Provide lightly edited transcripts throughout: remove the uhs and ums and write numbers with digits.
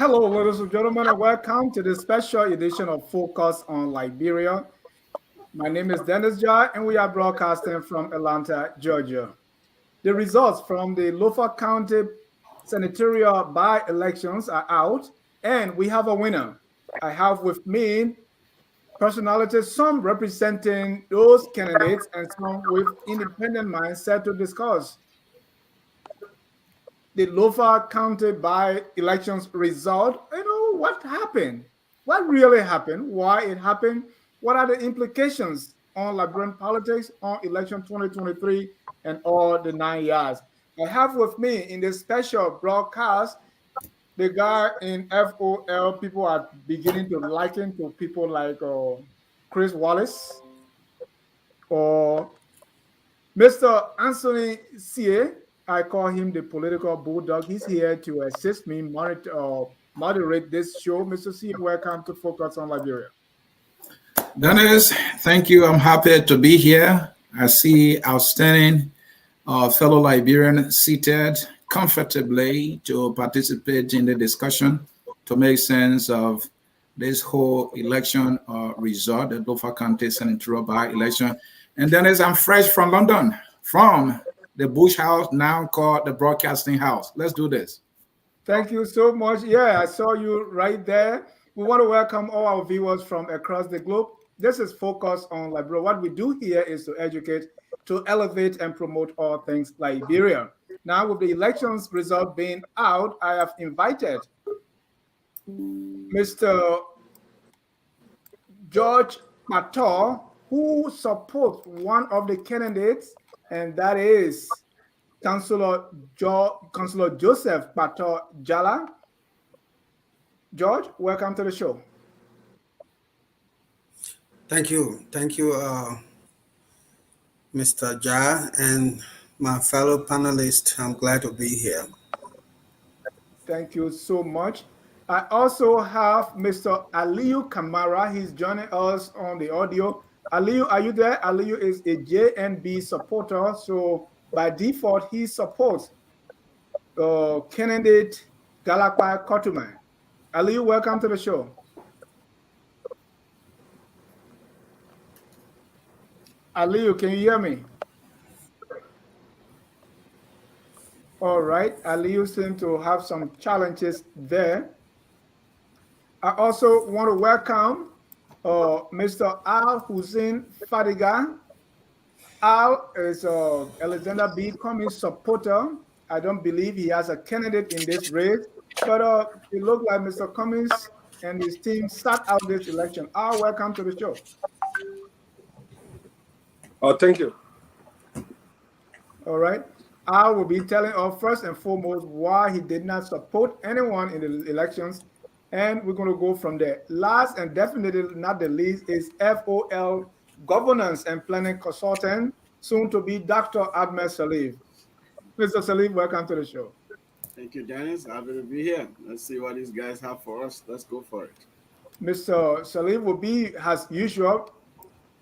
Hello, ladies and gentlemen, and welcome to this special edition of Focus on Liberia. My name is Dennis Jai, and we are broadcasting from Atlanta, Georgia. The results from the Lofa County Senatorial by-elections are out, and we have a winner. I have with me personalities, some representing those candidates and some with independent mindset to discuss the Lofa County by-elections result. What happened? What really happened? Why it happened? What are the implications on Liberian politics on election 2023 and all the 9 years? I have with me in this special broadcast the guy in FOL. People are beginning to liken to people like Chris Wallace or Mr. Ansony Sieh. I call him the political bulldog. He's here to assist me moderate this show. Mr. Sieh, welcome to Focus on Liberia. Dennis, thank you. I'm happy to be here. I see outstanding fellow Liberian seated comfortably to participate in the discussion to make sense of this whole election result, the Lofa County Senatorial by-election. And Dennis, I'm fresh from London, from the Bush House, now called the Broadcasting House. Let's do this. Thank you so much. Yeah, I saw you right there. We want to welcome all our viewers from across the globe. This is Focus on Liberia. What we do here is to educate, to elevate, and promote all things Liberia. Now, with the elections result being out, I have invited Mr. George Pator, who supports one of the candidates, and that is Councillor Joseph Pator Jalla. George, welcome to the show. Thank you, Mr. Jai, and my fellow panelists. I'm glad to be here. Thank you so much. I also have Mr. Aliyu Kamara. He's joining us on the audio. Aliyu, are you there? Aliyu is a JNB supporter, so by default, he supports candidate Galakpai Kotuman. Aliyu, welcome to the show. Aliyu, can you hear me? All right, Aliyu seems to have some challenges there. I also want to welcome Mr. Al Hussein Fadiga. Al is Alexander B. Cummings supporter. I don't believe he has a candidate in this race, but it looks like Mr. Cummings and his team sat out this election. Al, welcome to the show. Oh, thank you. All right. Al will be telling us first and foremost why he did not support anyone in the elections, and we're going to go from there. Last and definitely not the least is FOL Governance and Planning Consultant, soon to be Dr. Ahmed Salif. Mr. Salif, welcome to the show. Thank you, Dennis. Happy to be here. Let's see what these guys have for us. Let's go for it. Mr. Salif will be, as usual,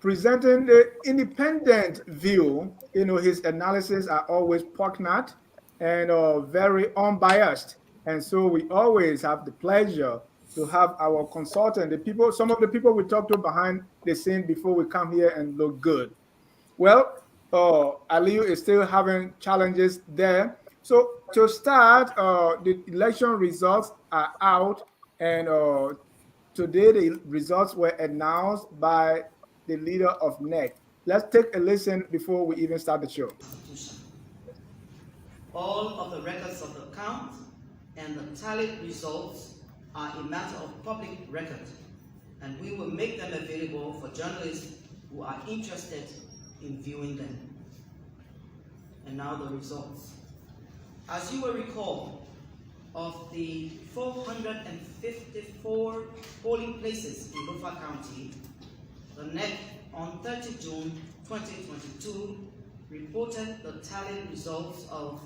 presenting the independent view. His analysis are always poignant and very unbiased. And so we always have the pleasure to have our consultant, some of the people we talk to behind the scene before we come here and look good. Well, Aliyu is still having challenges there. So to start, the election results are out, and today the results were announced by the leader of NEC. Let's take a listen before we even start the show. All of the records of the count and the tallied results are a matter of public record, and we will make them available for journalists who are interested in viewing them. And now the results. As you will recall, of the 454 polling places in Lofa County, the NEC on 30 June 2022 reported the tallied results of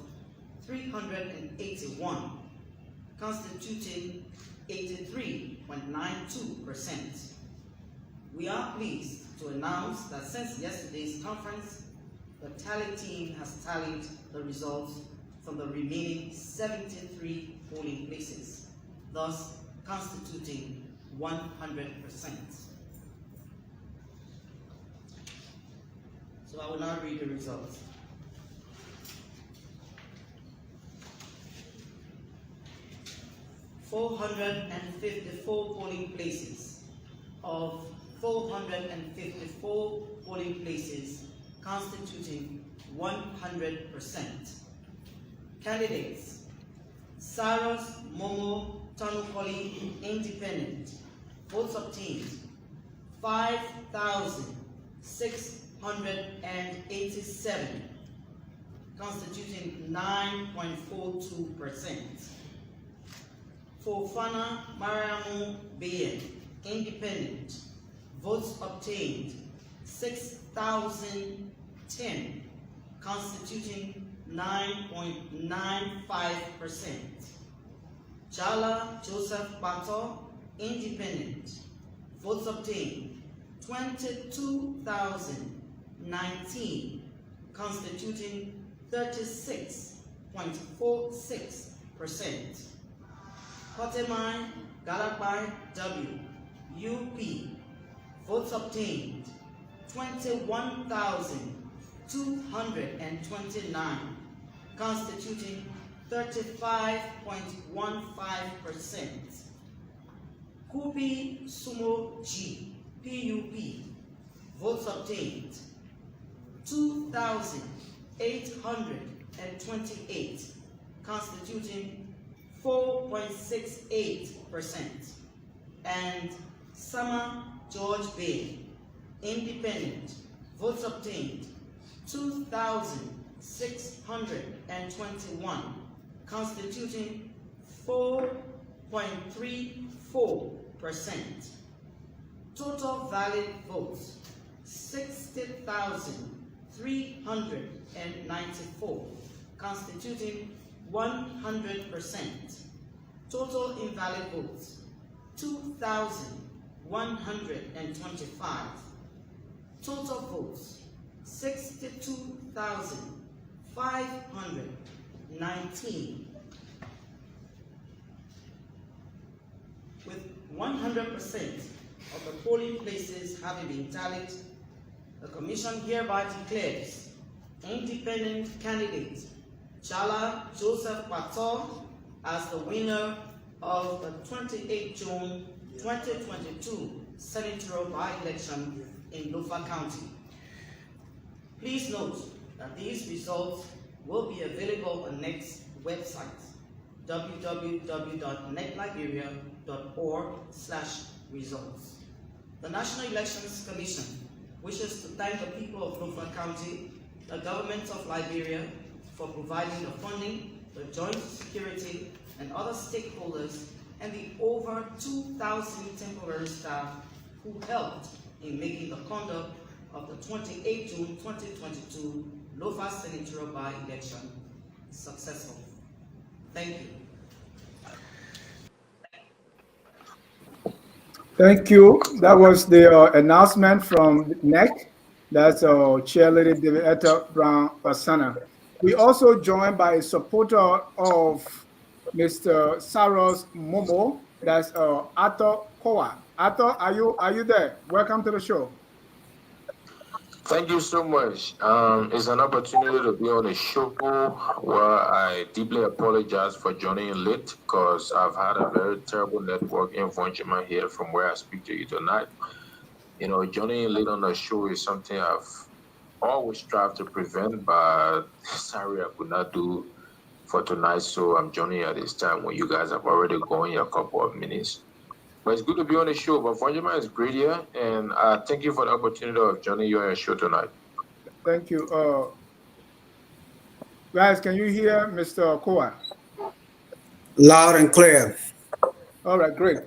381, constituting 83.92%. We are pleased to announce that since yesterday's conference, the tally team has tallied the results from the remaining 73 polling places. thus constituting 100%. So I will now read the results. "454 polling places of 454 polling places constituting 100%. Candidates: Cyrus Momo Tanukoli, Independent. Votes obtained 5,687, constituting 9.42%. Fofana Mariamu Bayen, Independent. Votes obtained 6,010, constituting 9.95%. Jalla Joseph Bato, Independent. Votes obtained 22,019, constituting 36.46%. Kotemai Galabai W, UP. Votes obtained 21,229, constituting 35.15%. Kupi Sumo G, PUP. Votes obtained 2,828, constituting 4.68%. And Sama George Bay, Independent. Votes obtained 2,621, constituting 4.34%. Total valid votes 60,394, constituting 100%. Total invalid votes 2,125. Total votes 62,519. With 100% of the polling places having been tallied, the Commission hereby declares independent candidate Jalla Joseph Bato as the winner of the 28 June 2022 Senatorial by-election in Lofa County. Please note that these results will be available on NEC's website, www.necliberia.org/results. The National Elections Commission wishes to thank the people of Lofa County, the government of Liberia, for providing the funding, the joint security, and other stakeholders, and the over 2,000 temporary staff who helped in making the conduct of the 28 June 2022 Lofa Senatorial by-election successful. Thank you. Thank you. That was the announcement from NEC. That's Chair Lady David Brown Asana. We also joined by a supporter of Mr. Cyrus Momo. That's Arthur Kowa. Arthur, are you there? Welcome to the show. Thank you so much. It's an opportunity to be on a show where I deeply apologize for joining late because I've had a very terrible network involvement here from where I speak to you tonight. You know, joining late on the show is something I've always strive to prevent, but sorry I could not do for tonight, so I'm joining at this time when you guys have already gone a couple of minutes. But it's good to be on the show. But Vanjima is great here, and thank you for the opportunity of joining you on your show tonight. Thank you. Guys, can you hear Mr. Kowa? Loud and clear. All right, great.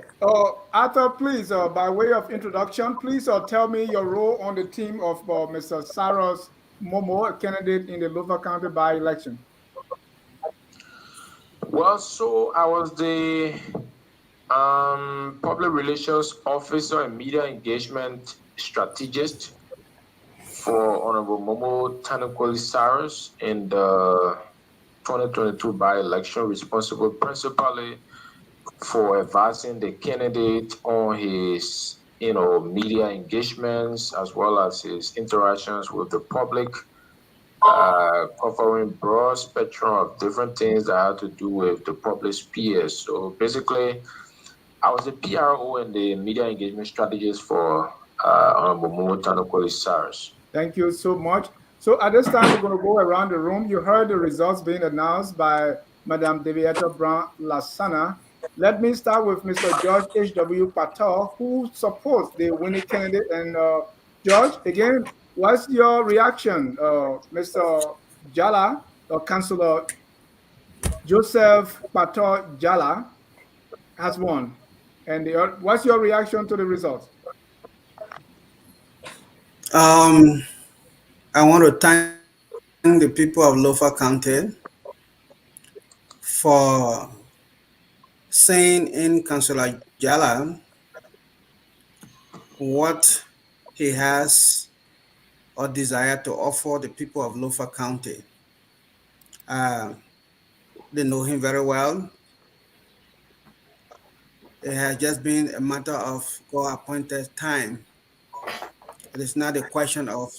Arthur, please, by way of introduction, please tell me your role on the team of Mr. Cyrus Momo, a candidate in the Lofa County by-election. Well, so I was the public relations officer and media engagement strategist for Honorable Momo Tanukoli Cyrus in the 2022 by-election, responsible principally for advising the candidate on his, media engagements as well as his interactions with the public, covering broad spectrum of different things that had to do with the public sphere. So basically, I was the PRO and the media engagement strategist for Honorable Momo Tanokoli SARS. Thank you so much. So at this time, we're going to go around the room. You heard the results being announced by Madame Deviata Brown Lasana. Let me start with Mr. George H.W. Patel, who supports the winning candidate. And George, again, what's your reaction? Mr. Jalla, or Councillor Joseph Patel Jalla, has won. And what's your reaction to the results? I want to thank the people of Lofa County for saying in Councillor Jalla what he has or desire to offer the people of Lofa County. They know him very well. It has just been a matter of God-appointed time. It is not a question of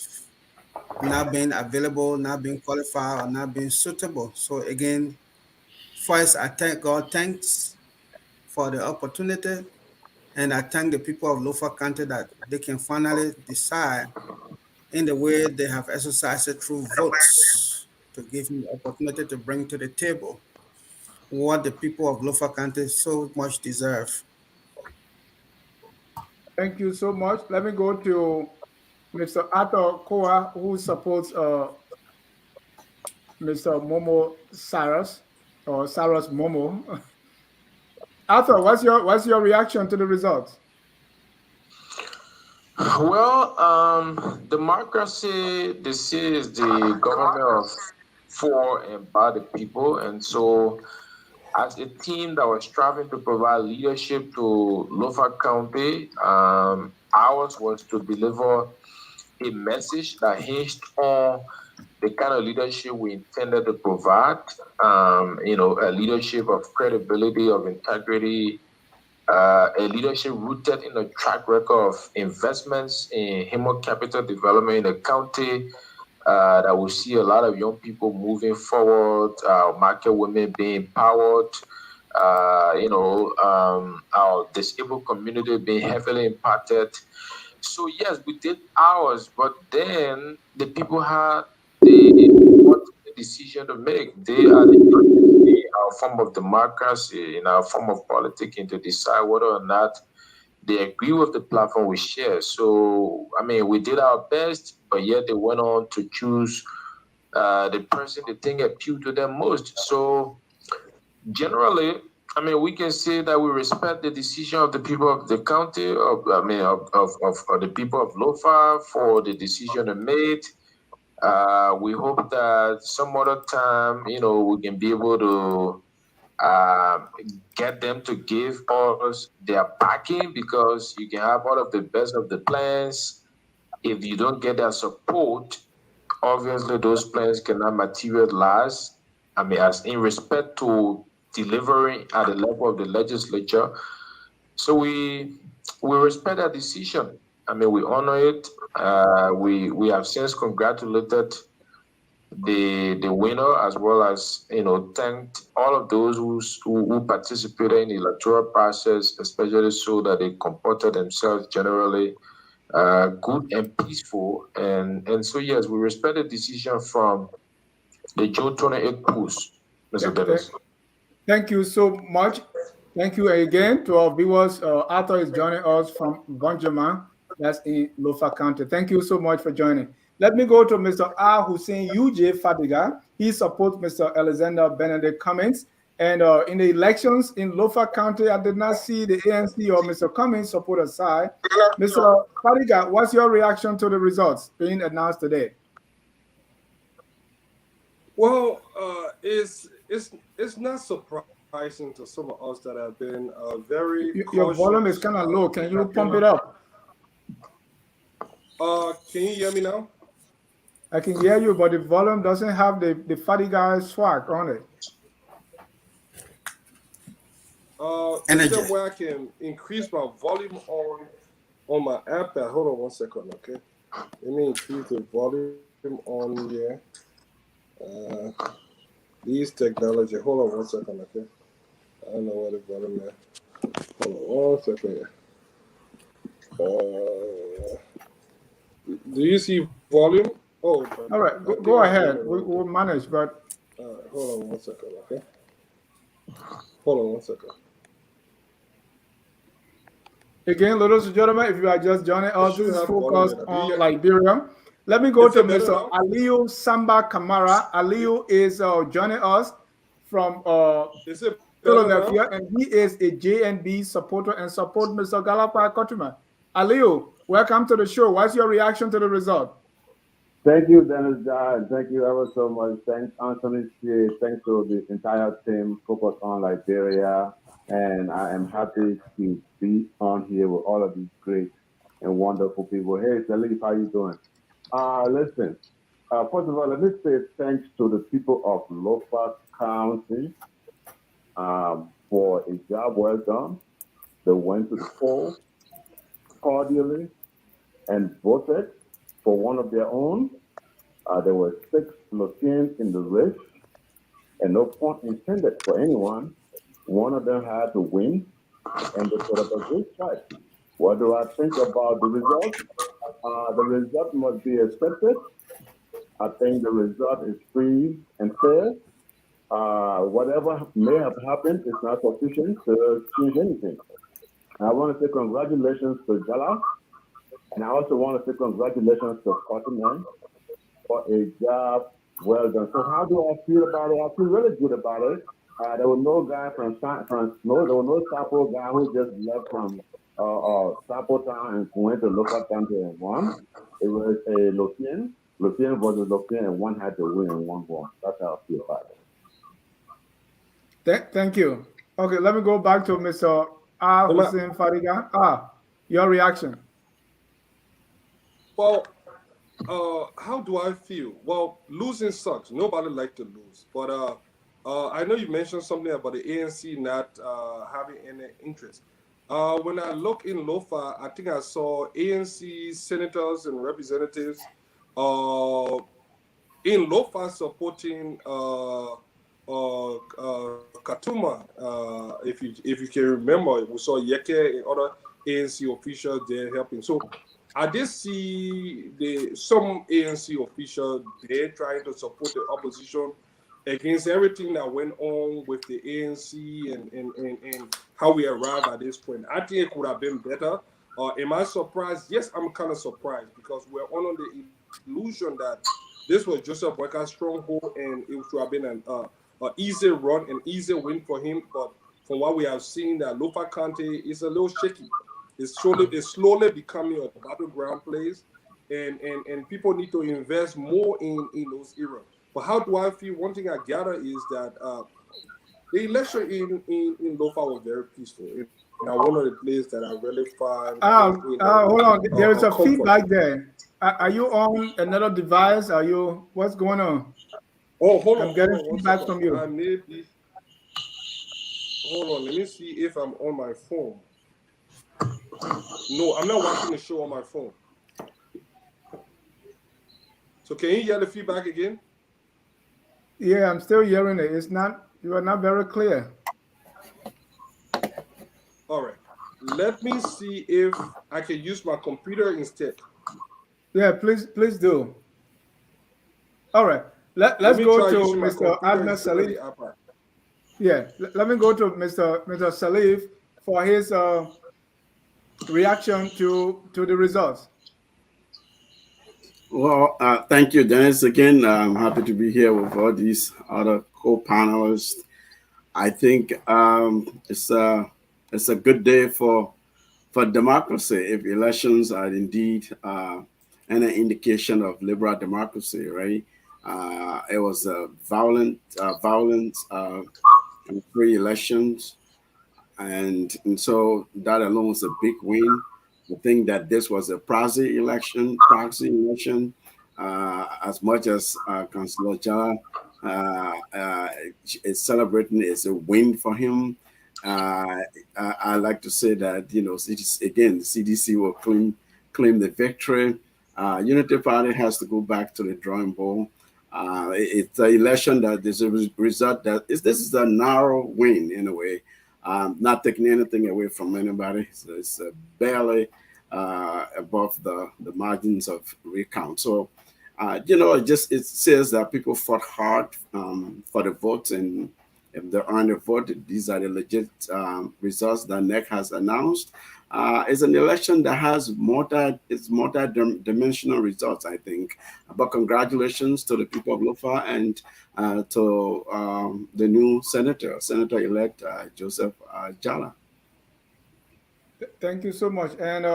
not being available, not being qualified, or not being suitable. So again, first, I thank God, thanks for the opportunity, and I thank the people of Lofa County that they can finally decide in the way they have exercised it through votes to give me the opportunity to bring to the table what the people of Lofa County so much deserve. Thank you so much. Let me go to Mr. Arthur Koa, who supports Mr. Momo Cyrus, or Cyrus Momo. Arthur, what's your reaction to the results? Well, democracy, the Sieh is the government of for and by the people, and so as a team that was striving to provide leadership to Lofa County, ours was to deliver a message that hinged on the kind of leadership we intended to provide. A leadership of credibility, of integrity, a leadership rooted in a track record of investments in human capital development in the county, that will see a lot of young people moving forward, market women being empowered, our disabled community being heavily impacted. So yes, we did ours, but then the people had the decision to make. They are in our form of democracy, in our form of politics, to decide whether or not they agree with the platform we share. So, I mean, we did our best, but yet they went on to choose the person they think appealed to them most. So, generally, I mean, we can say that we respect the decision of the people of the county, of the people of Lofa for the decision they made. We hope that some other time, we can be able to get them to give us their backing, because you can have all of the best of the plans. If you don't get their support, obviously those plans cannot materialize. I mean, as in respect to delivering at the level of the legislature. So we respect that decision. I mean, we honor it. We have since congratulated the winner, as well as thanked all of those who participated in the electoral process, especially so that they comported themselves generally good and peaceful. And so yes, we respect the decision from the June 28th post, Mr. Dennis. Thank you so much. Thank you again to our viewers. Arthur is joining us from Bonjaman, that's in Lofa County. Thank you so much for joining. Let me go to Mr. R. Hussein UJ Fadiga. He supports Mr. Alexander Benedict Cummings. And in the elections in Lofa County, I did not see the ANC or Mr. Cummings support aside. Mr. Fadiga, what's your reaction to the results being announced today? Well, it's not surprising to some of us that have been very Your volume is kind of low. Can you pump it up? Can you hear me now? I can hear you, but the volume doesn't have the Fadiga swag on it. Energy. Is there where I can increase my volume on my iPad? Hold on 1 second, okay? Let me increase the volume on here. These technology. Hold on 1 second, okay? I don't know where the volume is. Hold on 1 second. Do you see volume? Oh, All right, go ahead. We'll manage, but hold on 1 second, okay? Hold on 1 second. again, ladies and gentlemen, if you are just joining us, this is focused on Liberia. Let me go to Mr. Aliyu Samba Kamara. Aliyu is joining us from Philadelphia, and he is a JNB supporter and support Mr. Galapa Kotuma. Aliyu, welcome to the show. What's your reaction to the result? Thank you, Dennis. Thank you ever so much. Thanks, Ansony. Thanks to the entire team focused on Liberia. And I am happy to be on here with all of these great and wonderful people. Hey, Salif, how you doing? Listen, first of all, let me say thanks to the people of Lofa County for a job well done. They went to the poll cordially and voted for one of their own. There were 6 Lothians in the race, and no point intended for anyone. One of them had to win, and they put up a great fight. What do I think about the result? The result must be accepted. I think the result is free and fair. Whatever may have happened is not sufficient to change anything. I want to say congratulations to Jalla, and I also want to say congratulations to Scotland for a job well done. So how do I feel about it? I feel really good about it. There was no guy there was no Sapo guy who just left from Sapo town and went to Lofa country and won. It was a Lothian versus Lothian, and one had to win and one won. That's how I feel about it. Thank you. Okay, let me go back to Mr. Hussein Fariga. Your reaction. Well, how do I feel? Well, losing sucks. Nobody likes to lose. But I know you mentioned something about the ANC not having any interest. When I look in Lofa, I think I saw ANC senators and representatives in Lofa supporting Katuma. If you can remember, we saw Yeke and other ANC officials there helping. So I did see some ANC officials there trying to support the opposition against everything that went on with the ANC and how we arrived at this point. I think it could have been better. Am I surprised? Yes, I'm kind of surprised because we're under the illusion that this was Joseph Boyka's stronghold and it should have been an easy run, an easy win for him. But from what we have seen, that Lofa County is a little shaky. It's slowly becoming a battleground place, and people need to invest more in those areas. But how do I feel? One thing I gather is that the election in Lofa was very peaceful. And one of the places that I really find. Hold on, there is a feedback there. Are you on another device? What's going on? Oh, hold on. I'm getting feedback from you. Hold on, let me see if I'm on my phone. No, I'm not watching the show on my phone. So can you hear the feedback again? Yeah, I'm still hearing it. You are not very clear. All right. Let me see if I can use my computer instead. Yeah, please do. All right. Let's go to Mr. Adnan Salif. Yeah, let me go to Mr. Salif for his reaction to the results. Well, thank you, Dennis. Again, I'm happy to be here with all these other co-panelists. I think it's a good day for democracy if elections are indeed an indication of liberal democracy, right? It was violent and free elections, and so that alone was a big win. I think that this was a proxy election, as much as Councillor Jalla is celebrating, it's a win for him. I like to say that, you know, again, the CDC will claim the victory. Unity Party has to go back to the drawing board. It's an election that there's a result that this is a narrow win in a way, not taking anything away from anybody. So it's barely above the margins of recount. So, you know, it says that people fought hard for the vote, and if they earn a vote, these are the legit results that NEC has announced. It's an election that has multi-dimensional results, I think. But congratulations to the people of Lofa and to the new Senator-elect Joseph Jalla. Thank you so much. And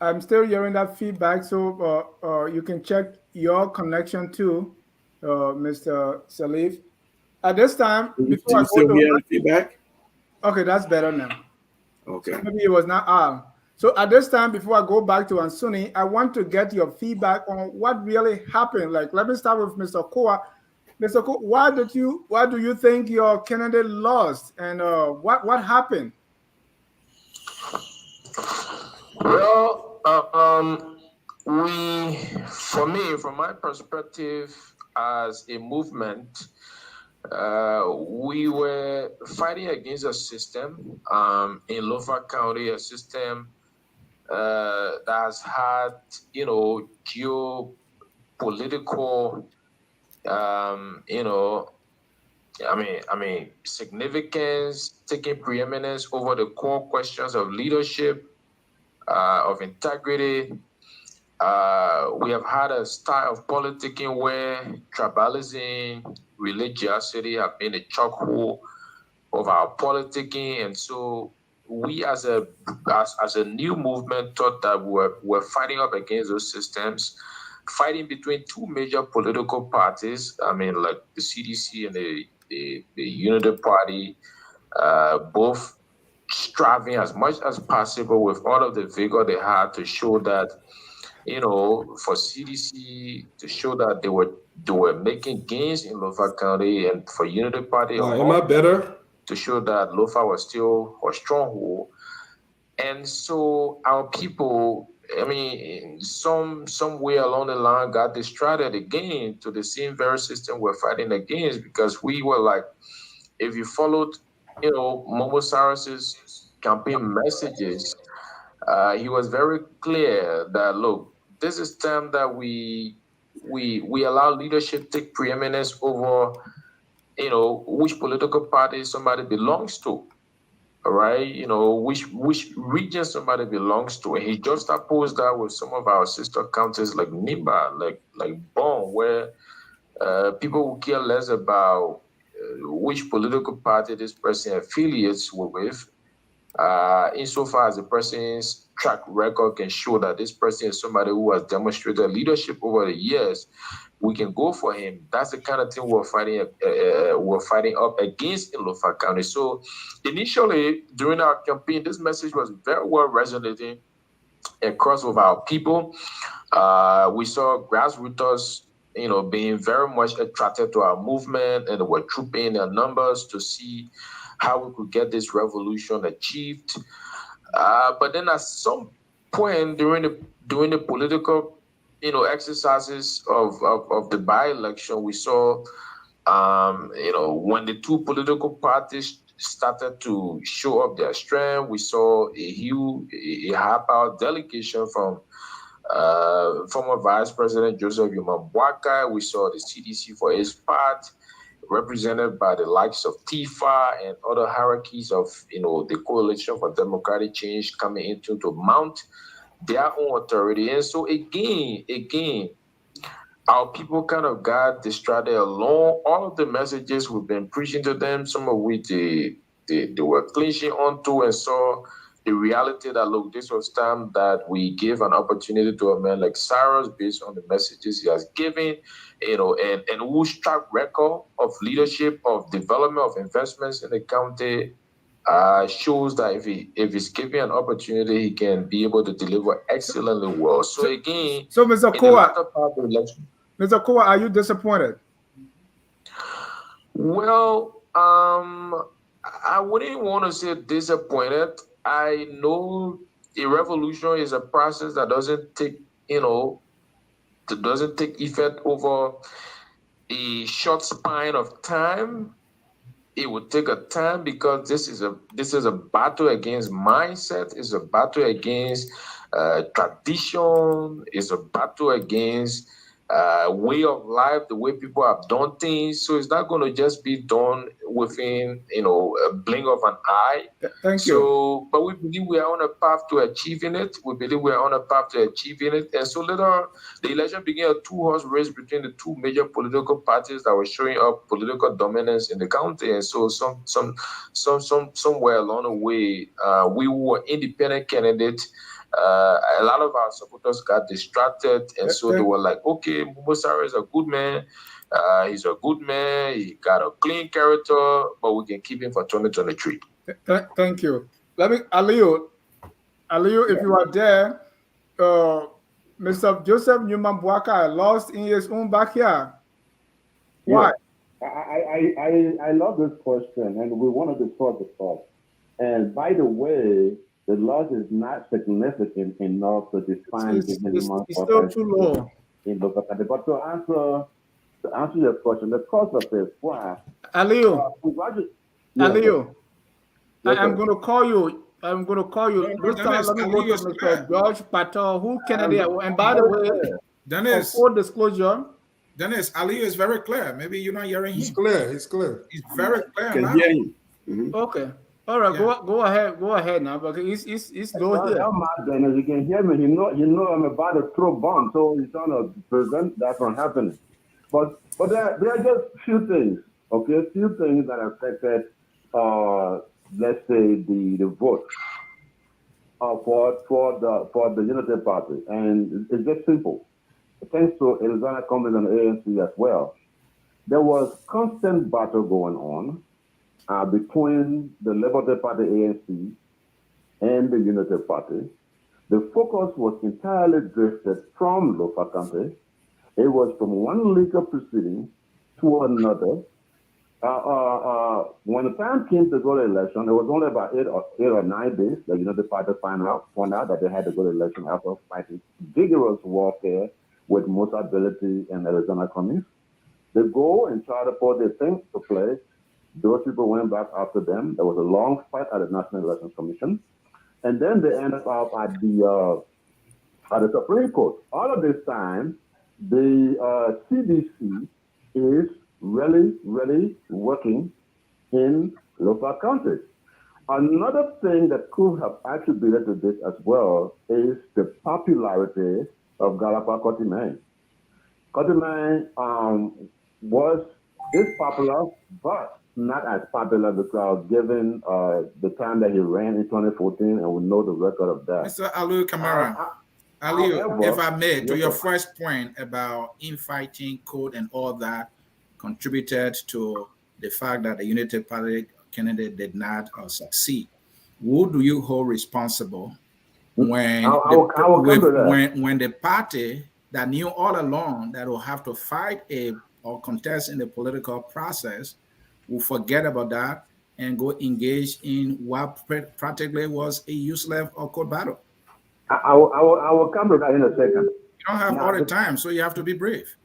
I'm still hearing that feedback, so you can check your connection too, Mr. Salif. At this time, Do before I you go still to, hear the feedback? okay, that's better now. Okay. So maybe it was not Al. So at this time, before I go back to Ansony, I want to get your feedback on what really happened. Like, let me start with Mr. Koa. Mr. Koa, why do you think your candidate lost, and what happened? Well, from my perspective, as a movement, we were fighting against a system in Lofa County, a system that has had, you know, geopolitical, you know, I mean, significance, taking preeminence over the core questions of leadership, of integrity. We have had a style of politicking where tribalism, religiosity have been a chokehold of our politicking, and so we, as a new movement, thought that we're fighting up against those systems, fighting between two major political parties. I mean, like the CDC and the Unity Party, both striving as much as possible with all of the vigor they had to show that, you know, for CDC to show that they were making gains in Lofa County, and for Unity Party Am I better? to show that Lofa was still a stronghold. And so our people, I mean, somewhere along the line got distracted again to the same very system we're fighting against, because we were like, if you followed, you know, Momo Cyrus's campaign messages, he was very clear that, look, this is time that we allow leadership take preeminence over, you know, which political party somebody belongs to. All right, you know, which region somebody belongs to, and he just opposed that with some of our sister counties like Nimba, like Bon, where people will care less about which political party this person affiliates with, insofar as the person's track record can show that this person is somebody who has demonstrated leadership over the years. We can go for him. That's the kind of thing we're fighting up against in Lofa County. So initially, during our campaign, this message was very well resonating across with our people. We saw grassroots, you know, being very much attracted to our movement, and were trooping their numbers to see how we could get this revolution achieved. But then at some point during the political, you know, exercises of the by-election, we saw, you know, when the two political parties started to show up their strength, we saw a high-powered delegation from former Vice President Joseph Yumambwaka. We saw the CDC for its part, represented by the likes of TIFA and other hierarchies of, you know, the Coalition for Democratic Change coming into to mount their own authority. And so again, our people kind of got distracted along all of the messages we've been preaching to them, some of which they were clinching onto, and saw the reality that, look, this was time that we gave an opportunity to a man like Cyrus based on the messages he has given, you know, and whose track record of leadership, of development, of investments in the county shows that if he's given an opportunity, he can be able to deliver excellently well. So again, so Mr. Koa, Mr. Koa, are you disappointed? Well, I wouldn't want to say disappointed. I know a revolution is a process that doesn't take, that doesn't take effect over a short span of time. It would take a time because this is a battle against mindset. It's a battle against tradition. It's a battle against way of life, the way people have done things. So it's not going to just be done within a blink of an eye. Thank you. But we believe we are on a path to achieving it. We believe we are on a path to achieving it. And so later, the election became a two-horse race between the two major political parties that were showing up political dominance in the county. And so somewhere along the way, we were independent candidates. A lot of our supporters got distracted, and so they were like, "Okay, Musara is a good man. He's a good man. He got a clean character, but we can keep him for 2023." Thank you. Let me, Aliyu, if you are there, Mr. Joseph Newman Bwaka lost in his own backyard. Why? I love this question, and we want to discuss the thought. And by the way, the loss is not significant enough to define It's still too low. In the but to answer your question, the cause of this, why? Aliyu, Aliyu, I'm going to call you. This time, let me go to Mr. George Patel, who Kennedy. And by the way, Dennis, full disclosure, Dennis, Aliyu is very clear. Maybe you're not hearing him. He's clear. He's clear. He's very clear. Can Now. hear you. Mm-hmm. Okay. All right, go ahead now, because it's low here. Dennis, you can hear me. You know I'm about to throw bombs, so he's trying to prevent that from happening. But there are just few things, okay? A few things that affected, let's say the vote for the Unity Party, and it's just simple. Thanks to Elizana Cummings and the ANC as well, there was constant battle going on between the Liberty Party ANC and the Unity Party. The focus was entirely drifted from Lofa County. It was from one legal proceeding to another. When the time came to go to election, it was only about 8 or 9 days that Unity Party found out that they had to go to election after fighting vigorous warfare with most ability and Elizana Cummings. They go and try to put their things to play. Those people went back after them. There was a long fight at the National Elections Commission. And then they ended up at the Supreme Court. All of this time, the CDC is really working in Lofa County. Another thing that could have attributed to this as well is the popularity of Galapa Kotimai. Kotimai is popular, but not as popular because given the time that he ran in 2014, and we know the record of that. Mr. Aliyu Kamara, Aliyu, if I may, to your first point about infighting, code, and all that contributed to the fact that the Unity Party candidate did not succeed. Who do you hold responsible when the party that knew all along that will have to fight or contest in the political process will forget about that and go engage in what practically was a useless or cold battle? I will come to that in a second. You don't have all the time, so you have to be brave.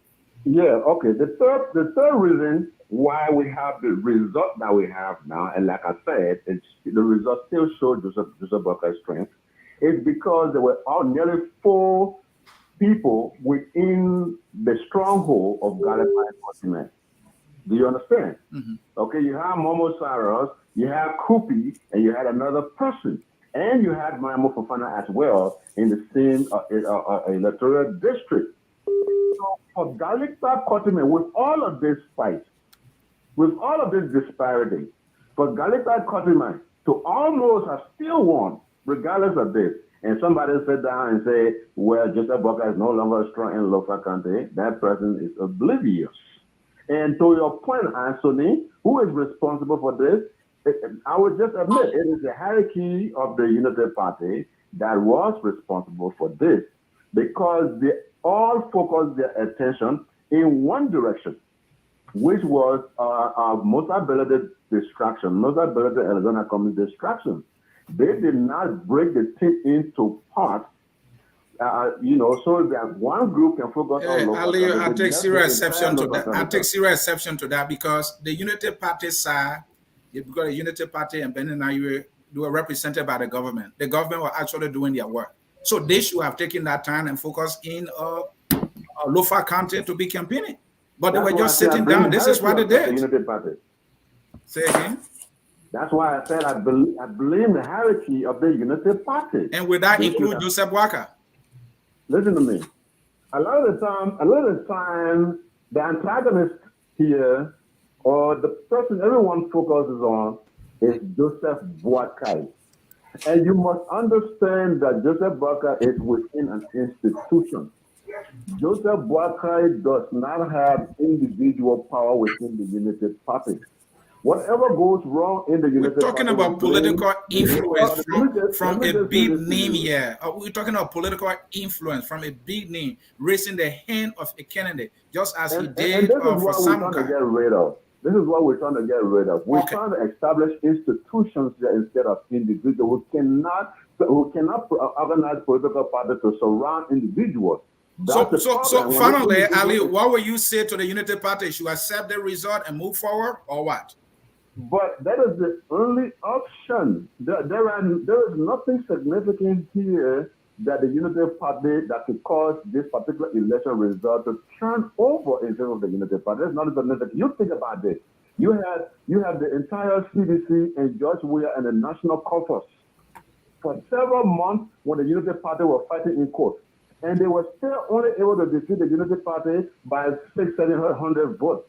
Yeah, okay. The third reason why we have the result that we have now, and like I said, the result still shows Joseph Butler's strength, is because there were nearly 4 people within the stronghold of Galapa Kotimai. Do you understand? Mm-hmm. Okay, you have Momo Saros, you have Kupi, and you had another person. And you had Maimo Fofana as well in the same electoral district. So for Galapa Kotimai, with all of this fight, with all of this disparity, for Galapa Kotimai to almost have still won, regardless of this, and somebody sit down and say, well, Joseph Boca is no longer strong in Lofa County, that person is oblivious. And to your point, Ansony, who is responsible for this? I would just admit it is the hierarchy of the Unity Party that was responsible for this, because they all focused their attention in one direction. which was multi-ballot distraction, multi-ballot Arizona Community distraction. They did not break the team into parts, so that one group can focus on local. Ali, I take serious exception to that. I take serious exception to that because the Unity Party side, you've got a Unity Party and Ben and I were represented by the government. The government were actually doing their work. So they should have taken that time and focused in Lofa County to be campaigning. But they were just sitting down. This is what they did. The Unity Party. Say again? That's why I said I blame the hierarchy of the Unity Party. And would that include Joseph Walker? Listen to me. A lot of the time, the antagonist here, or the person everyone focuses on, is Joseph Boakai. And you must understand that Joseph Boakai is within an institution. Joseph Boakai does not have individual power within the Unity Party. Whatever goes wrong in the Unity Party. We're talking about political influence from a big name here. We're talking about political influence from a big name, raising the hand of a candidate, just as he did for Samuka. This is what we're trying to get rid of. We're trying to establish institutions here instead of individuals. We cannot organize political parties to surround individuals. So finally, Ali, what will you say to the Unity Party? Should accept the result and move forward, or what? But that is the only option. There is nothing significant here that the Unity Party that could cause this particular election result to turn over in favor of the Unity Party. That's not significant. You think about this. You have the entire CDC and George Weah and the National Caucus for several months when the Unity Party were fighting in court. And they were still only able to defeat the Unity Party by 600-700 votes.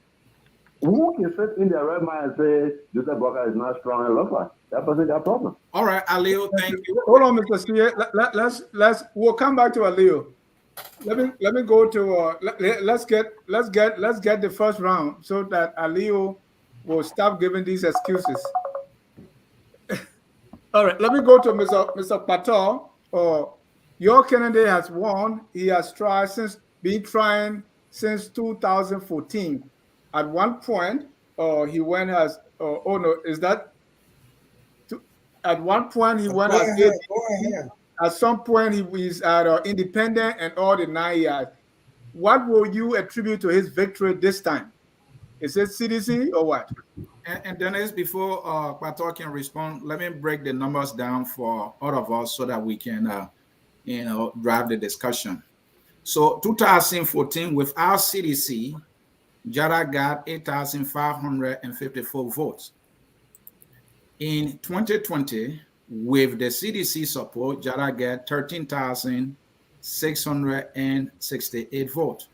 Who can sit in their right mind and say Joseph Boakai is not strong in Lofa? That wasn't their problem. All right, Alio, thank you. Hold on, Mr. Sieh. We'll come back to Alio. Let me go to let's get the first round so that Alio will stop giving these excuses. All right, let me go to Mr. Patel. Your candidate has won. He has been trying since 2014. At one point, he went as at one point he went as ADC. At some point he was at independent and all the 9 years. What will you attribute to his victory this time? Is it CDC or what? And Dennis, before Patel can respond, let me break the numbers down for all of us so that we can drive the discussion. So 2014, without CDC, Jalla got 8,554 votes. In 2020, with the CDC support, Jalla got 13,668 votes.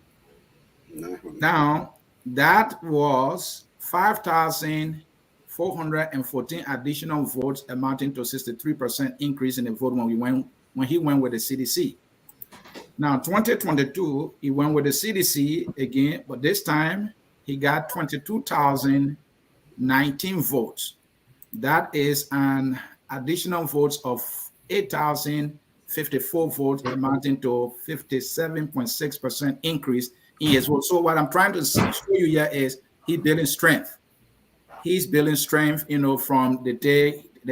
Now, that was 5,414 additional votes, amounting to 63% increase in the vote when he went with the CDC. Now, 2022, he went with the CDC again, but this time he got 22,019 votes. That is an additional votes of 8,054 votes, amounting to 57.6% increase in his vote. So what I'm trying to show you here is he's building strength. He's building strength, from the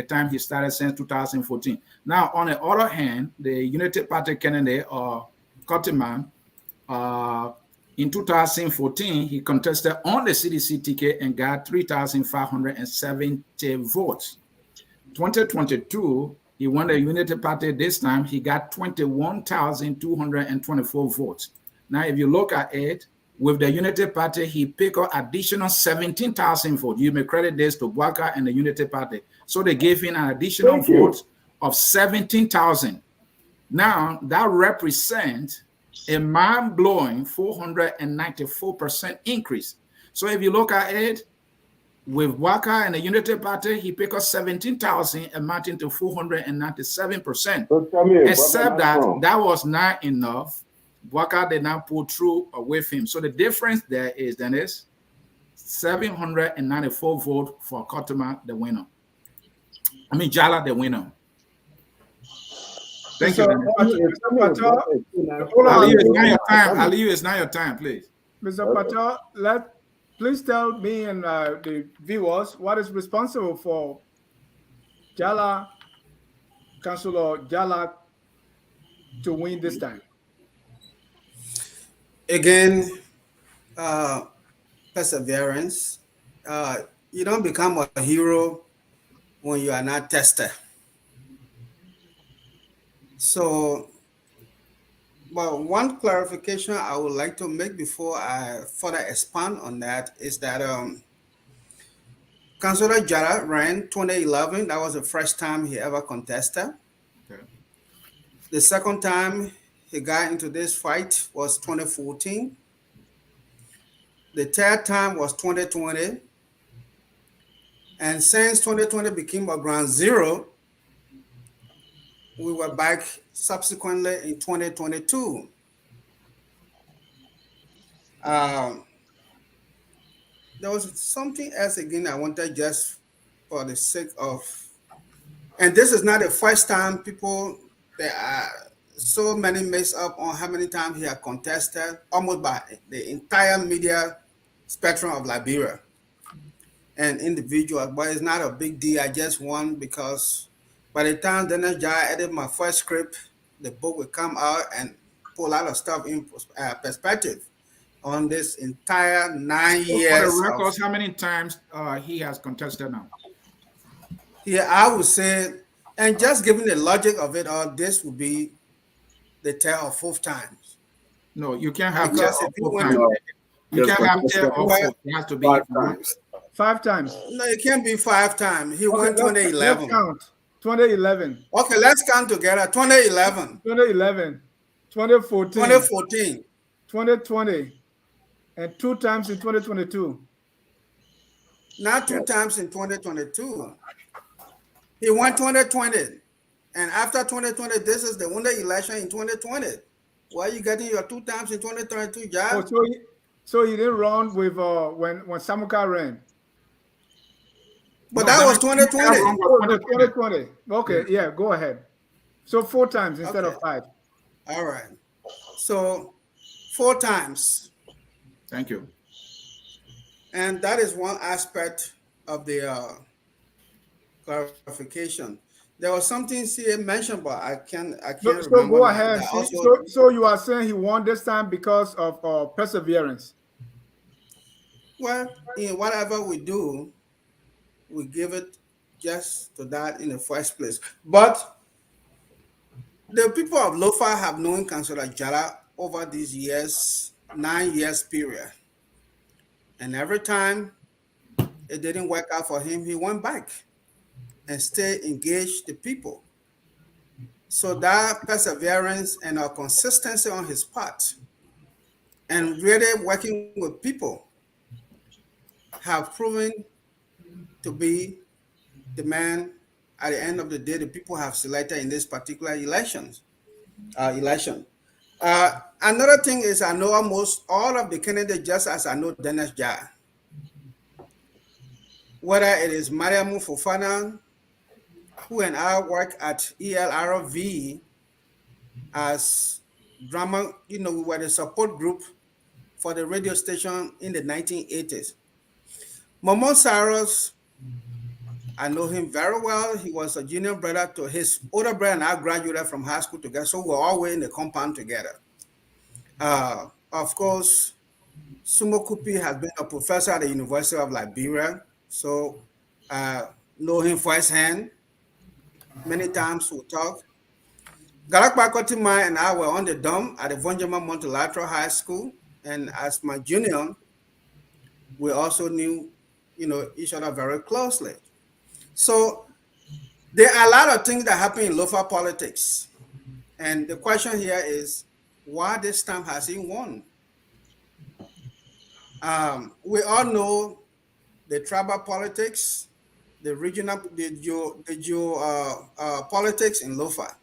time he started since 2014. Now, on the other hand, the Unity Party candidate, Cottiman, in 2014, he contested on the CDC ticket and got 3,570 votes. 2022, he won the Unity Party. This time, he got 21,224 votes. Now, if you look at it, with the Unity Party, he picked up additional 17,000 votes. You may credit this to Boakai and the Unity Party. So they gave him an additional vote of 17,000. Now, that represents a mind-blowing 494% increase. So if you look at it, with Boakai and the Unity Party, he picked up 17,000, amounting to 497%. Except that was not enough. Boakai did not pull through with him. So the difference there is, Dennis, 794 votes for Cottiman, the winner. Jalla, the winner. Thank you. Ali, it's not your time. Ali, it's not your time, please. Mr. Patel, please tell me and the viewers what is responsible for Jalla, Councilor Jalla, to win this time. Again, uh, perseverance. You don't become a hero when you are not tested. So, but one clarification I would like to make before I further expand on that is that Councilor Jara ran 2011. That was the first time he ever contested. Okay. The second time he got into this fight was 2014. The third time was 2020. And since 2020 became a ground zero, we were back subsequently in 2022. There was something else again I wanted just for the sake of, and this is not the first time people, there are so many mess up on how many times he had contested, almost by the entire media spectrum of Liberia and individuals, but it's not a big deal. I just won because by the time Dennis Jai edited my first script, the book would come out and put a lot of stuff in perspective on this entire 9 So for the years. records, how many times he has contested now? Yeah, I would say, and just given the logic of it all, this would be the third or fourth times. No, you can't have Because third if or you fourth went time. to, You Yes, can't have but- third or fourth. It has to be 5 one. times. 5 times. no, it can't be 5 times. He won Let's 2011. count. 2011, Okay, let's count together. 2011, 2011, 2014, 2014. 2020, and 2 times in 2022. Not 2 times in 2022. He won 2020. And after 2020, this is the only election in 2020. Why are you getting your 2 times in 2022, Oh, John? so he didn't run with when Samuka ran. But No, that was he can't 2020. run with Oh, no, 2020. 2020. Okay, yeah, go ahead. So 4 times instead of Okay. 5. All right. So 4 times. Thank you. And that is one aspect of the clarification. There was something Sieh mentioned, but I can't So remember go now. ahead. That See, also, so you are saying he won this time because of perseverance. well, in whatever we do, we give it just to that in the first place. But the people of Lofa have known Councillor Jalla over these years, 9 years period. And every time it didn't work out for him, he went back and stayed engaged the people. So that perseverance and our consistency on his part and really working with people have proven to be the man at the end of the day the people have selected in this particular election. Another thing is I know almost all of the candidates just as I know Dennis Jai. Whether it is Mariamu Fofana, who and I work at ELRV as drama, we were the support group for the radio station in the 1980s. Momo Saros, I know him very well. He was a junior brother to his older brother, and I graduated from high school together, so we're always in the compound together. Of course, Sumo Kupi has been a professor at the University of Liberia, so know him firsthand. Many times we talk. Galakpa Kotima and I were on the dorm at the Vonjama Multilateral High School, and as my junior, we also knew, each other very closely. So there are a lot of things that happen in Lofa politics, and the question here is, why this time has he won? We all know the tribal politics, the regional, the geo politics in Lofa.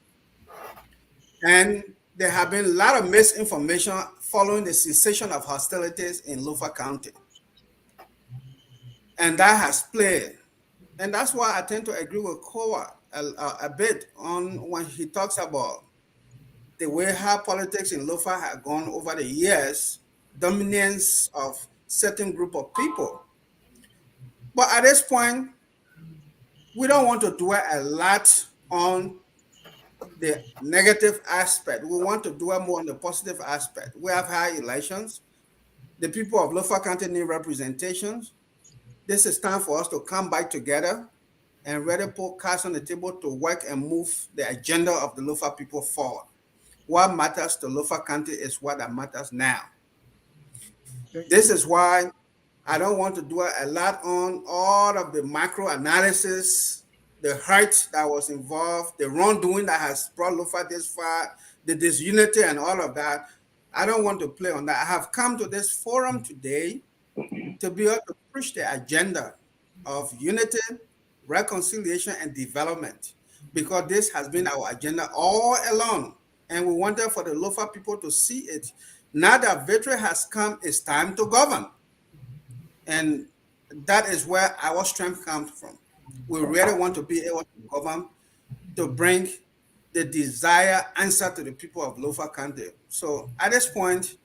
And there have been a lot of misinformation following the cessation of hostilities in Lofa County. And that has played. And that's why I tend to agree with Kowa a bit on when he talks about the way how politics in Lofa have gone over the years, dominance of certain group of people. But at this point, we don't want to dwell a lot on the negative aspect. We want to dwell more on the positive aspect. We have high elections. The people of Lofa County need representations. This is time for us to come back together and really put cards on the table to work and move the agenda of the Lofa people forward. What matters to Lofa County is what that matters now. This is why I don't want to dwell a lot on all of the micro analysis, the hurt that was involved, the wrongdoing that has brought Lofa this far, the disunity and all of that. I don't want to play on that. I have come to this forum today to be able to push the agenda of unity, reconciliation, and development, because this has been our agenda all along. And we wanted for the Lofa people to see it. Now that victory has come, it's time to govern. And that is where our strength comes from. We really want to be able to govern, to bring the desired answer to the people of Lofa County. So at this point,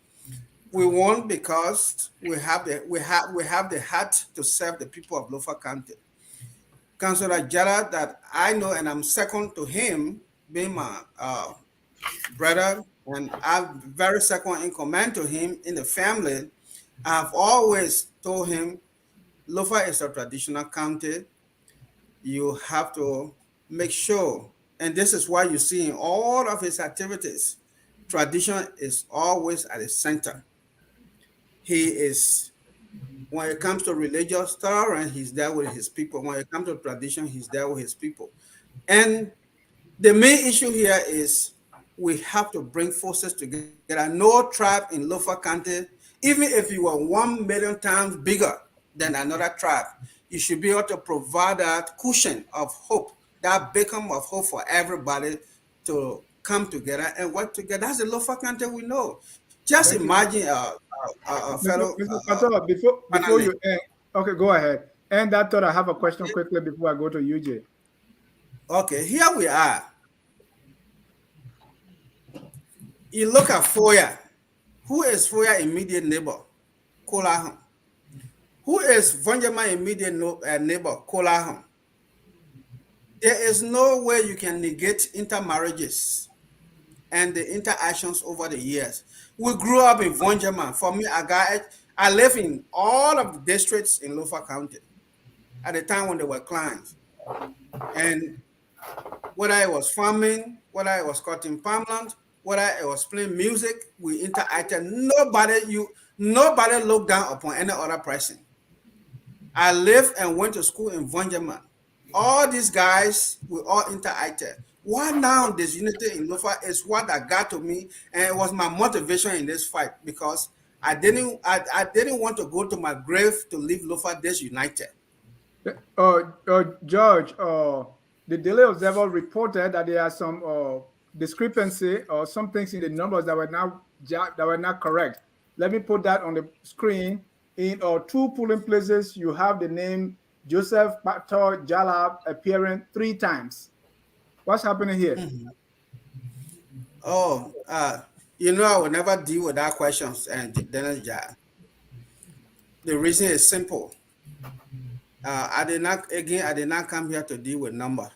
we won because we have the heart to serve the people of Lofa County. Councillor Jalla, that I know, and I'm second to him, being my brother, and I'm very second in command to him in the family. I've always told him, Lofa is a traditional county. You have to make sure, and this is why you see in all of his activities, tradition is always at the center. He is, when it comes to religious tolerance, he's there with his people. When it comes to tradition, he's there with his people. And the main issue here is we have to bring forces together. No tribe in Lofa County, even if you were 1 million times bigger than another tribe, you should be able to provide that cushion of hope, that beacon of hope for everybody to come together and work together. That's the Lofa County we know. Just imagine a fellow. Mr. Patel, before you end, okay, go ahead. And that thought, I have a question quickly before I go to UJ. Okay, here we are. You look at Foya. Who is Foya immediate neighbor? Kolaham. Who is Vonjama immediate neighbor? Kolaham. There is no way you can negate intermarriages and the interactions over the years. We grew up in Vonjama. For me, I live in all of the districts in Lofa County at the time when they were clans. And whether I was farming, whether I was cutting palmland, whether I was playing music, we interacted. Nobody looked down upon any other person. I lived and went to school in Vonjama. All these guys, we all interacted. Why now this unity in Lofa is what that got to me, and it was my motivation in this fight, because I didn't want to go to my grave to leave Lofa disunited. George, the Daily Observer reported that there are some discrepancy or some things in the numbers that were not correct. Let me put that on the screen. In 2 polling places, you have the name Joseph Pato Jalla appearing 3 times. What's happening here? Mm-hmm. Oh, I will never deal with that questions, and Dennis Jai. The reason is simple. I did not come here to deal with number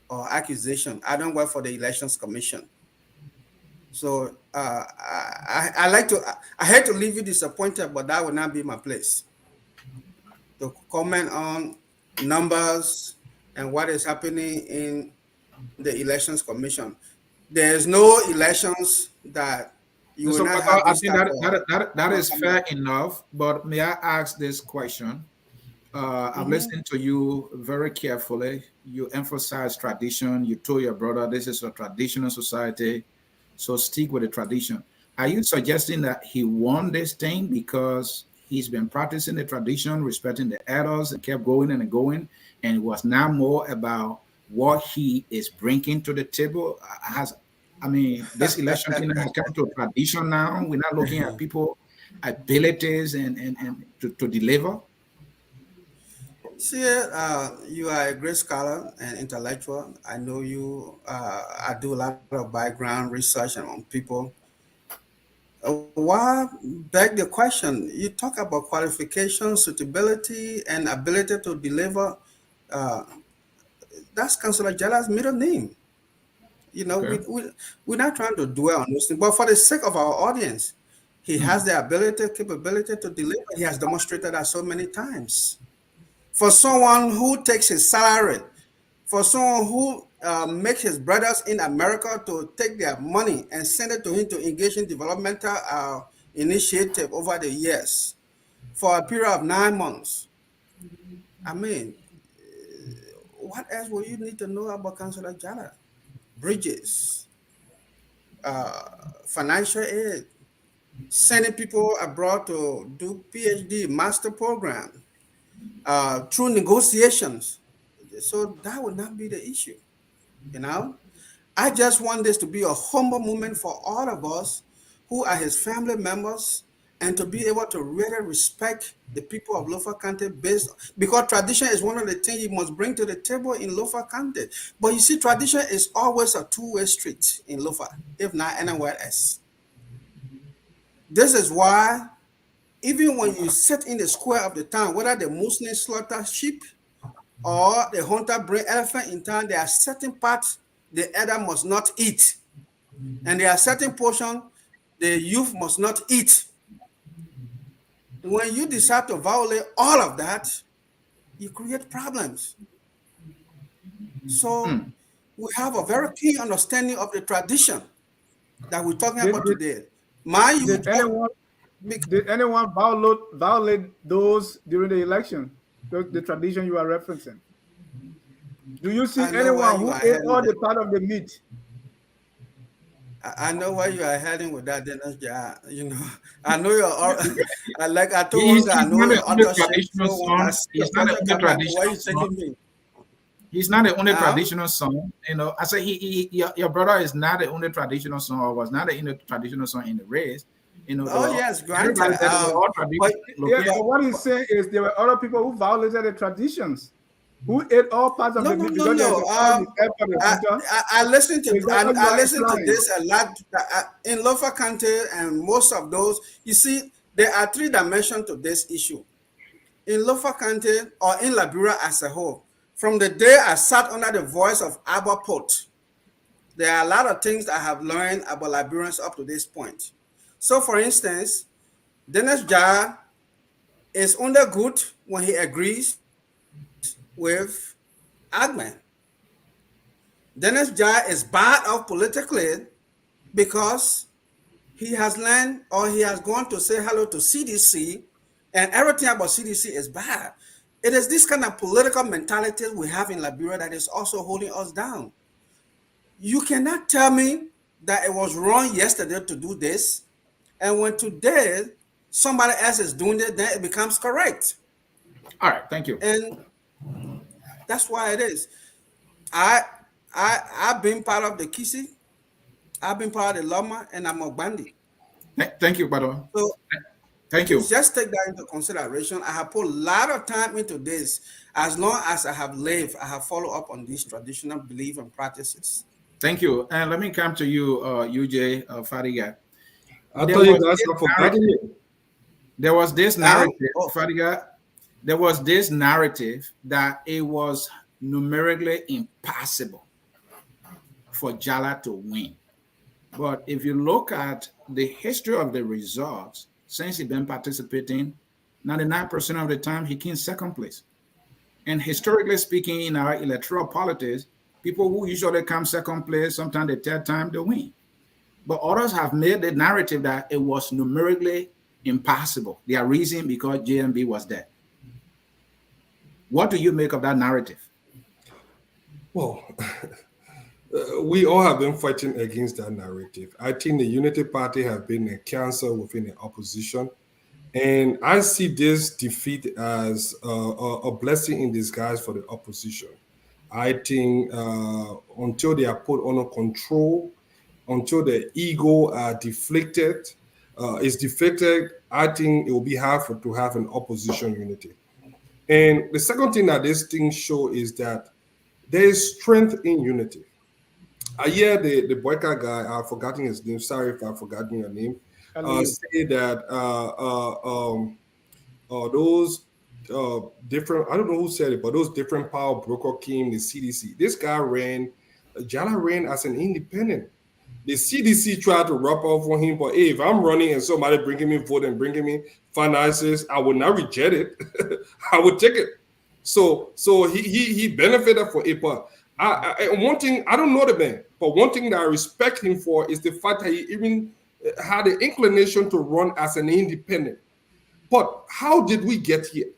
or accusation. I don't work for the Elections Commission. So I hate to leave you disappointed, but that will not be my place to comment on numbers and what is happening in the Elections Commission. There's no elections that you will not have. I think that is fair enough, but may I ask this question? I've listened to you very carefully. You emphasize tradition. You told your brother this is a traditional society, so stick with the tradition. Are you suggesting that he won this thing because he's been practicing the tradition, respecting the elders, and kept going and going, and it was now more about what he is bringing to the table? This election thing has come to a tradition now. We're not looking at people abilities and to deliver. See, you are a great scholar and intellectual. I know you. I do a lot of background research on people. Why beg the question? You talk about qualification, suitability, and ability to deliver. Uh, that's Councillor Jalla's middle name. You know, Okay. we're not trying to dwell on those things, but for the sake of our audience, he has the ability, capability to deliver. He has demonstrated that so many times. For someone who takes his salary, for someone who makes his brothers in America to take their money and send it to him to engage in developmental initiative over the years for a period of 9 months. I mean, what else will you need to know about Councillor Jalla? Bridges, uh, financial aid, sending people abroad to do PhD, master program, through negotiations. So that would not be the issue, you know? I just want this to be a humble moment for all of us who are his family members and to be able to really respect the people of Lofa County because tradition is one of the things you must bring to the table in Lofa County. But you see, tradition is always a two-way street in Lofa, if not anywhere else. This is why even when you sit in the square of the town, whether the Muslim slaughter sheep or the hunter bring elephant in town, there are certain parts the elder must not eat. And there are certain portions the youth must not eat. When you decide to violate all of that, you create problems. So we have a very keen understanding of the tradition that we're talking Did, about did, today. My youth, did anyone violate those during the election? The tradition you are referencing. Do you see I know where anyone you who are ate heading. all the part of the meat? I know where you are heading with that, Dennis. Yeah, you know, I know you're like I told one He's, guy, I he's know not your the only authorship. traditional So once I son. see your He's not the question only coming, I go, where traditional you taking son. me? He's not the only Huh? traditional son. You know, I say your brother is not the only traditional son, or was not the only traditional son in the race. You know, Oh yes, everybody granted. that is all But, Yeah, located. but what he's saying is there were other people who violated the traditions, who ate all parts of no, the no, meat no, because there's no. a cow reserved for the I, hunter. I listen to Is that what you I are listen to implying? this a lot in Lofa County, and most of those. You see, there are three dimensions to this issue in Lofa County or in Liberia as a whole. From the day I sat under the voice of Abba Pot, there are a lot of things I have learned about Liberians up to this point. So, for instance, Dennis Jar is under good when he agrees with Agman. Dennis Jar is bad off politically because he has learned or he has gone to say hello to CDC, and everything about CDC is bad. It is this kind of political mentality we have in Liberia that is also holding us down. You cannot tell me that it was wrong yesterday to do this, and when today somebody else is doing it, then it becomes correct. All right, thank you. And that's why it is. I I've been part of the Kisi, I've been part of the Loma, and I'm a bandit. Thank you, brother. So Thank please you. just take that into consideration. I have put a lot of time into this. As long as I have lived, I have followed up on these traditional beliefs and practices. Thank you. And let me come to you, UJ Fadiga. I thought you guys have forgotten me. There was this narrative, Oh, Fadiga. There was this narrative that it was numerically impossible for Jalla to win. But if you look at the history of the results, since he's been participating, 99% of the time he came second place. And historically speaking, in our electoral politics, people who usually come second place, sometimes the third time they win. But others have made the narrative that it was numerically impossible. Their reason because JMB was there. What do you make of that narrative? Well, we all have been fighting against that narrative. I think the Unity Party has been a cancer within the opposition. And I see this defeat as a blessing in disguise for the opposition. I think until they are put under control, until the ego are is deflected, I think it will be hard to have an opposition unity. And the second thing that this thing show is that there is strength in unity. I hear the Boyka guy, I've forgotten his name. Sorry if I've forgotten your name. say that those different, I don't know who said it, but those different power broker came, the CDC. This guy Jalla ran as an independent. The CDC tried to rub off on him, but hey, if I'm running and somebody bringing me vote and bringing me finances, I would not reject it. I would take it. So he benefited for it. But one thing, I don't know the man, but one thing that I respect him for is the fact that he even had the inclination to run as an independent. But how did we get here?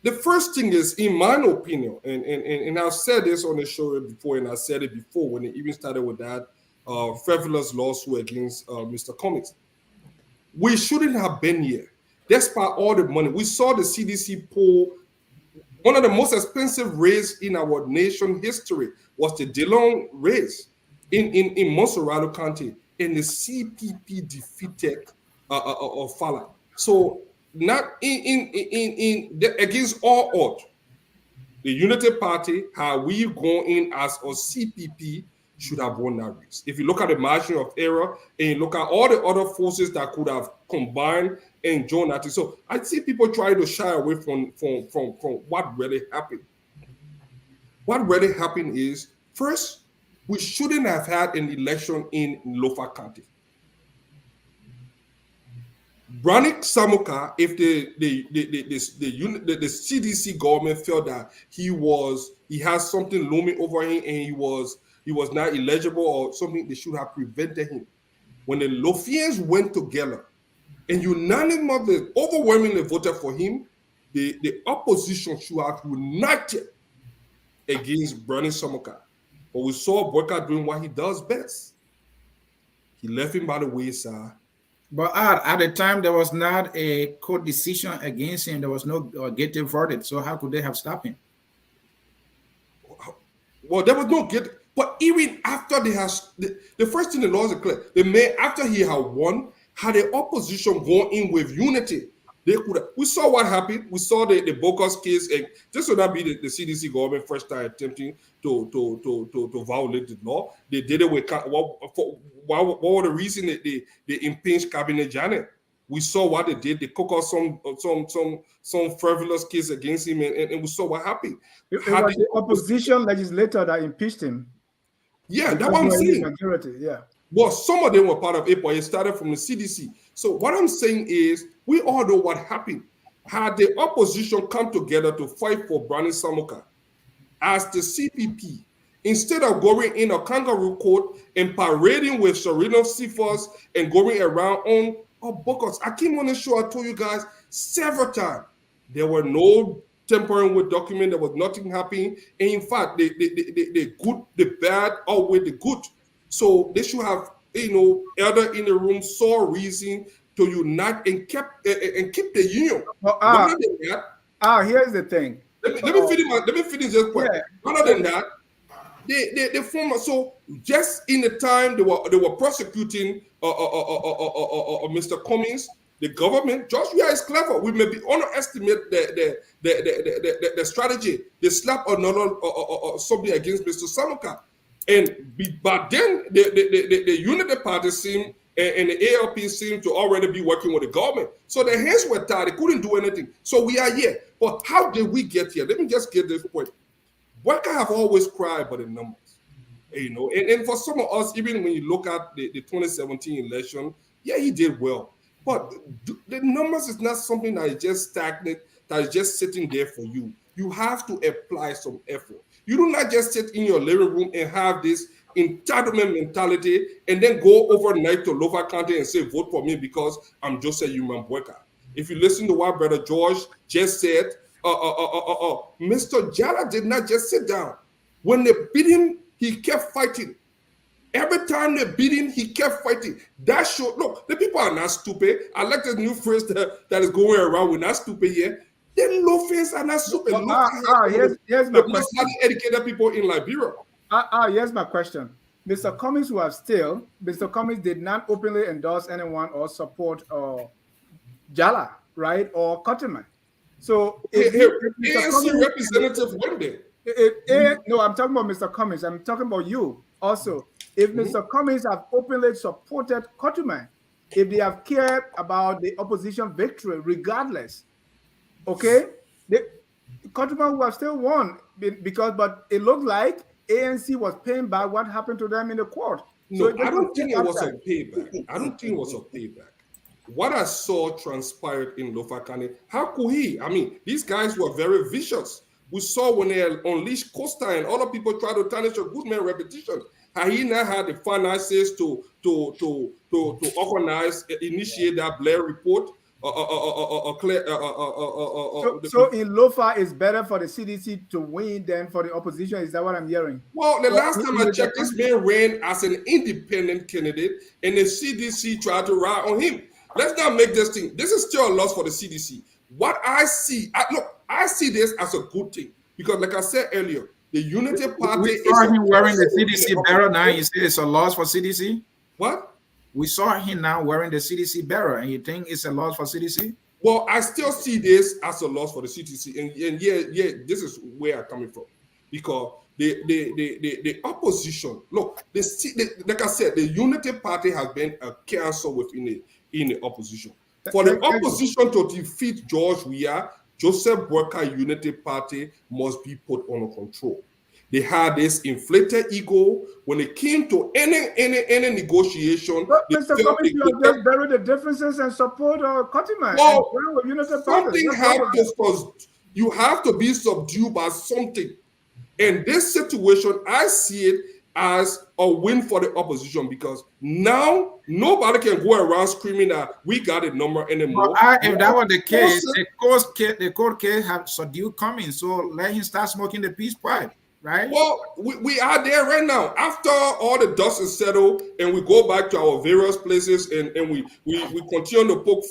The first thing is, in my opinion, and I've said this on the show before, and I said it before when it even started with that frivolous lawsuit against Mr. Cummings. We shouldn't have been here, despite all the money. We saw the CDC pull one of the most expensive raids in our nation history was the Dillon race in Monserrado County, and the CPP defeated Fala. So not against all odds, the Unity Party, how we gone in as a CPP, should have won that race. If you look at the margin of error and you look at all the other forces that could have combined and joined that. So I see people trying to shy away from what really happened. What really happened is, first, we shouldn't have had an election in Lofa County. Branik Samuka, if the CDC government felt that he has something looming over him and he was not eligible or something, they should have prevented him. When the Lofians went together and unanimously, overwhelmingly voted for him, the opposition should have united against Branik Samuka. But we saw Boyka doing what he does best. He left him by the wayside. But at the time, there was not a court decision against him. There was no guilty verdict. So how could they have stopped him? Well, there was no guilty. But even after they have, the first thing the laws are clear. The man, after he had won, had the opposition gone in with unity, they could have. We saw what happened. We saw the Bocas case, and this would not be the CDC government first time attempting to violate the law. They did it with what were the reason that they impinged Cabinet Janet? We saw what they did. They cooked out some frivolous case against him, and we saw what happened. It was the opposition legislator that impeached him. Yeah, that's what I'm saying. Majority, yeah. Well, some of them were part of it, but it started from the CDC. So what I'm saying is, we all know what happened. Had the opposition come together to fight for Branik Samuka as the CPP, instead of going in a kangaroo court and parading with Serena Cephas and going around on Bocas. I came on the show, I told you guys several times, there were no tampering with documents, there was nothing happening. And in fact, the good, the bad outweigh the good. So they should have, elder in the room saw reason to unite and keep the union. Here's the thing. Let me finish this point. Yeah. Other than that, they former, so just in the time they were prosecuting Mr. Cummings, the government, Joshua is clever. We may be underestimate the strategy. They slap another something against Mr. Samuka. But then the Unity Party seemed and the ALP seemed to already be working with the government. So their hands were tied. They couldn't do anything. So we are here. But how did we get here? Let me just get this point. Worker have always cried about the numbers. And for some of us, even when you look at the 2017 election, yeah, he did well. But the numbers is not something that is just stagnant, that is just sitting there for you. You have to apply some effort. You do not just sit in your living room and have this entitlement mentality and then go overnight to Lofa County and say, vote for me because I'm just a human worker. If you listen to what Brother George just said, Mr. Jalla did not just sit down. When they beat him, he kept fighting. Every time they beat him, he kept fighting. That showed, look, the people are not stupid. I like the new phrase that is going around. We're not stupid here. The Lofians are not stupid. Here's my question. Educated people in Liberia. Here's my question. Mr. Cummings Mr. Cummings did not openly endorse anyone or support Jalla, right? Or Cottonman. So ANC representative one day. No, I'm talking about Mr. Cummings. I'm talking about you also. If Mr. Cummings have openly supported Cottonman, if they have cared about the opposition victory, regardless, okay, the countrymen would have still won but it looked like ANC was paying back what happened to them in the court. No, So I don't think it was a upside. payback. I don't think it was a payback. What I saw transpired in Lofa County, how could he? I mean, these guys were very vicious. We saw when they unleashed Costa and other people try to tarnish a good man reputation. How he now had the finances to organize, initiate that Blair report. So in Lofa, it's better for the CDC to win than for the opposition. Is that what I'm hearing? Well, the last time I checked, this man ran as an independent candidate, and the CDC tried to ride on him. Let's not make this thing. This is still a loss for the CDC. What I see, I see this as a good thing because, like I said earlier, the Unity Party. We saw him wearing the CDC barrel. Now you say it's a loss for CDC. What? We saw him now wearing the CDC barrel, and you think it's a loss for CDC? Well, I still see this as a loss for the CDC, and yeah, this is where I'm coming from, because the opposition. Look, like I said, the Unity Party has been a cancer within the opposition. For the opposition to defeat George Weah, Joseph Boyka Unity Party must be put under control. They had this inflated ego when it came to any negotiation. But Mr. Cummings, you have just buried the differences and support Cottiman. Well, you have to be subdued by something. In this situation, I see it as a win for the opposition because now nobody can go around screaming that we got a number anymore. Well, if that was the case, the court case have subdued Cummings, so let him start smoking the peace pipe. Right. Well, we are there right now. After all the dust is settled and we go back to our various places and we continue to poke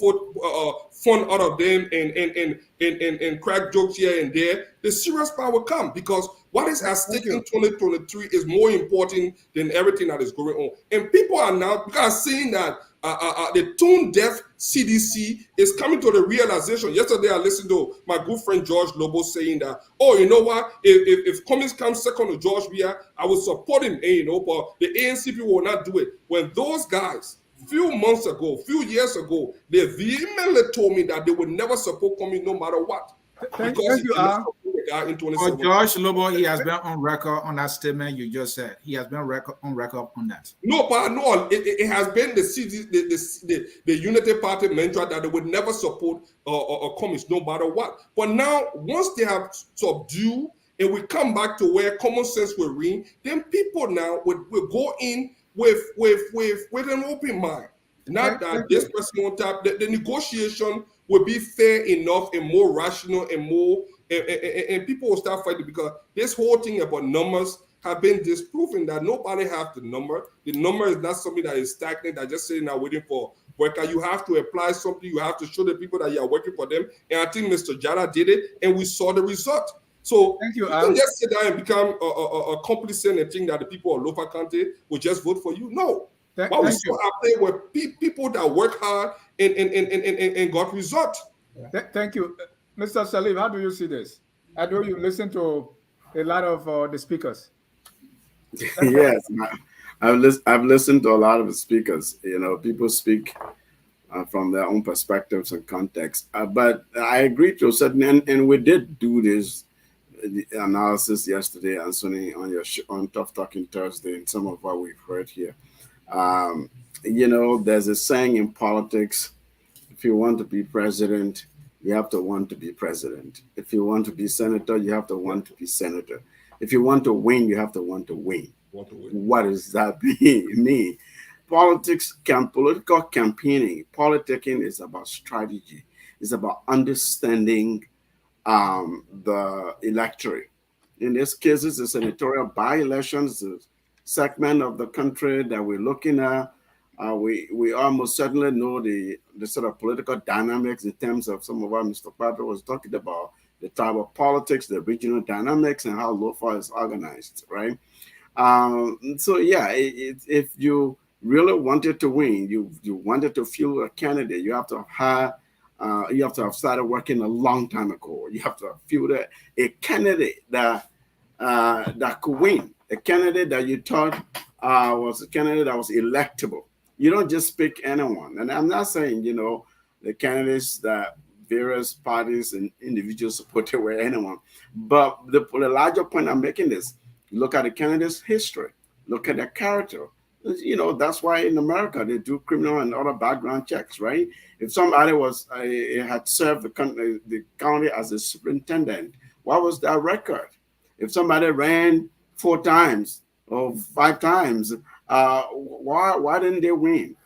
fun out of them and crack jokes here and there, the serious part will come because what is at stake in 2023 is more important than everything that is going on. And people are now seeing that the tone-deaf CDC is coming to the realization. Yesterday, I listened to my good friend George Lobo saying that, oh, you know what? If Cummings comes second to George Weah, I will support him. And, but the ANC people will not do it. When those guys, few years ago, they vehemently told me that they would never support Cummings no matter what. Thank you, For George Lobo, he has been on record on that statement you just said. He has been on record on that. No, but no, it has been the Unity Party mantra that they would never support Cummings no matter what. But now, once they have subdued and we come back to where common sense will reign, then people now will go in with an open mind. Not that this person on top, the negotiation will be fair enough and more rational and more, and people will start fighting because this whole thing about numbers have been disproven that nobody has the number. The number is not something that is stagnant, that just sitting there waiting for worker. You have to apply something. You have to show the people that you are working for them. And I think Mr. Jalla did it, and we saw the result. So you can just sit down and become a complicit and think that the people of Lofa County will just vote for you. No. What we saw out there were people that work hard and got results. Thank you. Mr. Salif, how do you see this? I know you listen to a lot of the speakers. Yes, I've listened to a lot of the speakers. You know, people speak from their own perspectives and context. But I agree to a certain and we did do this analysis yesterday, Ansony, on Tough Talking Thursday, and some of what we've heard here. You know, there's a saying in politics: if you want to be president, you have to want to be president. If you want to be senator, you have to want to be senator. If you want to win, you have to want to win. What does that mean? Political campaigning, politicking is about strategy. It's about understanding the electorate. In this case, it's a senatorial by-elections, a segment of the country that we're looking at. We almost certainly know the sort of political dynamics in terms of some of what Mr. Patrick was talking about, the tribal politics, the regional dynamics, and how Lofa is organized, right? So yeah, if you really wanted to win, you wanted to fuel a candidate, you have to have started working a long time ago. You have to have fueled a candidate that could win, a candidate that you thought was a candidate that was electable. You don't just pick anyone. And I'm not saying, the candidates that various parties and individuals supported were anyone. But the larger point I'm making is look at the candidate's history, look at their character. That's why in America they do criminal and other background checks, right? If somebody had served the county as a superintendent, what was their record? If somebody ran 4 times or 5 times, why didn't they win?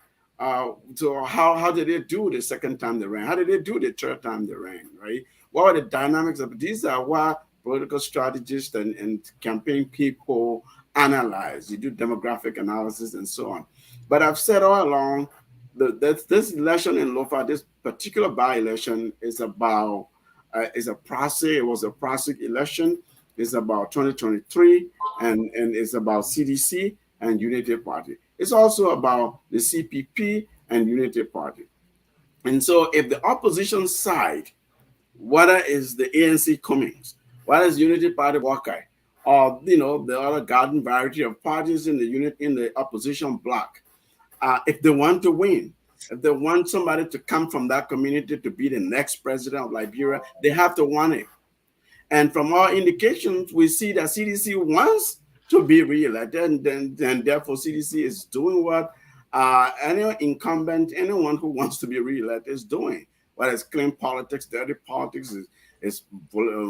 So how did they do the second time they ran? How did they do the third time they ran? Right? What are the dynamics of these? Are what political strategists and campaign people analyze. You do demographic analysis and so on. But I've said all along that this election in Lofa, this particular by-election, is about is a process. It was a process election. It's about 2023, and it's about CDC and Unity Party. It's also about the CPP and Unity Party. And so if the opposition side, whether it's the ANC Cummings, whether it's Unity Party Wakai, or the other garden variety of parties in the opposition bloc, if they want to win, if they want somebody to come from that community to be the next president of Liberia, they have to want it. And from all indications, we see that CDC wants to be re-elected, and therefore CDC is doing what any incumbent, anyone who wants to be re-elected is doing. Whether it's clean politics, dirty politics, is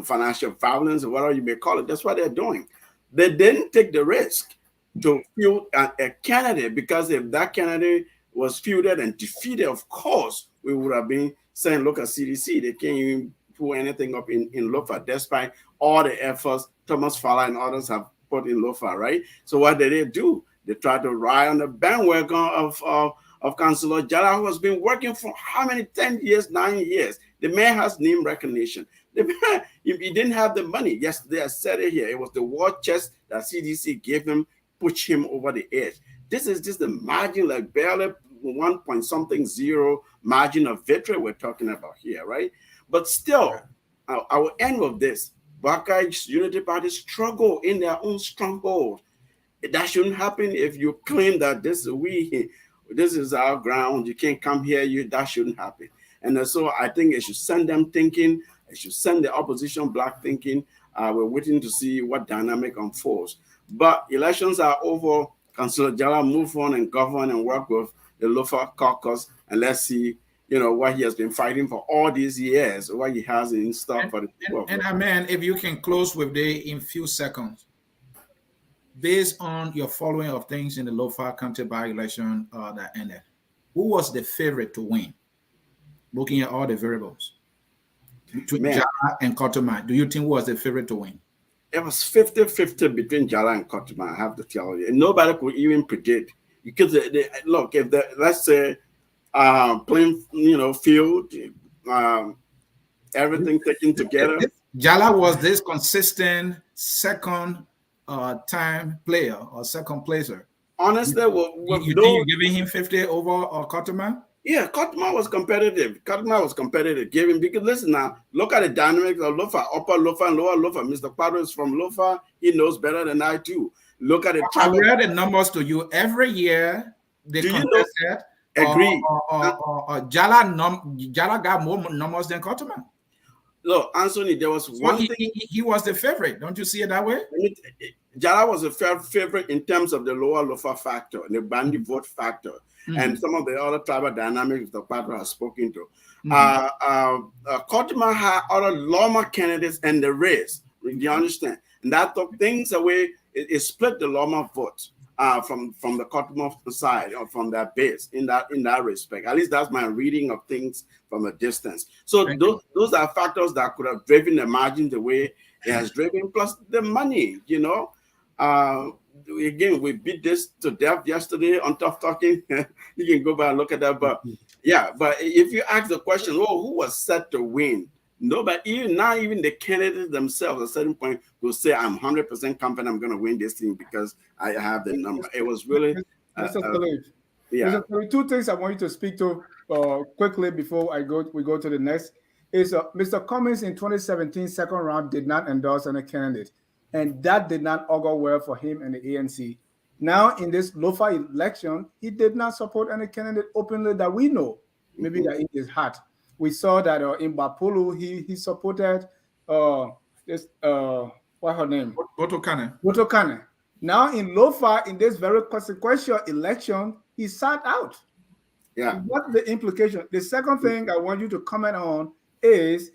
financial violence, or whatever you may call it. That's what they're doing. They didn't take the risk to field a candidate, because if that candidate was fielded and defeated, of course, we would have been saying, look at CDC. They can't even pull anything up in Lofa, despite all the efforts Thomas Fowler and others have put in Lofa, right? So what did they do? They tried to ride on the bandwagon of Councillor Jalla, who has been working for how many, 10 years, 9 years. The man has name recognition. The man, if he didn't have the money, yesterday I said it here, it was the war chest that CDC gave him, pushed him over the edge. This is just the margin, like barely 1 point something zero margin of victory we're talking about here, right? But still, I will end with this. Bakai's Unity Party struggle in their own stronghold. That shouldn't happen. If you claim that this is our ground, you can't come here, that shouldn't happen. And so I think it should send them thinking, it should send the opposition bloc thinking. We're waiting to see what dynamic unfolds. But elections are over. Councillor Jalla move on and govern and work with the Lofa caucus, and let's see what he has been fighting for all these years, what he has in stock for the people. And Amen, if you can close with in few seconds, based on your following of things in the Lofa County by-election that ended, who was the favorite to win? Looking at all the variables between Jalla and Kotoma, do you think who was the favorite to win? It was 50-50 between Jalla and Kotoma, I have to tell you. And nobody could even predict. Because look, if let's say playing field, everything taken together. Jalla was this consistent second time player or second placer. Honestly, you think you're giving him 50 over Kotoma? Yeah, Kotoma was competitive. Giving, because listen now, look at the dynamics of Lofa, upper Lofa and lower Lofa. Mr. Quadro is from Lofa. He knows better than I do. Look at the I read the numbers to you every year. They contested. Agree. Jalla got more numbers than Kotoma. Look, Ansony, there was one thing. He was the favorite. Don't you see it that way? Jalla was a favorite in terms of the lower Lofa factor, the Bandi vote factor, and some of the other tribal dynamics the Quadro has spoken to. Kotoma had other Loma candidates in the race. Do you understand? And that took things away. It split the Loma vote from the Kotoma side or from their base in that respect. At least that's my reading of things from a distance. So those are factors that could have driven the margin the way it has driven, plus the money, Again, we beat this to death yesterday on Tough Talking. You can go back and look at that. But yeah, but if you ask the question, who was set to win? Nobody, not even the candidates themselves, at a certain point, will say, I'm 100% confident I'm going to win this thing because I have the number. It was really... Mr. Salif, yeah. Mr. Two things I want you to speak to quickly before we go to the next is Mr. Cummings in 2017 second round did not endorse any candidate, and that did not augur well for him and the ANC. Now, in this Lofa election, he did not support any candidate openly that we know. Maybe that in his heart. We saw that in Bapulu, he supported this what her name? Botokane. Botokane. Now in Lofa, in this very consequential election, he sat out. Yeah. What's the implication? The second thing I want you to comment on is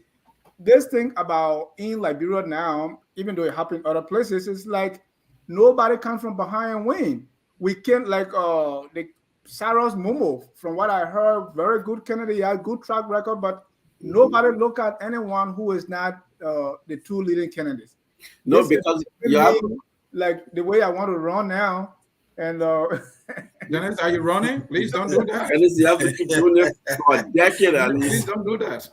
this thing about in Liberia now, even though it happened in other places, it's like nobody comes from behind and win. We can't like the Saros Momo, from what I heard, very good candidate, yeah, good track record, but nobody look at anyone who is not the two leading candidates. No, This because is you have like the way I want to run now, and Dennis, are you running? Please don't do that. Dennis, you have to keep doing it for a decade at Please least. don't do that.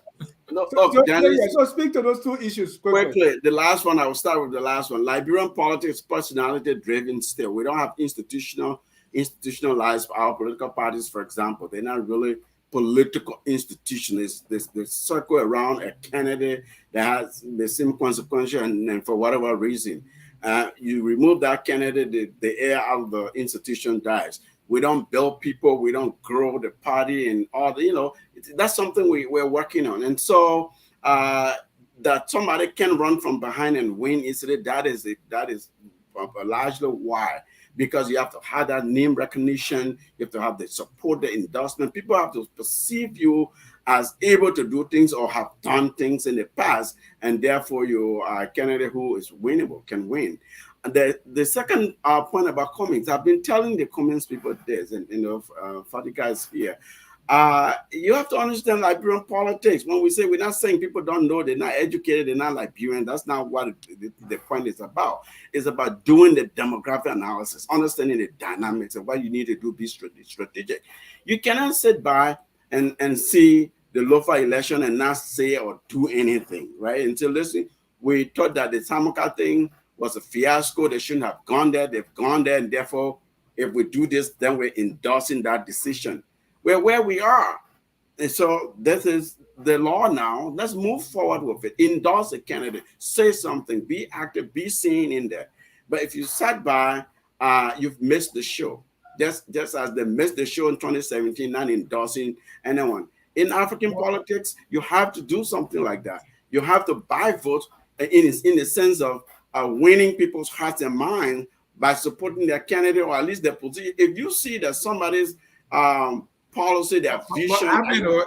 No, so speak to those two issues quickly. The last one, I will start with the last one. Liberian politics, personality driven still. We don't have institutionalized our political parties, for example. They're not really political institutions. They circle around a candidate that has the same consequential, and for whatever reason, you remove that candidate, the air out of the institution dies. We don't build people, we don't grow the party, and all the, that's something we're working on. And so that somebody can run from behind and win easily, that is largely why. Because you have to have that name recognition, you have to have the support, the endorsement. People have to perceive you as able to do things or have done things in the past, and therefore you are a candidate who is winnable, can win. And the second point about Cummings, I've been telling the Cummings people this, and Fatika is here. You have to understand Liberian politics. When we say, we're not saying people don't know, they're not educated, they're not Liberian. That's not what the point is about. It's about doing the demographic analysis, understanding the dynamics of what you need to do, be strategic. You cannot sit by and see the Lofa election and not say or do anything, right? Until listen, we thought that the Samuka thing was a fiasco. They shouldn't have gone there. They've gone there, and therefore, if we do this, then we're endorsing that decision. We're where we are. And so this is the law now. Let's move forward with it. Endorse a candidate. Say something. Be active. Be seen in there. But if you sat by, you've missed the show. Just as they missed the show in 2017, not endorsing anyone. In African politics, you have to do something like that. You have to buy votes in the sense of winning people's hearts and minds by supporting their candidate or at least their position. If you see that somebody's policy, their vision.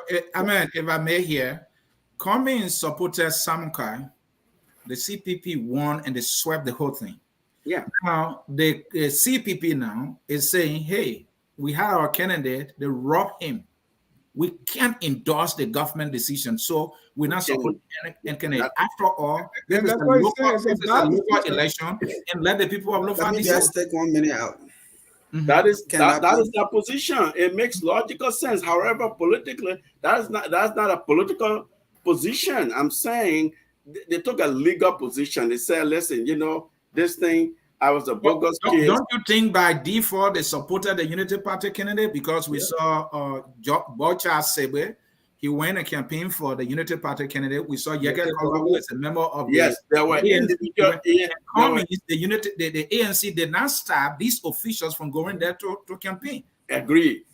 If I may here, Cummings supported Samukai. The CPP won and they swept the whole thing. Yeah. Now, the CPP now is saying, hey, we had our candidate, they robbed him. We can't endorse the government decision, so we're not supporting any candidate. After all, this is a local election, and let the people of Lofa Let me just take 1 minute out. That is their position. It makes logical sense. However, politically, that's not a political position. I'm saying they took a legal position. They said, listen, this thing, I was a bogus kid. Don't you think by default they supported the Unity Party candidate? Because we saw Bocha Sebe, he went a campaign for the Unity Party candidate. We saw Yeke Kova, who is a member of there were individual. The ANC did not stop these officials from going there to campaign. Agree.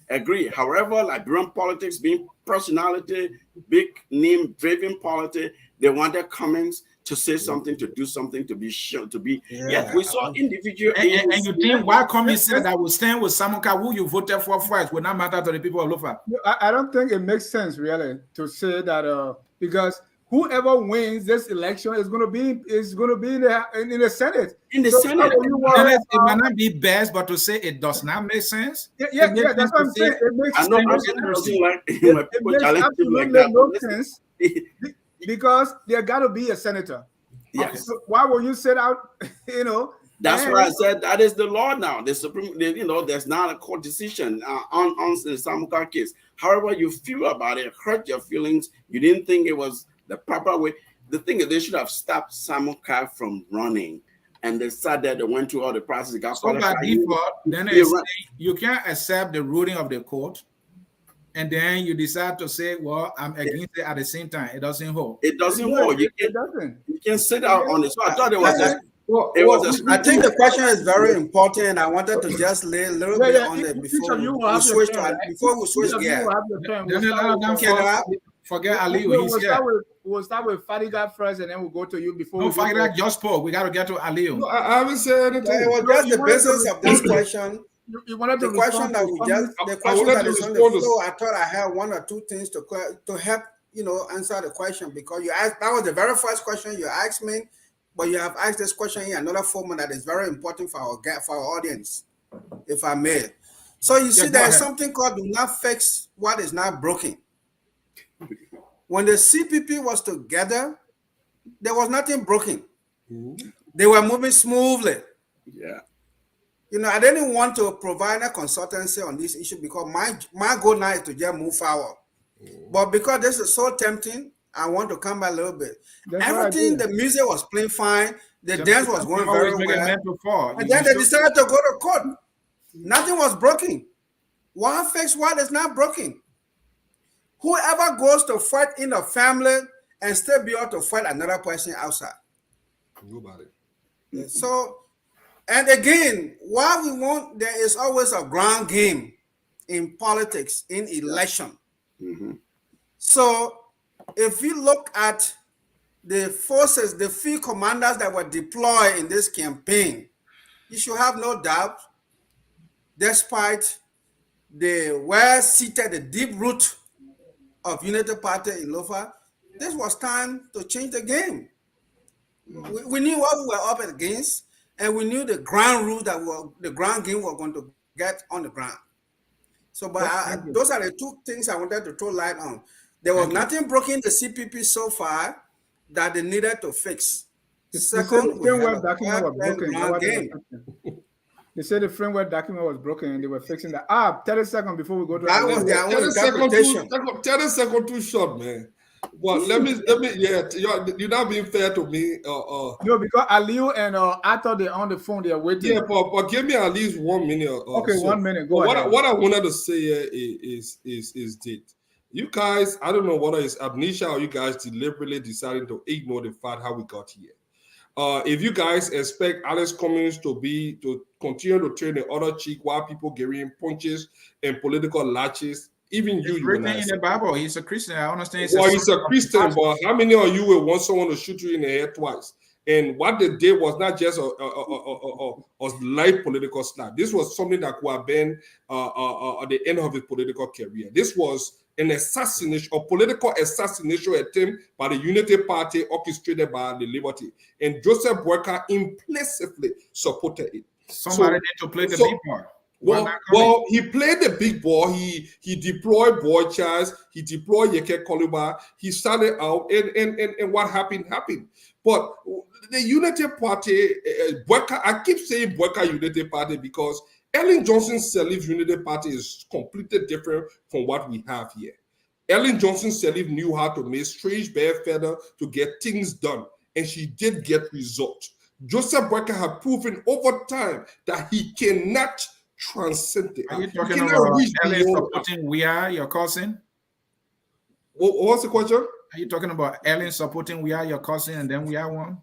However, Liberian politics being personality, big name driven politics, they wanted Cummings to say something, to do something, to be shown, to be. Yes, we saw individual. And you think why Cummings said that will stand with Samuka, who you voted for first, will not matter to the people of Lofa? I don't think it makes sense really to say that because whoever wins this election is going to be in the Senate. In the Senate, it might not be best, but to say it does not make sense. Yeah, that's what I'm saying. It makes absolutely no sense. Because there got to be a senator. Yes. So why will you sit out? That's why I said that is the law now. The Supreme, there's not a court decision on the Samuka case. However you feel about it, hurt your feelings. You didn't think it was the proper way. The thing is, they should have stopped Samuka from running, and they said that they went through all the process. Got so by default, then you can't accept the ruling of the court. And then you decide to say, well, I'm against it at the same time. It doesn't hold. It doesn't hold. You can sit out on it. So I thought it was It was a I think the question is very important, and I wanted to just lay a little bit on it Each of you will we have your switch turn, to right? before we switch Each of you gear. will have your turn. Then let them forget Aliu. He's here. We'll start with Fadiga first, and then we'll go to you before. No, Fadiga just spoke. We got to get to Aliu. No, I haven't said anything. It was just the basis of this question. You wanted to The question that we just, the question that is on the floor. I thought I had one or two things to help answer the question, because you asked, that was the very first question you asked me, but you have asked this question in another format that is very important for our audience, if I may. So you see, there is something called do not fix what is not broken. When the CPP was together, there was nothing broken. They were moving smoothly. Yeah. I didn't want to provide a consultancy on this issue because my goal now is to just move forward. But because this is so tempting, I want to come back a little bit. Everything, the music was playing fine. The dance was going very well. And then they decided to go to court. Nothing was broken. One fix what is not broken. Whoever goes to fight in a family and still be able to fight another person outside. Nobody. So, and again, what we want, there is always a ground game in politics, in election. So, if you look at the forces, the field commanders that were deployed in this campaign, you should have no doubt, despite the well-seated, the deep root of Unity Party in Lofa, this was time to change the game. We knew what we were up against, and we knew the ground rule that the ground game we're going to get on the ground. So, but those are the two things I wanted to throw light on. There was nothing broken in the CPP so far that they needed to fix. Second, we had a ground game. They said the framework document was broken and they were fixing that. 30 seconds before we go to that was their own interpretation. 30 seconds too short, man. But let me, you're not being fair to me. No, because Aliu and Arthur, they're on the phone, they're waiting. Yeah, but give me at least 1 minute. Okay, so. 1 minute. Go ahead. What I wanted to say here is that you guys, I don't know whether it's amnesia or you guys deliberately deciding to ignore the fact how we got here. If you guys expect Alex Cummings to continue to turn the other cheek while people getting punches and political latches, even you written in the Bible. He's a Christian. I understand. Well, he's a Christian, but how many of you will want someone to shoot you in the head twice? And what they did was not just a light political slap. This was something that could have been at the end of his political career. This was an assassination, a political assassination attempt by the Unity Party orchestrated by the Liberty. And Joseph Boyka implicitly supported it. Somebody need to play the big part. Well, he played the big ball. He deployed Boy Charles. He deployed Yeke Koluba. He started out, and what happened. But the Unity Party, Boyka, I keep saying Boyka Unity Party because Ellen Johnson Sirleaf Unity Party is completely different from what we have here. Ellen Johnson Sirleaf knew how to make strange bare feather to get things done, and she did get results. Joseph Boyka had proven over time that he cannot transcend it. Are you talking about Ellen supporting We Are, your cousin? What's the question? Are you talking about Ellen supporting We Are, your cousin, and then We Are one?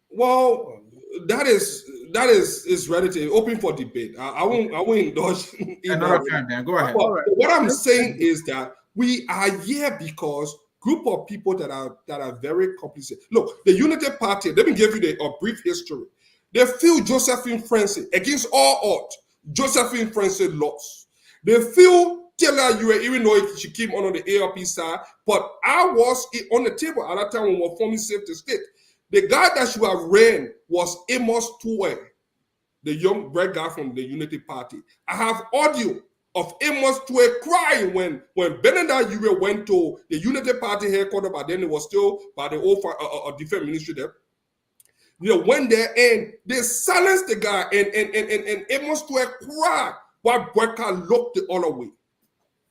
Well, that is relative, open for debate. I won't indulge in another time. Then go ahead. What I'm saying is that we are here because group of people that are very complicit. Look, the Unity Party. Let me give you a brief history. They feel Josephine Francis against all odds. Josephine Francis lost. They feel Jalla, even though she came on the ARP side, but I was on the table at that time when we were forming Save the State. The guy that should have ran was Amos Tuwe, the young red guy from the Unity Party. I have audio of Amos Tuwe crying when Benedict Ure went to the Unity Party headquarters, but then it was still by the old defense ministry there. They went there and they silenced the guy, and Amos Tuwe cried while Boyka looked the other way.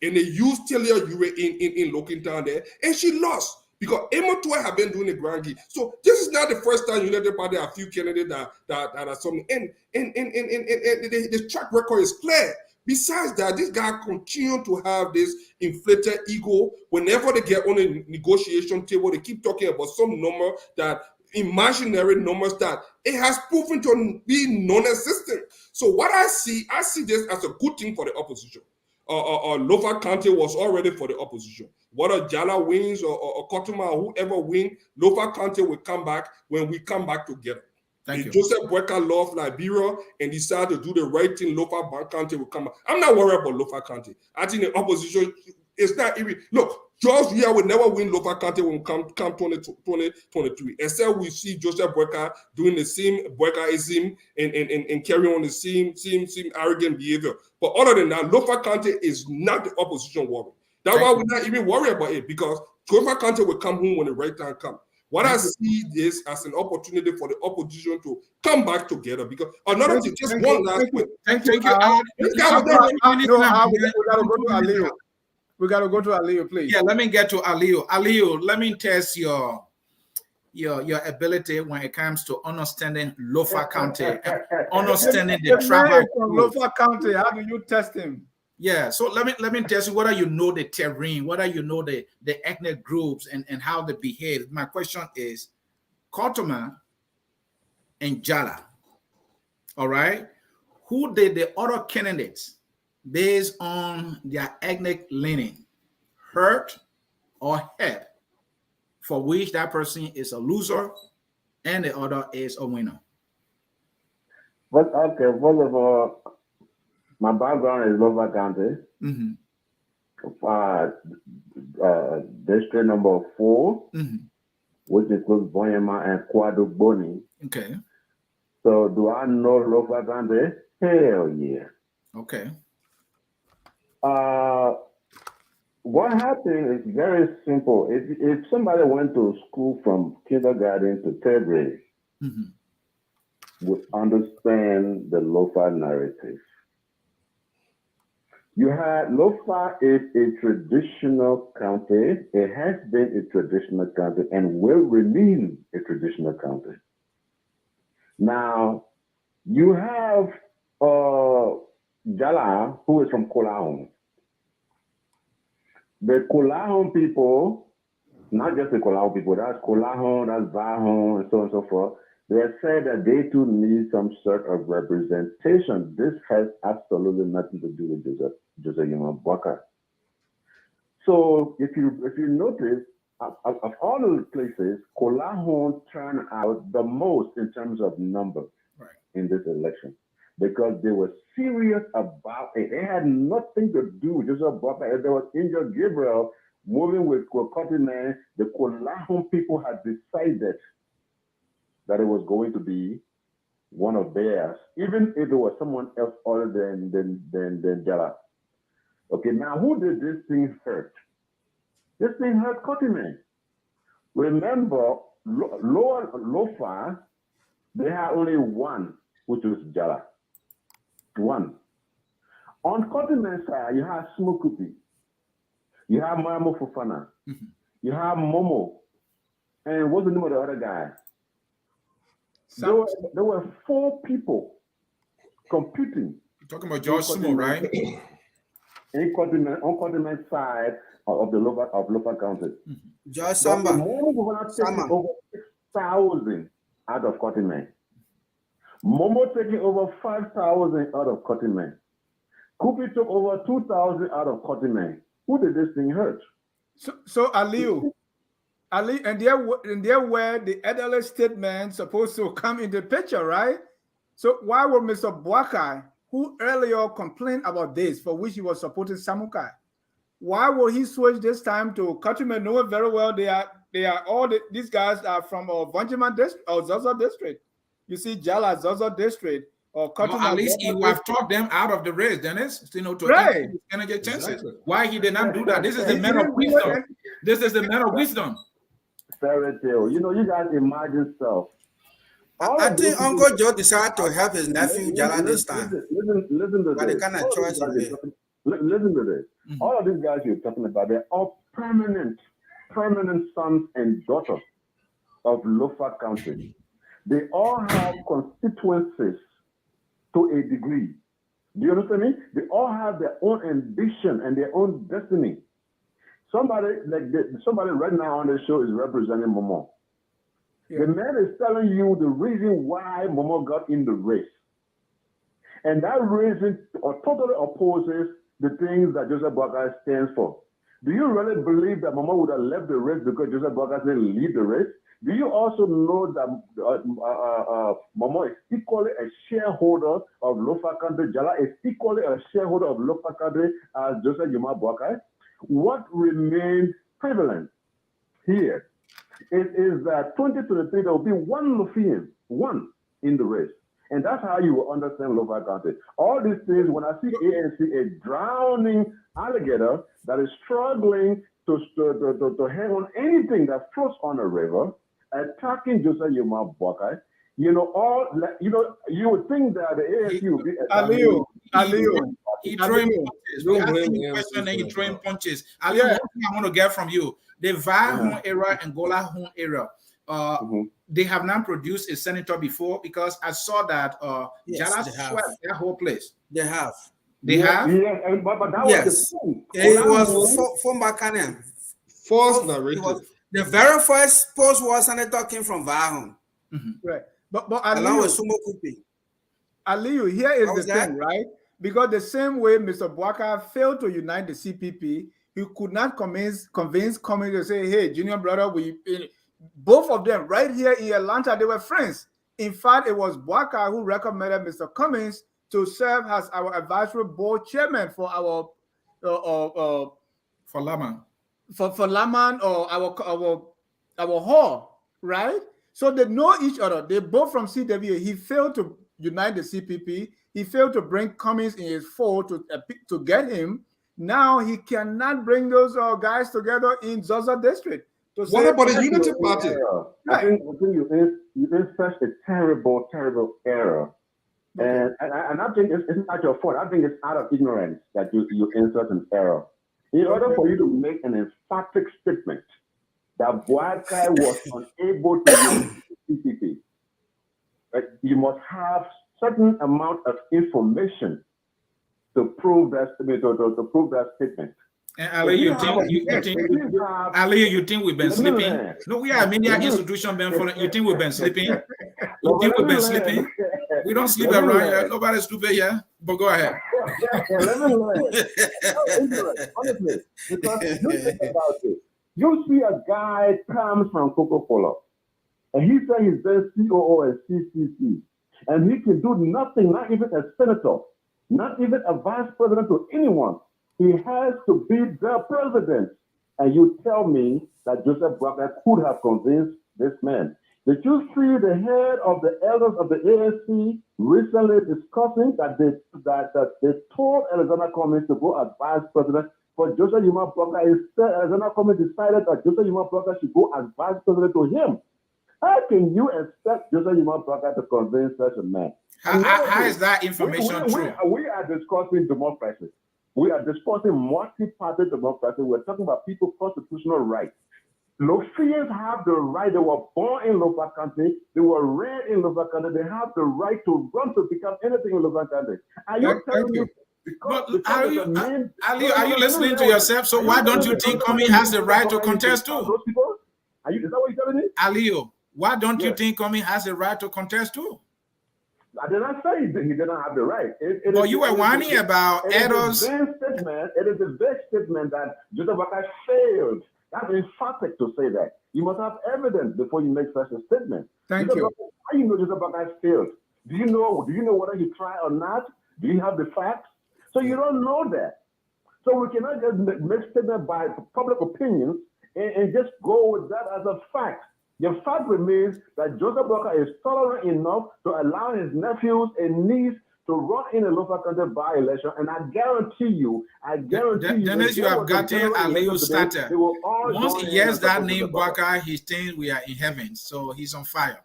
And they used Taylor Ure in looking down there, and she lost. Because Amos Tuwe have been doing the grand game. So this is not the first time United Party have few candidates that are something. And the track record is clear. Besides that, this guy continue to have this inflated ego. Whenever they get on a negotiation table, they keep talking about some number that imaginary numbers that it has proven to be non-existent. So what I see this as a good thing for the opposition. Lofa County was already for the opposition. Whether Jalla wins or Kotuma or whoever wins, Lofa County will come back when we come back together. If Joseph Boyka loved Liberia and decided to do the right thing, Lofa County will come back. I'm not worried about Lofa County. I think the opposition is not even. Look, George Weah will never win Lofa County when we come 2023, except we see Joseph Boyka doing the same Boykaism and carrying on the same arrogant behavior. But other than that, Lofa County is not the opposition worry. That's why we're not even worried about it, because Lofa County will come home when the right time comes. What I see this as an opportunity for the opposition to come back together, because another thing, just one last point. Thank you. We gotta go to Aliyu, please. Yeah, let me get to Aliyu. Aliyu, let me test your ability when it comes to understanding Lofa County, understanding the tribal from Lofa County. How do you test him? Yeah, so let me test you whether you know the terrain, whether you know the ethnic groups and how they behave. My question is, Kotuma and Jalla, all right? Who did the other candidates, based on their ethnic leaning, hurt or help, for which that person is a loser and the other is a winner? But okay, first of all, my background is Lofa County, district number 4, which includes Bonyama and Kwadu Boni. Okay. So do I know Lofa County? Hell yeah. Okay. What happened is very simple. If somebody went to school from kindergarten to 3rd grade, would understand the Lofa narrative. You had Lofa is a traditional county. It has been a traditional county and will remain a traditional county. Now, you have Jalla, who is from Kolahon. The Kolahon people, not just the Kolahon people, that's Kolahon, that's Bahon, and so on and so forth. They have said that they too need some sort of representation. This has absolutely nothing to do with Joseph Boyka. So if you notice, of all those places, Kolahon turned out the most in terms of numbers in this election, because they were serious about it. It had nothing to do with Joseph Boyka. If there was Angel Gabriel moving with Kokotiman, the Kolahon people had decided that it was going to be one of theirs, even if it was someone else other than Jalla. Okay, now who did this thing hurt? This thing hurt Kotiman. Remember, Lofa, they had only one, which was Jalla. One. On Kotiman's side, you have Smokupi, you have Maramo Fofana, you have Momo, and what's the name of the other guy? There were 4 people competing. You're talking about George Sumo, right? On Kotiman's side of Lofa County. George Samba. Momo taking over 6,000 out of Kotiman. Momo taking over 5,000 out of Kotiman. Kupi took over 2,000 out of Kotiman. Who did this thing hurt? So Aliyu, and there were the elderly statesmen supposed to come into the picture, right? So why would Mr. Boyka, who earlier complained about this, for which he was supporting Samukai, why would he switch this time to Kotiman, knowing very well they are all these guys are from Vanjima district or Zaza district? You see Jalla, Zaza district, or Kotiman. Well, at least he would have talked them out of the race, Dennis, to get chances. Exactly. Why he did not do that? This is the man of wisdom. This is the man of wisdom. Fairy tale. You guys imagine stuff. I think Uncle Joe decided to help his nephew Jalla this time. Listen to but this. The kind of choice he made. Listen to this. All of these guys you're talking about, they're all permanent sons and daughters of Lofa County. They all have constituencies to a degree. Do you understand me? They all have their own ambition and their own destiny. Somebody right now on the show is representing Momo. The man is telling you the reason why Momo got in the race. And that reason totally opposes the things that Joseph Boakai stands for. Do you really believe that Momo would have left the race because Joseph Boakai didn't lead the race? Do you also know that Momo is equally a shareholder of Lofa country? Jalla is equally a shareholder of Lofa country as Joseph Yuma Boakai? What remains prevalent here is that 2023 there will be one Lofian, one in the race. And that's how you will understand Lofa country. All these things, when I see ANC, a drowning alligator that is struggling to hang on anything that floats on a river, attacking Joseph Yuma Boakai, you would think that the ANC would be Aliyu. He throwing punches. We ask him a question and he throwing punches. Aliyu, one thing I want to get from you, the Vahon era and Gola Hun era, they have not produced a senator before, because I saw that Jalla swept their whole place. They have. They have? Yeah, but that was the thing. It was from Bakanen. False narrative. The very first post was senator came from Vahon. Right. But along with Sumo Kupi. Aliyu, here is the thing, right? Because the same way Mr. Boakai failed to unite the CPP, he could not convince Cummings to say, hey, junior brother, both of them right here in Atlanta, they were friends. In fact, it was Boakai who recommended Mr. Cummings to serve as our advisory board chairman for our for Laman. For Laman or our hall, right? So they know each other. They're both from CWA. He failed to unite the CPP. He failed to bring Cummings in his fold to get him. Now he cannot bring those guys together in Zaza district. What about the Unity Party? I think you did such a terrible, terrible error. Okay. And I think it's not your fault. I think it's out of ignorance that you insert an error. In order for you to make an emphatic statement that Boakai was unable to use the CPP, you must have certain amount of information to prove that statement. And Ali, you think we've been sleeping? No, we are a media institution, Ben. You think we've been sleeping? You think we've been sleeping? We don't sleep around here. Nobody's stupid here. But go ahead. Let me learn. Honestly, because you think about it. You see a guy comes from Coca-Cola, and he says he's the COO and CCC, and he can do nothing, not even a senator, not even a vice president to anyone. He has to be the president. And you tell me that Joseph Boakai could have convinced this man. Did you see the head of the elders of the ANC recently discussing that they told Alexander Cummings to go as vice president for Joseph Yuma Boakai? Instead, Alexander Cummings decided that Joseph Yuma Boakai should go as vice president to him. How can you expect Joseph Yuma Boakai to convince such a man? How is that information true? We are discussing democracy. We are discussing multi-party democracy. We're talking about people's constitutional rights. Lofians have the right. They were born in Lofa country. They were reared in Lofa country. They have the right to run to become anything in Lofa country. Are you telling me? Are you listening to yourself? So why don't you think Cummings has the right to contest too? Is that what you're telling me? Aliyu, why don't you think Cummings has the right to contest too? I did not say he didn't have the right. Well, you were whining about Edo's. It is a big statement that Joseph Boakai failed. That's emphatic to say that. You must have evidence before you make such a statement. Thank you. How do you know Joseph Boakai failed? Do you know whether he tried or not? Do you have the facts? So you don't know that. So we cannot just make statement by public opinions and just go with that as a fact. The fact remains that Joseph Boakai is tolerant enough to allow his nephews and niece to run in a local country by-election, and I guarantee you, Dennis, you have gotten Aliyu started. Once he hears that name Boakai, he thinks we are in heaven, so he's on fire.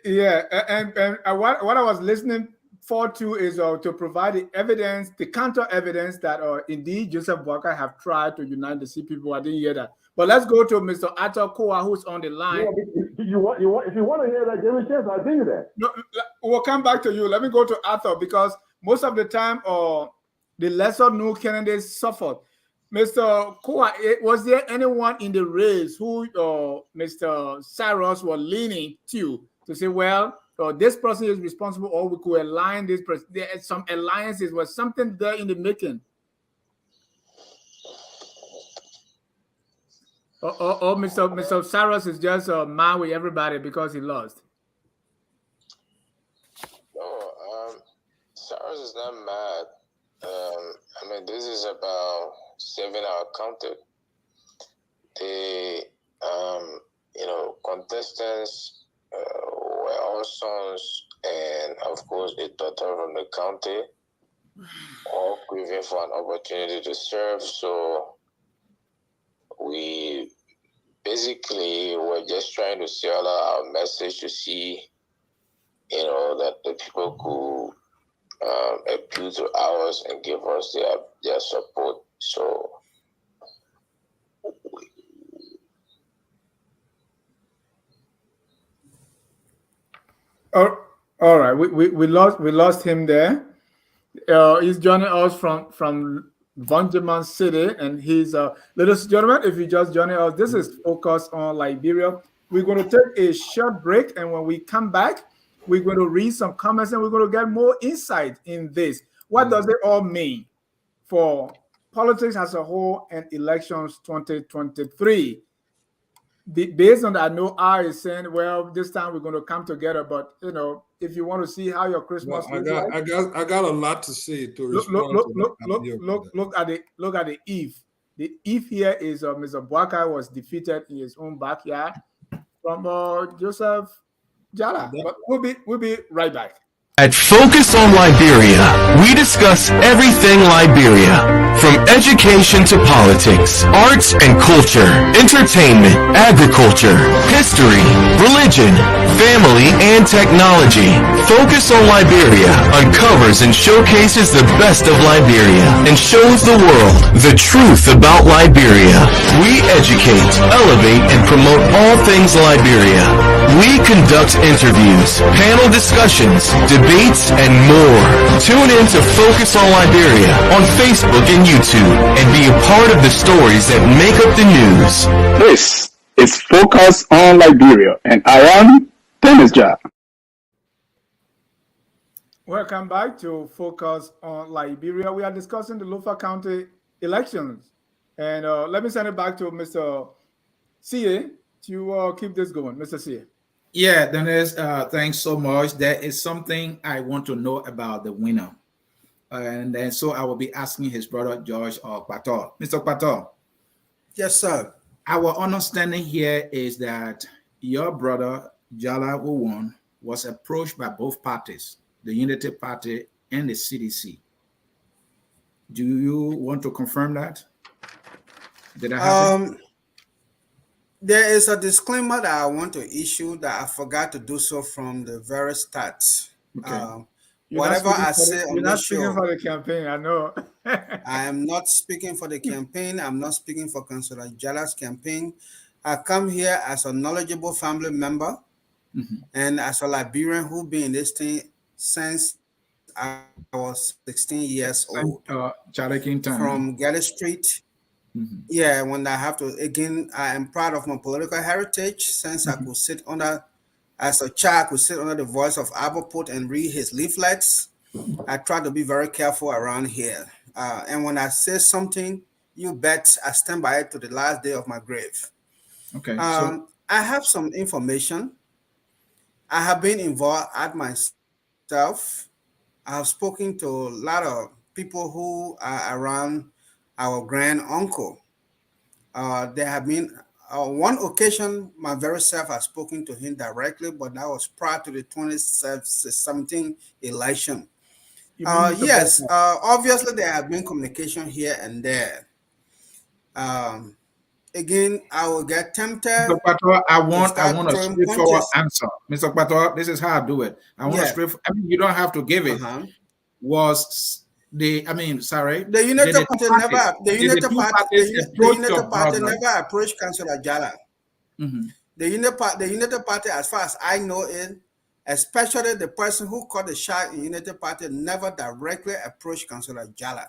Yeah, and what I was listening for too is to provide the evidence, the counter evidence that indeed Joseph Boakai have tried to unite the Sea people. I didn't hear that. But let's go to Mr. Ato Koa, who's on the line. Yeah, if you want to hear that, give me a chance. I'll give you that. No, we'll come back to you. Let me go to Ato because most of the time, the lesser known candidates suffered. Mr. Koa, was there anyone in the race who Mr. Cyrus was leaning to say, well, this person is responsible, or we could align this person? There are some alliances, was something there in the making? Or Mr. Cyrus is just mad with everybody because he lost? No, Cyrus is not mad. I mean, this is about saving our country. The contestants were all sons, and of course, a daughter from the county, all craving for an opportunity to serve. So we basically were just trying to sell our message to see, that the people could appeal to ours and give us their support. So all right, we lost him there. He's joining us from Vanjaman City, and he's ladies and gentlemen, if you just joining us, this is Focus on Liberia. We're going to take a short break, and when we come back, we're going to read some comments, and we're going to get more insight in this. What does it all mean for politics as a whole and elections 2023? Based on that, I know I is saying, well, this time we're going to come together. But if you want to see how your Christmas, I got a lot to say to respond look at the Eve. The Eve here is Mr. Bwaka was defeated in his own backyard from Joseph Jalla. But we'll be right back. At Focus on Liberia, we discuss everything Liberia, from education to politics, arts and culture, entertainment, agriculture, history, religion, family, and technology. Focus on Liberia uncovers and showcases the best of Liberia and shows the world the truth about Liberia. We educate, elevate, and promote all things Liberia. We conduct interviews, panel discussions, debates, and more. Tune in to Focus on Liberia on Facebook and YouTube and be a part of the stories that make up the news. This is Focus on Liberia, and I am Panelists. Welcome back to Focus on Liberia. We are discussing the Lofa County elections. And let me send it back to Mr. Sieh to keep this going. Mr. Sieh. Yeah, Dennis, thanks so much. There is something I want to know about the winner. And then so I will be asking his brother, George Pator. Mr. Pator. Yes, sir. Our understanding here is that your brother, Jalla, who won, was approached by both parties, the Unity Party and the CDC. Do you want to confirm that? Did that happen? There is a disclaimer that I want to issue that I forgot to do so from the very start. Okay. Whatever I say on this show, you're not speaking for the campaign, I know. I am not speaking for the campaign. I'm not speaking for Councillor Jalla's campaign. I come here as a knowledgeable family member and as a Liberian who been in this thing since I was 16 years old. From Galley Street. Yeah, when I have to, again, I am proud of my political heritage since I could sit under, as a child, I could sit under the voice of Aberput and read his leaflets. I try to be very careful around here. And when I say something, you bet I stand by it to the last day of my grave. Okay. I have some information. I have been involved at myself. I have spoken to a lot of people who are around our grand uncle. There have been one occasion, my very self has spoken to him directly, but that was prior to the 2017 election. Yes, obviously there have been communication here and there. Again, I will get tempted. Mr. Pator, I want a straightforward answer. Mr. Pator, this is how I do it. I want a straightforward. I mean, you don't have to give it. The United Party never approached Councillor Jalla. The United Party, as far as I know it, especially the person who called the shot in United Party, never directly approached Councillor Jalla.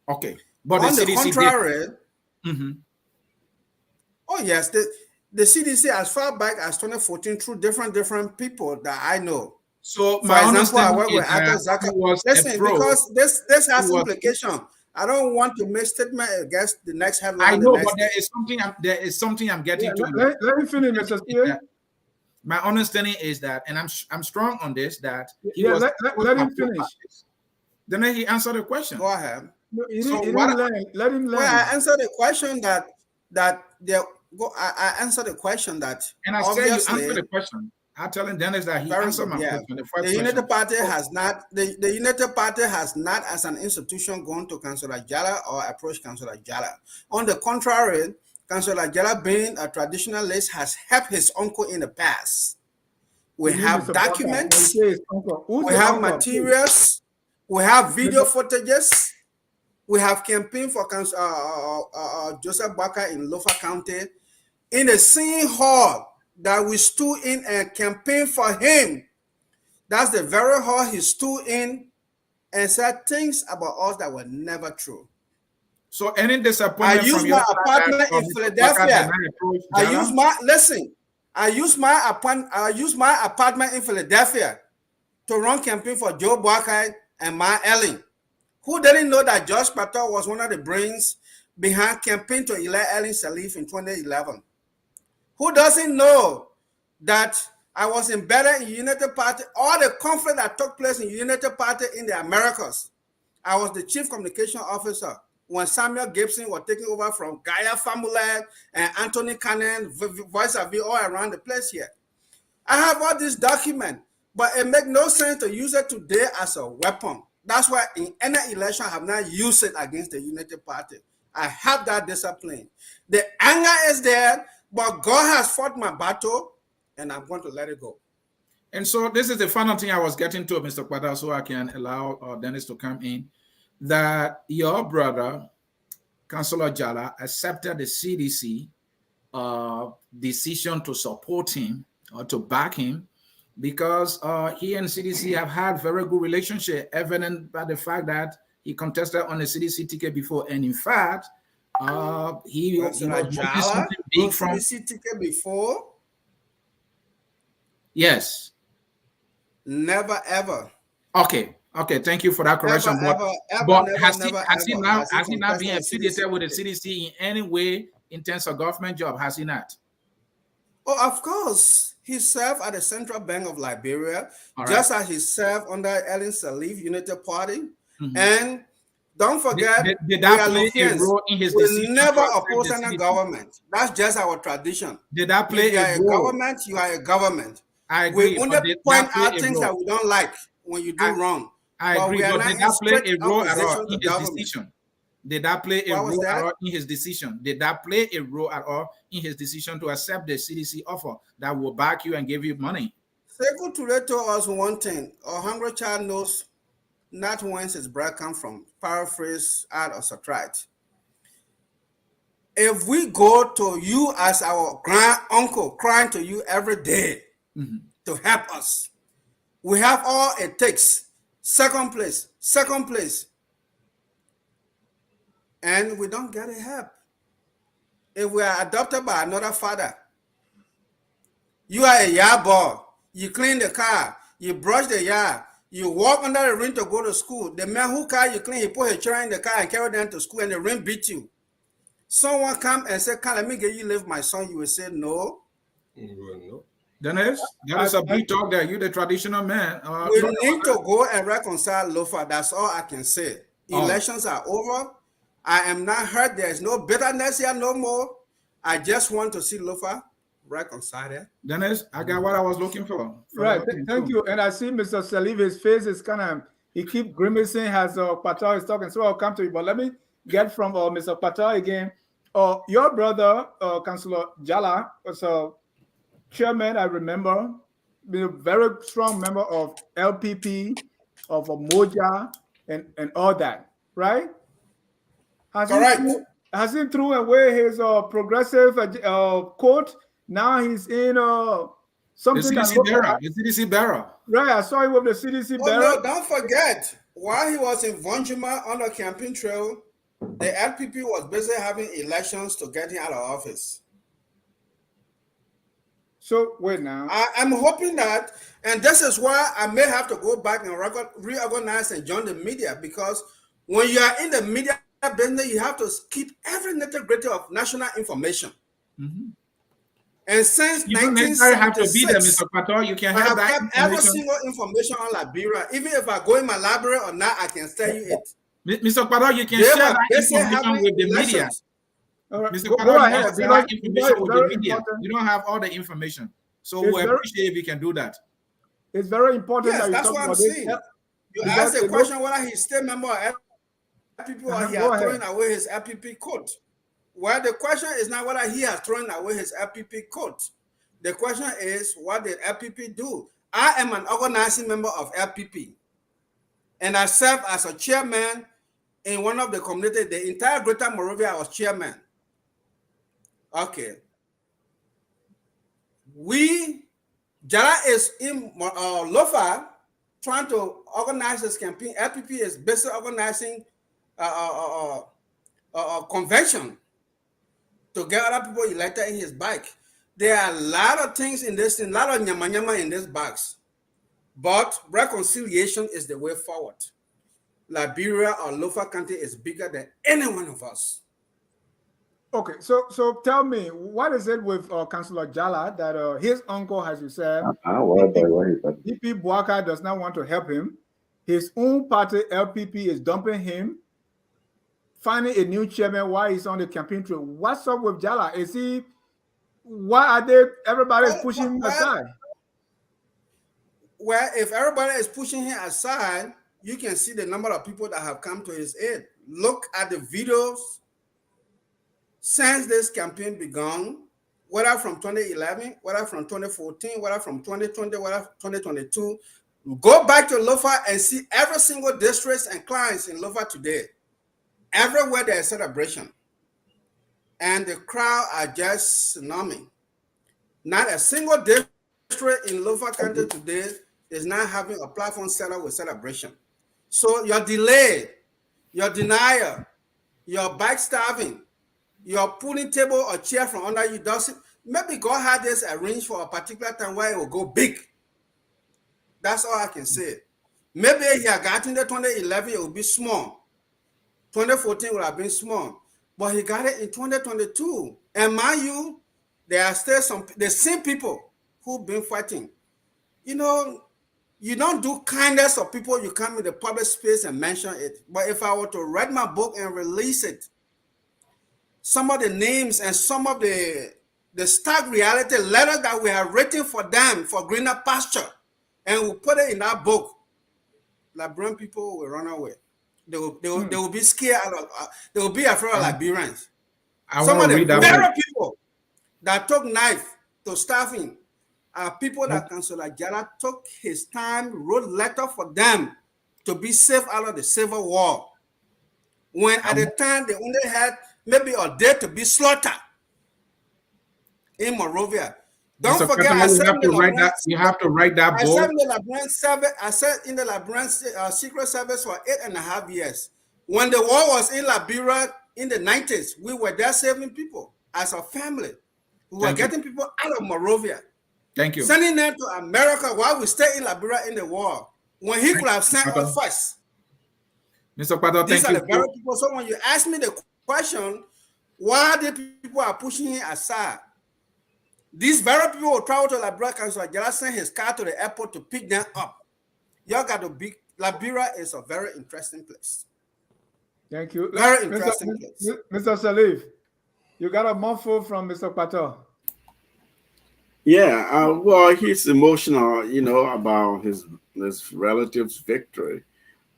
Okay. But On the the CDC contrary, did. oh yes, the CDC as far back as 2014 through different people that I know. So For my example, I understanding work is with Arthur that Zaka. he was Listen, approached. because this He has was, implication. I don't want to make statement against the next I headline the know, next but there day. is something I'm getting Yeah, to. let him finish, Mr. Sieh. My understanding is that, and I'm strong on this, that he Yeah, was let him finish. Then he answered the question. Go ahead. No, he So didn't what? learn. Let him Well, learn. I answered the question that I answered the question that And I said you answered obviously the question. I'm telling Dennis that he very answered good. my Yeah, question. The first the United question. Party has not the United Party has not as an institution gone to Councillor Jalla or approached Councillor Jalla. On the contrary, Councillor Jalla, being a traditionalist, has helped his uncle in the past. We You mean have Mr. Parker? When you documents, say his uncle, who's we the have uncle? materials, we have video Mr. footages, we have campaign for Joseph Barker in Lofa County in the same hall that we stood in and campaigned for him. That's the very hall he stood in and said things about us that were never true. So any I disappointment used from your my side apartment that in Mr. Parker did Philadelphia. not approach I Jalla? used my listen. I used my apartment in Philadelphia to run campaign for Joe Barker and Ma Ellen. Who didn't know that Josh Patel was one of the brains behind campaign to elect Ellen Sirleaf in 2011? Who doesn't know that I was embedded in United Party, all the conflict that took place in United Party in the Americas? I was the chief communication officer when Samuel Gibson was taking over from Gaia Famulad and Anthony Cannon, voice of all around the place here. I have all these documents, but it makes no sense to use it today as a weapon. That's why in any election, I have not used it against the United Party. I have that discipline. The anger is there, but God has fought my battle, and I'm going to let it go. And so this is the final thing I was getting to, Mr. Quata, so I can allow Dennis to come in, that your brother, Councillor Jalla, accepted the CDC decision to support him or to back him because he and CDC have had very good relationship, evident by the fact that he contested on the CDC ticket before. And in fact, he was making something big from CDC ticket before. Yes. Never ever. Okay. Thank you for that correction. But has he not been affiliated with the CDC in any way in terms of government job? Has he not? Oh, of course. He served at the Central Bank of Liberia, just as he served under Ellen Sirleaf United Party. And don't forget, did that play a role in his decision? We never oppose any government. That's just our tradition. Did that play if you are a role? Government, you are a government. I agree. We only point out things that we don't like when you do wrong. I agree. But did that play a role at all in his decision? Did that play a role at all in his decision? Did that play a role at all in his decision to accept the CDC offer that will back you and give you money? Sekou Touré told us one thing: a hungry child knows not whence his bread comes from. Paraphrase, add or subtract. If we go to you as our grand uncle crying to you every day to help us, we have all it takes. Second place, and we don't get help. If we are adopted by another father, you are a yard boy, you clean the car, you brush the yard, you walk under the rain to go to school. The man who car you clean, he put his children in the car and carry them to school, and the rain beat you. Someone come and say, "Can let me get you live my son?" You will say no. No. Dennis, that is a big talk there. You the traditional man. We need to go and reconcile Lofa. That's all I can say. Elections are over. I am not hurt. There is no bitterness here no more. I just want to see Lofa reconcile. Dennis, I got what I was looking for. Right. Thank you. And I see Mr. Sirleaf, his face is kind of, he keep grimacing as Patel is talking. So I'll come to you. But let me get from Mr. Patel again. Your brother, Councillor Jalla, was a chairman, I remember, a very strong member of LPP, of Moja, and all that, right? Has he threw away his progressive quote? Now he's in something the CDC bearer. Right, I saw him with the CDC bearer. No, don't forget, while he was in Vonjima on the campaign trail, The LPP was basically having elections to get him out of office. So wait now. I'm hoping that, and this is why I may have to go back and reorganize and join the media, because when you are in the media business, you have to keep every nitty-gritty of national information. Mm-hmm. And since you don't necessarily have to be there, 1976, Mr. Pato. You can I have have that kept every information. single information on Liberia. Even if I go in my library or not, I can tell you it. Mr. Pato, you can They share were that basically information having with the media. elections. Right, Mr. go Pato, you ahead, can share because that information it's with the very media. important. You don't have all the information. So It's we very, appreciate if you can do that. it's very important Yes, that you that's talk what I'm about this, saying. You because asked the it looks. question whether he's still a member of LPP or he Go has ahead. thrown away his LPP coat. Well, the question is not whether he has thrown away his LPP coat. The question is, what did LPP do? I am an organizing member of LPP, and I serve as a chairman in one of the communities. The entire Greater Monrovia, I was chairman. Okay. Jalla is in Lofa trying to organize this campaign. LPP is basically organizing a convention to get other people elected in his bike. There are a lot of things in this, a lot of nyama in this box. But reconciliation is the way forward. Liberia or Lofa County is bigger than any one of us. Okay, so tell me, what is it with Councillor Jalla that his uncle, as you said, DP Buaka does not want to help him. His own party, LPP, is dumping him, finding a new chairman while he's on the campaign trail. What's up with Jalla? Is he, why are everybody's pushing him aside? Well, if everybody is pushing him aside, you can see the number of people that have come to his aid. Look at the videos since this campaign began, whether from 2011, whether from 2014, whether from 2020, whether 2022. Go back to Lofa and see every single district and clients in Lofa today. Everywhere there is celebration. And the crowd are just tsunami. Not a single district in Lofa County today is not having a platform set up with celebration. So your delay, your denial, your backstabbing, your pulling table or chair from under you, doesn't, maybe God had this arranged for a particular time where it will go big. That's all I can say. Maybe he had gotten the 2011, it will be small. 2014 would have been small. But he got it in 2022. And mind you, there are still the same people who've been fighting. You know, you don't do kindness of people, you come in the public space and mention it. But if I were to write my book and release it, some of the names and some of the stark reality letters that we have written for them for greener pasture, and we put it in that book, Liberian people will run away. They will be scared they will be afraid of Liberians. Some of the very people that took knife to starve him are people that Councillor Jalla took his time, wrote letter for them to be safe out of the civil war. When at the time they only had maybe a day to be slaughtered in Monrovia. Don't forget, I said you have to write that book. I served in the Liberian Secret Service for 8.5 years. When the war was in Liberia in the 90s, we were there saving people as a family. We were getting people out of Monrovia. Thank you. Sending them to America while we stayed in Liberia in the war. When he could have sent us first. Mr. Pato, these are the very people. So when you ask me the question, why the people are pushing him aside? These very people will travel to Liberia, Councillor Jalla sent his car to the airport to pick them up. Y'all got to be, Liberia is a very interesting place. Thank you. Very interesting place. Mr. Salif, you got a mouthful from Mr. Pato. Yeah, well, he's emotional, you know, about his relative's victory.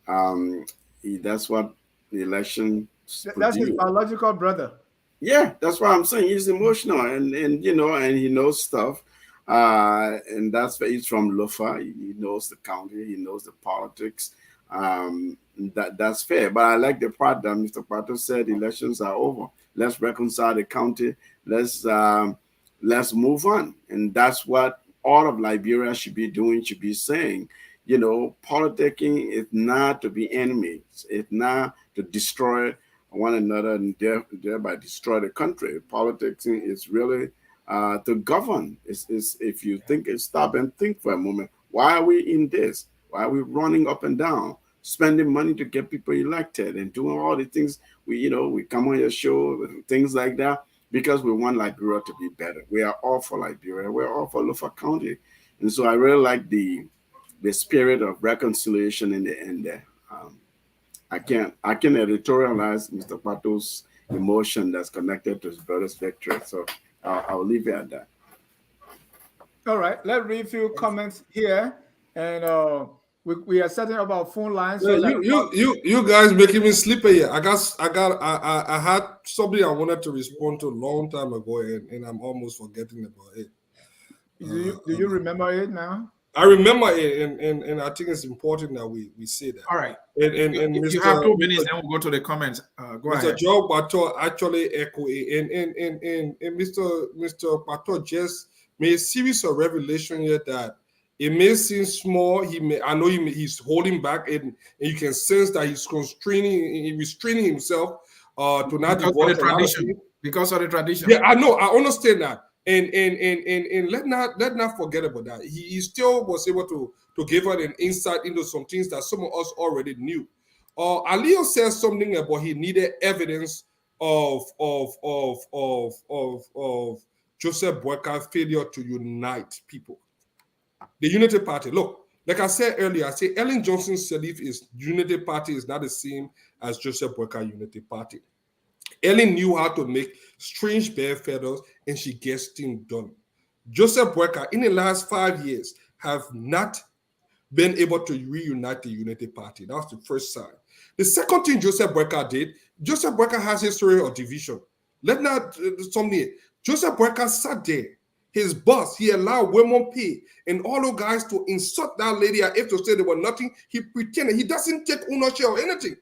That's what the election. That's his biological brother. Yeah, that's what I'm saying. He's emotional, and you know, and he knows stuff. And that's where he's from Lofa. He knows the county. He knows the politics. That's fair. But I like the part that Mr. Pato said. Elections are over. Let's reconcile the county. Let's move on. And that's what all of Liberia should be doing. Should be saying. You know, politicking is not to be enemies. It's not to destroy one another and thereby destroy the country. Politics is really to govern. Is if you think, stop and think for a moment. Why are we in this? Why are we running up and down, spending money to get people elected and doing all the things we come on your show and things like that because we want Liberia to be better. We are all for Liberia. We're all for Lofa County, and so I really like the spirit of reconciliation in the end there. I can editorialize Mr. Pato's emotion that's connected to his brother's victory. So I'll leave it at that. All right, let's read a few comments here, and we are setting up our phone lines. Yeah, So you guys making me sleepy here. I had something I wanted to respond to a long time ago, and I'm almost forgetting about it. Do you remember it now? I remember it, and I think it's important that we say that. All right. And if Mr. you have 2 minutes, then we'll go to the comments. Go Mr. ahead. Joe Pato actually echo it, and Mr. Pato just made a series of revelation here that it may seem small. He's holding back, and you can sense that he's restraining himself to not divorce because of the tradition. Yeah, I know. I understand that. And let not forget about that. He still was able to give us an insight into some things that some of us already knew. Alio says something about he needed evidence of Joseph Boyka's failure to unite people. The Unity Party. Look, like I said earlier, I say Ellen Johnson's Sirleaf is Unity Party is not the same as Joseph Boyka Unity Party. Ellen knew how to make strange bare feathers, and she gets things done. Joseph Boyka, in the last 5 years, have not been able to reunite the Unity Party. That was the first sign. The second thing Joseph Boyka did, Joseph Boyka has a history of division. Joseph Boyka sat there. His boss, he allowed women pay and all those guys to insult that lady if to say they were nothing. He pretended. He doesn't take ownership of anything.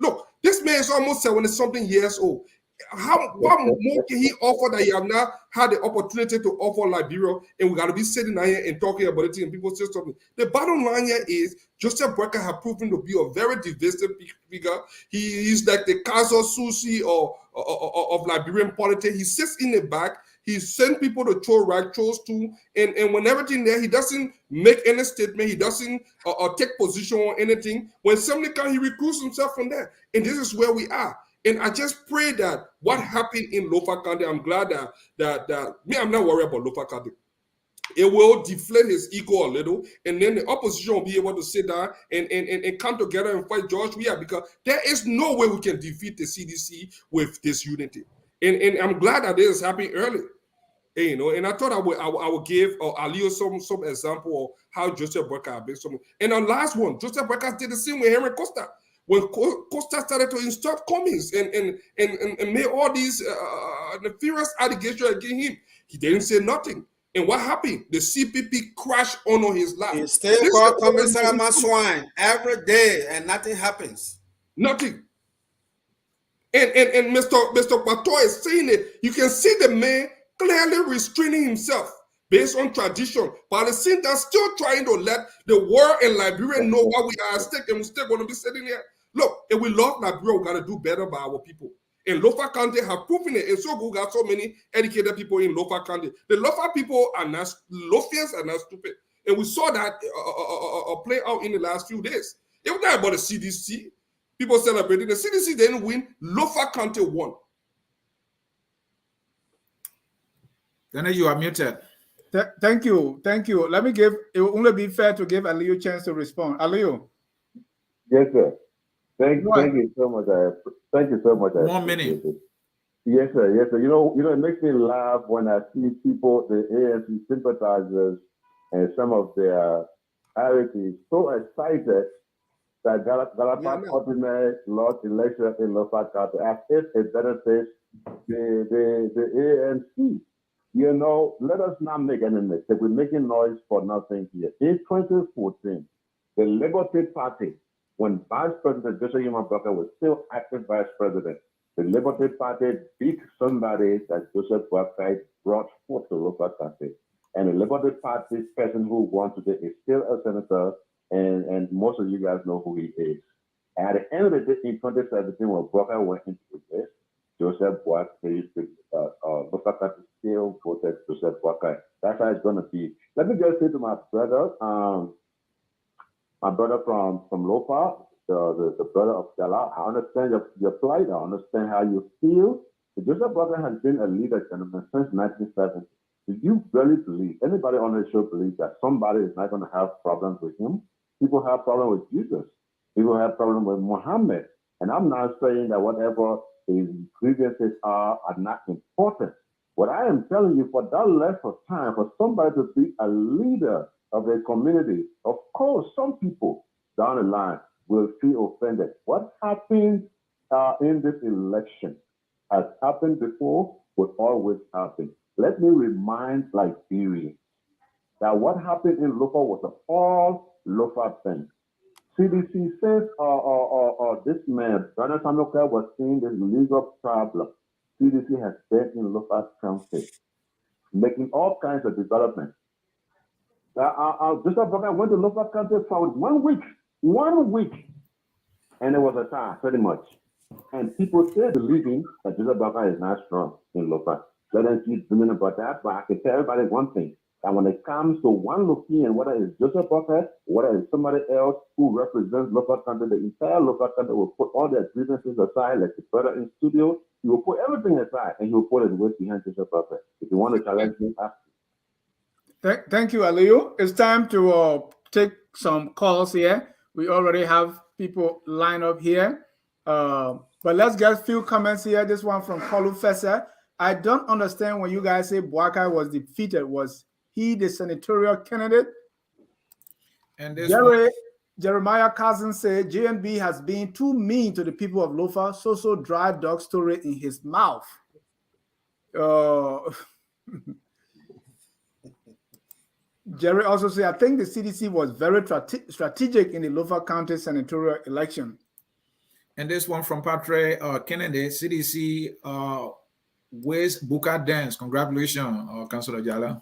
Look, this man is almost 70-something years old. What more can he offer that he have not had the opportunity to offer Liberia, and we got to be sitting here and talking about it and people say something? The bottom line here is Joseph Boyka has proven to be a very divisive figure. He's like the Kazo Susi of Liberian politics. He sits in the back. He sends people to throw throws to, and when everything there, he doesn't make any statement. He doesn't take position on anything. When somebody comes, he recruits himself from there. And this is where we are. And I just pray that what happened in Lofa County, I'm glad that I'm not worried about Lofa County. It will deflate his ego a little, and then the opposition will be able to sit down and come together and fight George Weah, because there is no way we can defeat the CDC with this unity. And I'm glad that this is happening early. And I thought I would give Alio some example of how Joseph Boyka has been. And the last one, Joseph Boyka did the same with Henry Costa. When Costa started to install Cummings and made all these nefarious allegations against him, he didn't say nothing. And what happened? The CPP crashed on his lap. He still called Cummings my swine every day, and nothing happens. Nothing. And Mr. Pato is saying it. You can see the man clearly restraining himself based on tradition, but at the same time still trying to let the world and Liberia know what we are at stake, and we're still going to be sitting here. Look, if we love Liberia, we got to do better by our people. And Lofa County have proven it. And so we got so many educated people in Lofa County. The Lofa people are not, Lofians are not stupid. And we saw that play out in the last few days. It was not about the CDC. People celebrating. The CDC didn't win. Lofa County won. Then you are muted. Thank you. Let me it will only be fair to give Alio a chance to respond. Alio. Yes, sir. Thank you so much. Thank you so much. 1 minute. Yes, sir. Yes, sir. You know, it makes me laugh when I see people, the ANC sympathizers, and some of their allies so excited that Galapa Ordinary lost election in Lofa County as if it benefits the ANC. You know, let us not make any mistake. We're making noise for nothing here. In 2014, the Liberty Party, when Vice President Joseph Boyka was still active Vice President, the Liberty Party beat somebody that Joseph Boyka brought forth to Lofa County. And the Liberty Party person who won today is still a senator, and most of you guys know who he is. At the end of the day, in 2017, when Booker went into this, Joseph Boakai, Lofa still voted Joseph Boakai. That's how it's going to be. Let me just say to my brother from Lofa, the brother of Jalla, I understand your plight. I understand how you feel. But Joseph Boakai has been a leader, gentlemen, since 1970. Do you really believe, anybody on the show believes that somebody is not going to have problems with him? People have problems with Jesus. People have problems with Muhammad. And I'm not saying that whatever his grievances are not important. What I am telling you, for that length of time, for somebody to be a leader of a community, of course, some people down the line will feel offended. What happened in this election has happened before, will always happen. Let me remind Liberians that what happened in Lofa was an all Lofa thing. CDC says this man, Bernard Samuel, was seeing this legal problem. CDC has been in Lofa County, making all kinds of developments. Joseph Boakai went to Lofa County for 1 week, and it was a tie, pretty much. And people still believing that Joseph Boakai is not strong in Lofa. Let them keep dreaming about that, but I can tell everybody one thing. And when it comes to one Lofian, whether it's Joseph Boakai, whether it's somebody else who represents Lofa Country, the entire Lofa Country will put all their grievances aside, like the brother in studio. He will put everything aside and he will put his weight behind Joseph Boakai. If you want to challenge me, ask me. Thank you, Aliyu. It's time to take some calls here. We already have people lined up here. But let's get a few comments here. This one from Kolu Fesa. I don't understand when you guys say Boakai was defeated. Was he the senatorial candidate? And Jeremiah Cousins said JNB has been too mean to the people of Lofa, so dry dog story in his mouth. Jerry also said, I think the CDC was very strategic in the Lofa County senatorial election. And this one from Patrick Kennedy, CDC Where's Buka Dance? Congratulations, Councilor Jalla.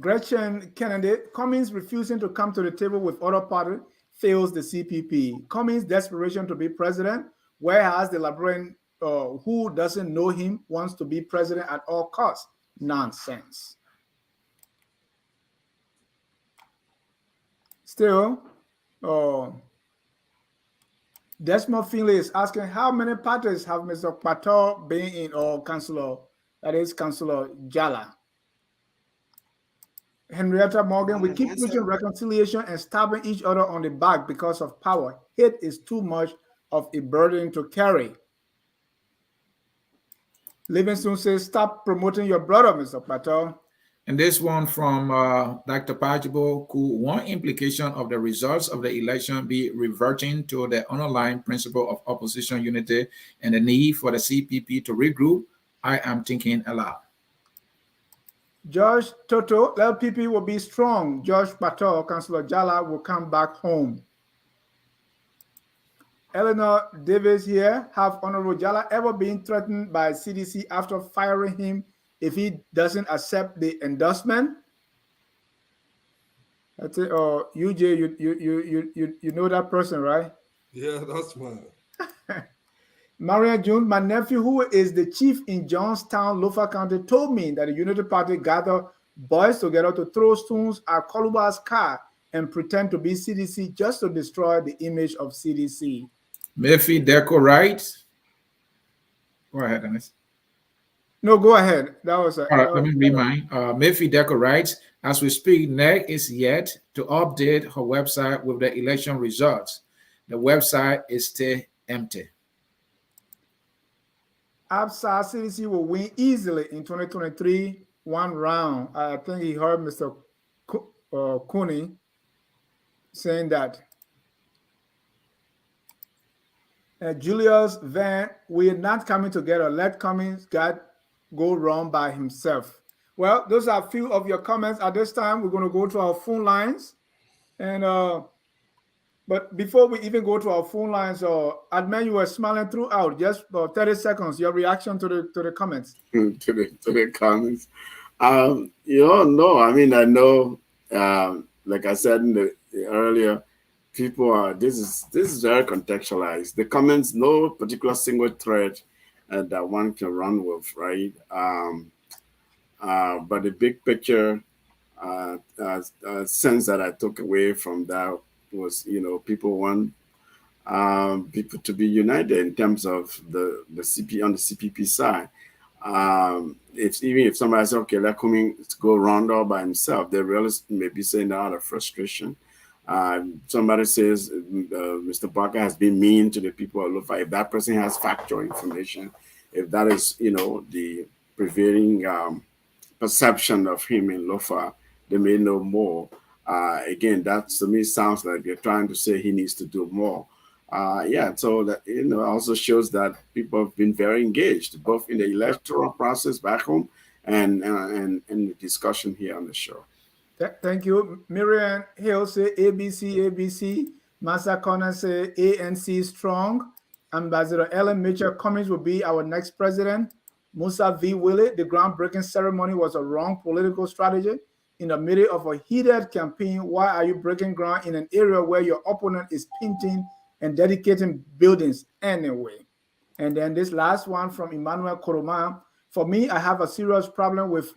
Gretchen Kennedy, Cummings refusing to come to the table with other party fails the CPP. Cummings' desperation to be president, whereas the Liberian who doesn't know him wants to be president at all costs. Nonsense. Still, Desmond Finley is asking how many parties have Mr. Patel been in, or Councilor, that is Councilor Jalla. Henrietta Morgan, we keep pushing reconciliation and stabbing each other on the back because of power. Hate is too much of a burden to carry. Livingston says, stop promoting your brother, Mr. Patel. And this one from Dr. Pajibo, could one implication of the results of the election be reverting to the underlying principle of opposition unity and the need for the CPP to regroup? I am thinking aloud. George Toto, LPP will be strong. George Patel, Councilor Jalla will come back home. Eleanor Davis here, have Honorable Jalla ever been threatened by CDC after firing him if he doesn't accept the endorsement? That's it. Oh, UJ, you know that person, right? Yeah, that's mine. Maria June, my nephew, who is the chief in Johnstown, Lofa County, told me that the Unity Party gathered boys together to throw stones at Koluba's car and pretend to be CDC just to destroy the image of CDC. Murphy Deco writes. Go ahead, Dennis. No, go ahead. That was all right. Let me read mine. Murphy Deco writes, as we speak, NEC is yet to update her website with the election results. The website is still empty. Absa CDC will win easily in 2023, one round. I think he heard Mr. Cooney saying that. Julius Van, we are not coming together. Let Cummings go wrong by himself. Well, those are a few of your comments. At this time, we're going to go to our phone lines. And but before we even go to our phone lines, Admin, you were smiling throughout. Just 30 seconds. Your reaction to the comments. to the comments. No. I mean, I know. Like I said earlier, people are. This is very contextualized. The comments, no particular single thread that one can run with, right? But the big picture sense that I took away from that was, people want people to be united in terms of the CP on the CPP side. If somebody says, okay, let Cummings go round all by himself, the realist may be saying that out of frustration. Somebody says Mr. Barker has been mean to the people of Lofa. If that person has factual information, if that is, the prevailing perception of him in Lofa, they may know more. Again, that to me sounds like they're trying to say he needs to do more. So that also shows that people have been very engaged, both in the electoral process back home and the discussion here on the show. Thank you. Miriam Hill say ABC. Massa Connor say ANC strong. Ambassador Ellen Mitchell Cummings will be our next president. Musa V. Willie, the groundbreaking ceremony was a wrong political strategy. In the middle of a heated campaign, why are you breaking ground in an area where your opponent is painting and dedicating buildings anyway? And then this last one from Emmanuel Koroma. For me, I have a serious problem with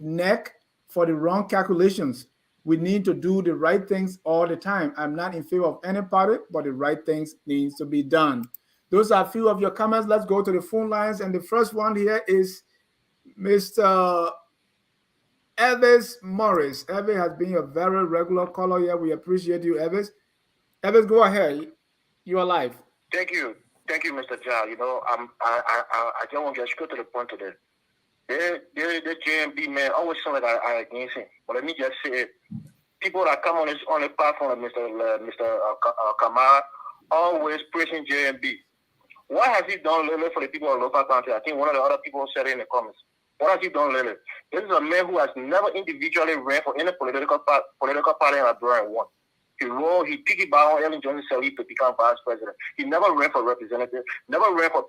NEC for the wrong calculations. We need to do the right things all the time. I'm not in favor of any party, but the right things needs to be done. Those are a few of your comments. Let's go to the phone lines. And the first one here is Mr. Evis Morris. Evis has been a very regular caller here. We appreciate you, Evis. Evis, go ahead. You are live. Thank you, Mr. Jalla. I just want to get straight to the point today. The JMB man always sound like I against him. But let me just say, people that come on the platform, like Mr. Kamara, always praising JMB. What has he done lately for the people of Lofa County? I think one of the other people said it in the comments. What has he done lately? This is a man who has never individually ran for any political party in Liberia and won. He piggybacked on Ellen Johnson Sirleaf to become vice president. He never ran for representative, never ran for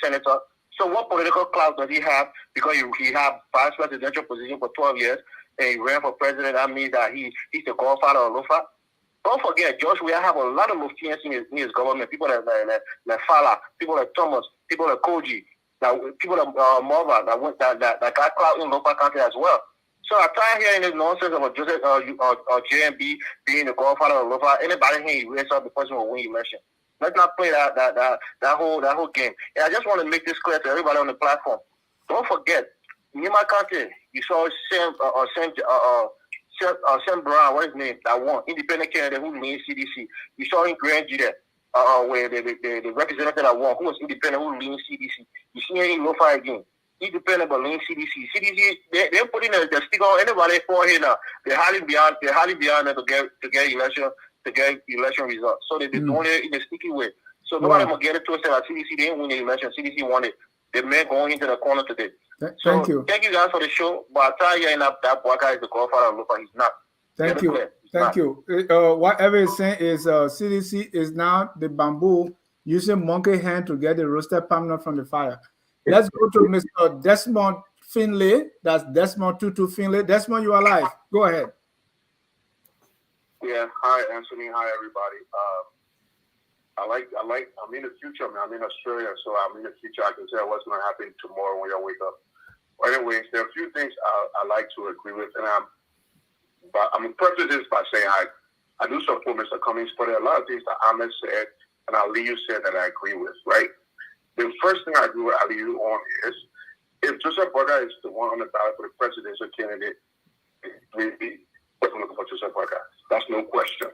senator. So what political clout does he have? Because he had vice presidential position for 12 years and he ran for president. That means that he's the godfather of Lofa. Don't forget, George, we have a lot of Lufthansa in his government. People like Fala, people like Thomas, people like Koji, people like Morva that got clout in Lofa County as well. So I try hearing this nonsense about Joseph JMB being the godfather of Lofa. Anybody here raise up the person who will win election. Let's not play that whole game. And I just want to make this clear to everybody on the platform. Don't forget, in my country, you saw Sam Brown, what is his name, that won, independent candidate who leads CDC. You saw in Grand G there, where the representative that won, who was independent, who leads CDC. You see him in Lofa again. Independent but lean CDC. CDC, they're putting the stick on anybody for here now. They're highly beyond them to get election results. So they're doing it in a sticky way. So nobody will get it twisted like CDC didn't win the election. CDC won it. The man going into the corner today. Thank you. Thank you guys for the show. But I tell you, that boy guy is the godfather of Lofa. He's not. Thank you. Thank you. Whatever is saying is CDC is now the bamboo using monkey hand to get the roasted palm nut from the fire. Let's go to Mr. Desmond Finlay. That's Desmond Tutu Finlay. Desmond, you are live. Go ahead. Yeah. Hi, Ansony. Hi, everybody. I'm in the future, man. I'm in Australia, so I'm in the future. I can tell what's going to happen tomorrow when I wake up. But anyways, there are a few things I like to agree with, and I'm going to preface this by saying I do support Mr. Cummings, but there are a lot of things that Ahmed said and Aliyu said that I agree with, right? The first thing I agree with Aliyu on is if Joseph Barker is the one on the ballot for the presidential candidate, we'll be looking for Joseph Barker. That's no question,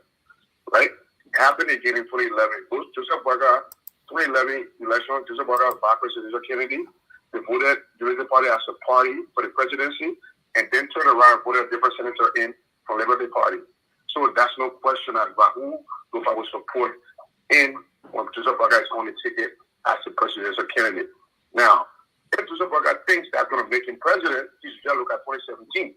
right? It happened again in 2011. Joseph Barker, 2011 election, Joseph Barker was vice presidential candidate. They voted the Labour Party as a party for the presidency, and then turned around and voted a different senator in from Labour Party. So that's no question about who Lofa will support in when Joseph Barker is on the ticket as the presidential candidate. Now, if Joseph Barker thinks that's going to make him president, he should just look at 2017.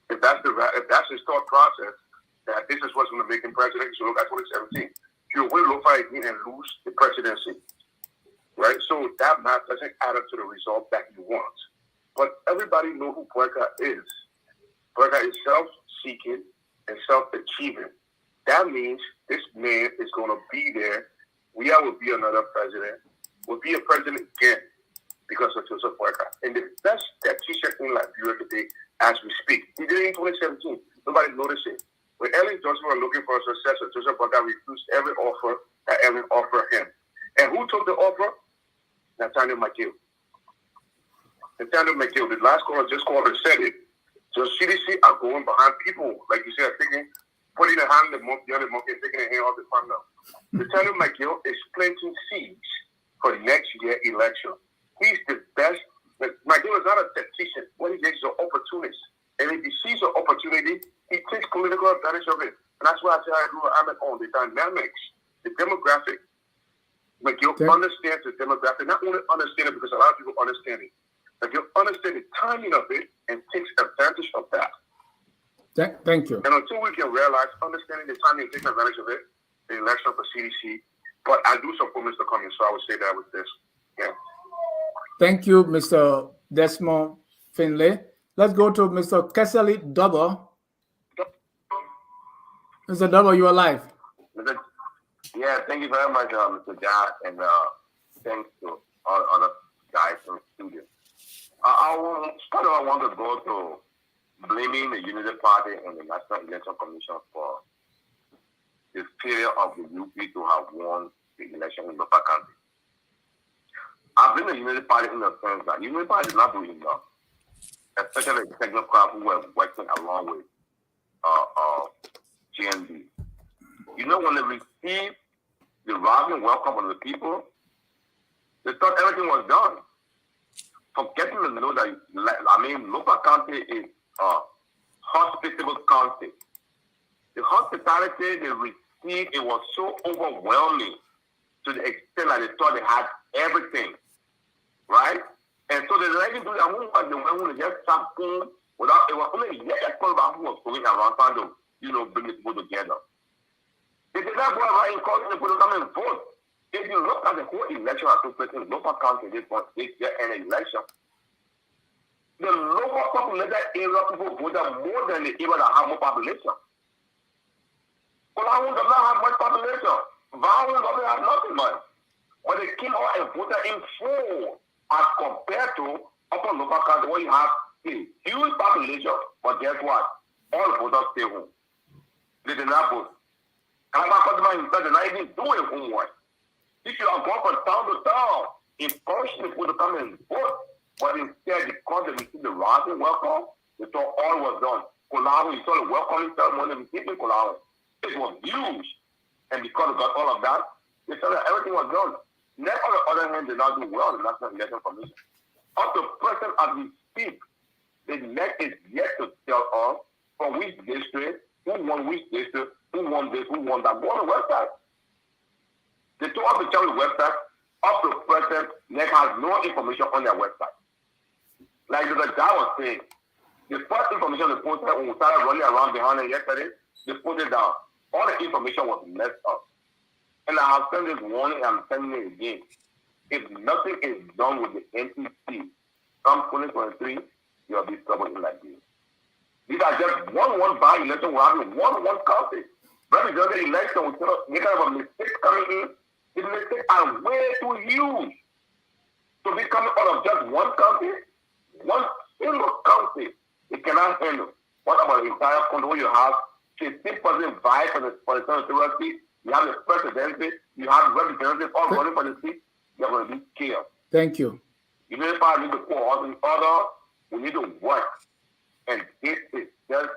If that's his thought process, that this is what's going to make him president, he should look at 2017. He'll win Lofa again and lose the presidency. Right? So that math doesn't add up to the result that he wants. But everybody knows who Barker is. Barker is self-seeking and self-achieving. That means this man is going to be there. We will be another president. Will be a president again because of Joseph Boyka. And the best tactician in Liberia today, as we speak, he did it in 2017. Nobody noticed it. When Ellen Johnson was looking for a successor, Joseph Boyka refused every offer that Ellen offered him. And who took the offer? Nathaniel McGill. Nathaniel McGill, the last caller just called and said it. So CDC are going behind people, like you said, thinking, putting the hand in the monkey, the other monkey, and taking the hand off the front now. Nathaniel McGill is planting seeds for the next year election. He's the best. McGill is not a tactician. What he is an opportunist. And if he sees an opportunity, he takes political advantage of it. And that's why I say I agree with Ahmed on the dynamics, the demographic. McGill understands the demographic. Not only understand it because a lot of people understand it. McGill understands the timing of it and takes advantage of that. Thank you. And until we can realize, understanding the timing and taking advantage of it, the election for CDC. But I do support Mr. Cummings, so I would say that with this. Yeah. Thank you, Mr. Desmond Finlay. Let's go to Mr. Kesely Double. Mr. Double, you are live. Yeah, thank you very much, Mr. Jalla, and thanks to all other guys in the studio. I want to go to blaming the Unity Party and the National Election Commission for the failure of the UP to have won the election in Lofa County. I've been the Unity Party in the sense that Unity Party is not doing enough, especially the technocrats who were working along with GNB. You know, when they received the rousing welcome of the people, they thought everything was done. Forgetting to know that, Lofa County is a hospitable county. The hospitality they received, it was so overwhelming to the extent that they thought they had everything, right? And so they didn't do that. Who was the one who just something without, it was only yet who was going around trying to, bring the people together. They did not go around encouraging the people to come and vote. If you look at the whole election that took place in Lofa County this year and election, the lower populated area people voted more than the area that have more population. Colahun does not have much population. Vowel doesn't have nothing much. But they came out and voted in full as compared to upper Lofa County where you have a huge population, but guess what? All the voters stay home. They did not vote. Calabar Customer himself did not even do a homework. If you are going from town to town, encouraging the people to come and vote, but instead, because they received the rousing welcome, they thought all was done. Colahun, you saw the welcoming ceremony they received in Colahun. It was huge. And because they got all of that, they said that everything was done. Next, on the other hand, did not do well in the National Election Commission. Up to present as we speak, the NEC is yet to tell us from which district, who won which district, who won this, who won that. Go on the website. They told us to check the website. Up to present, NEC has no information on their website. Like the guy was saying, the first information they posted when we started running around behind it yesterday, they put it down. All the information was messed up. And I have sent this warning, I'm sending it again. If nothing is done with the NEC, come 2023, you'll be trouble in Liberia. These are just one by-election. We're having one county. Representative election, we kind of a mistake coming in. The mistakes are way too huge. To be coming out of just one county, one single county, it cannot handle. What about the entire country where you have 15% vie for the senatorial seat, you have the presidency, you have representatives all running for the seat, you're going to be chaos. Thank you. Even if I need to put all in order, we need to work. And this is just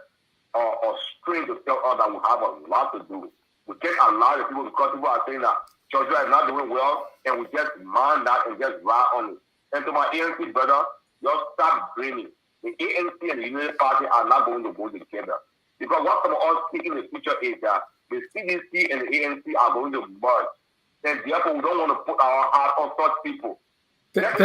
a string to tell us that we have a lot to do. We can't allow the people, because people are saying that Georgia is not doing well, and we just mind that and just ride on it. And to my ANC brother, just stop dreaming. The ANC and the Unity Party are not going to go together. Because what some of us see in the future is that the CDC and the ANC are going to merge. And therefore, we don't want to put our heart on such people. Thank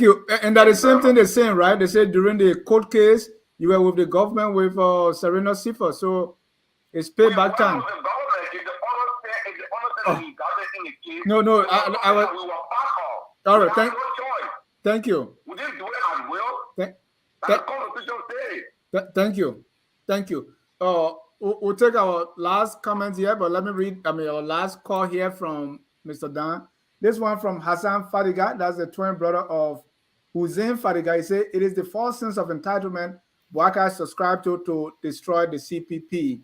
you. And that is the same thing they're saying, right? They said during the court case, you were with the government with Serena Sifa. So it's payback time. No, I was. All right, thank you. We didn't do it as well. That constitution says. Thank you. Thank you. We'll take our last comment here, but let me read, our last call here from Mr. Dan. This one from Hassan Fadiga, that's the twin brother of Hussein Fadiga. He said, it is the false sense of entitlement Bouaka subscribed to destroy the CPP.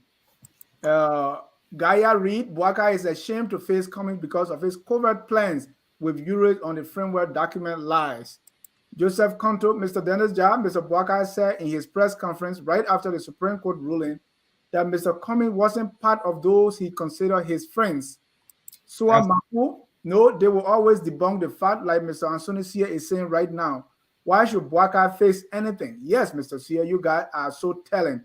Gaia Reed, Bouaka is ashamed to face coming because of his covert plans with Euros on the framework document lies. Joseph Conto, Mr. Dennis Jab, Mr. Bouaka said in his press conference right after the Supreme Court ruling that Mr. Cummings wasn't part of those he considered his friends. Sua Mapu, no, they will always debunk the fact like Mr. Ansony Sieh is saying right now. Why should Bouaka face anything? Yes, Mr. Sieh, you guys are so telling.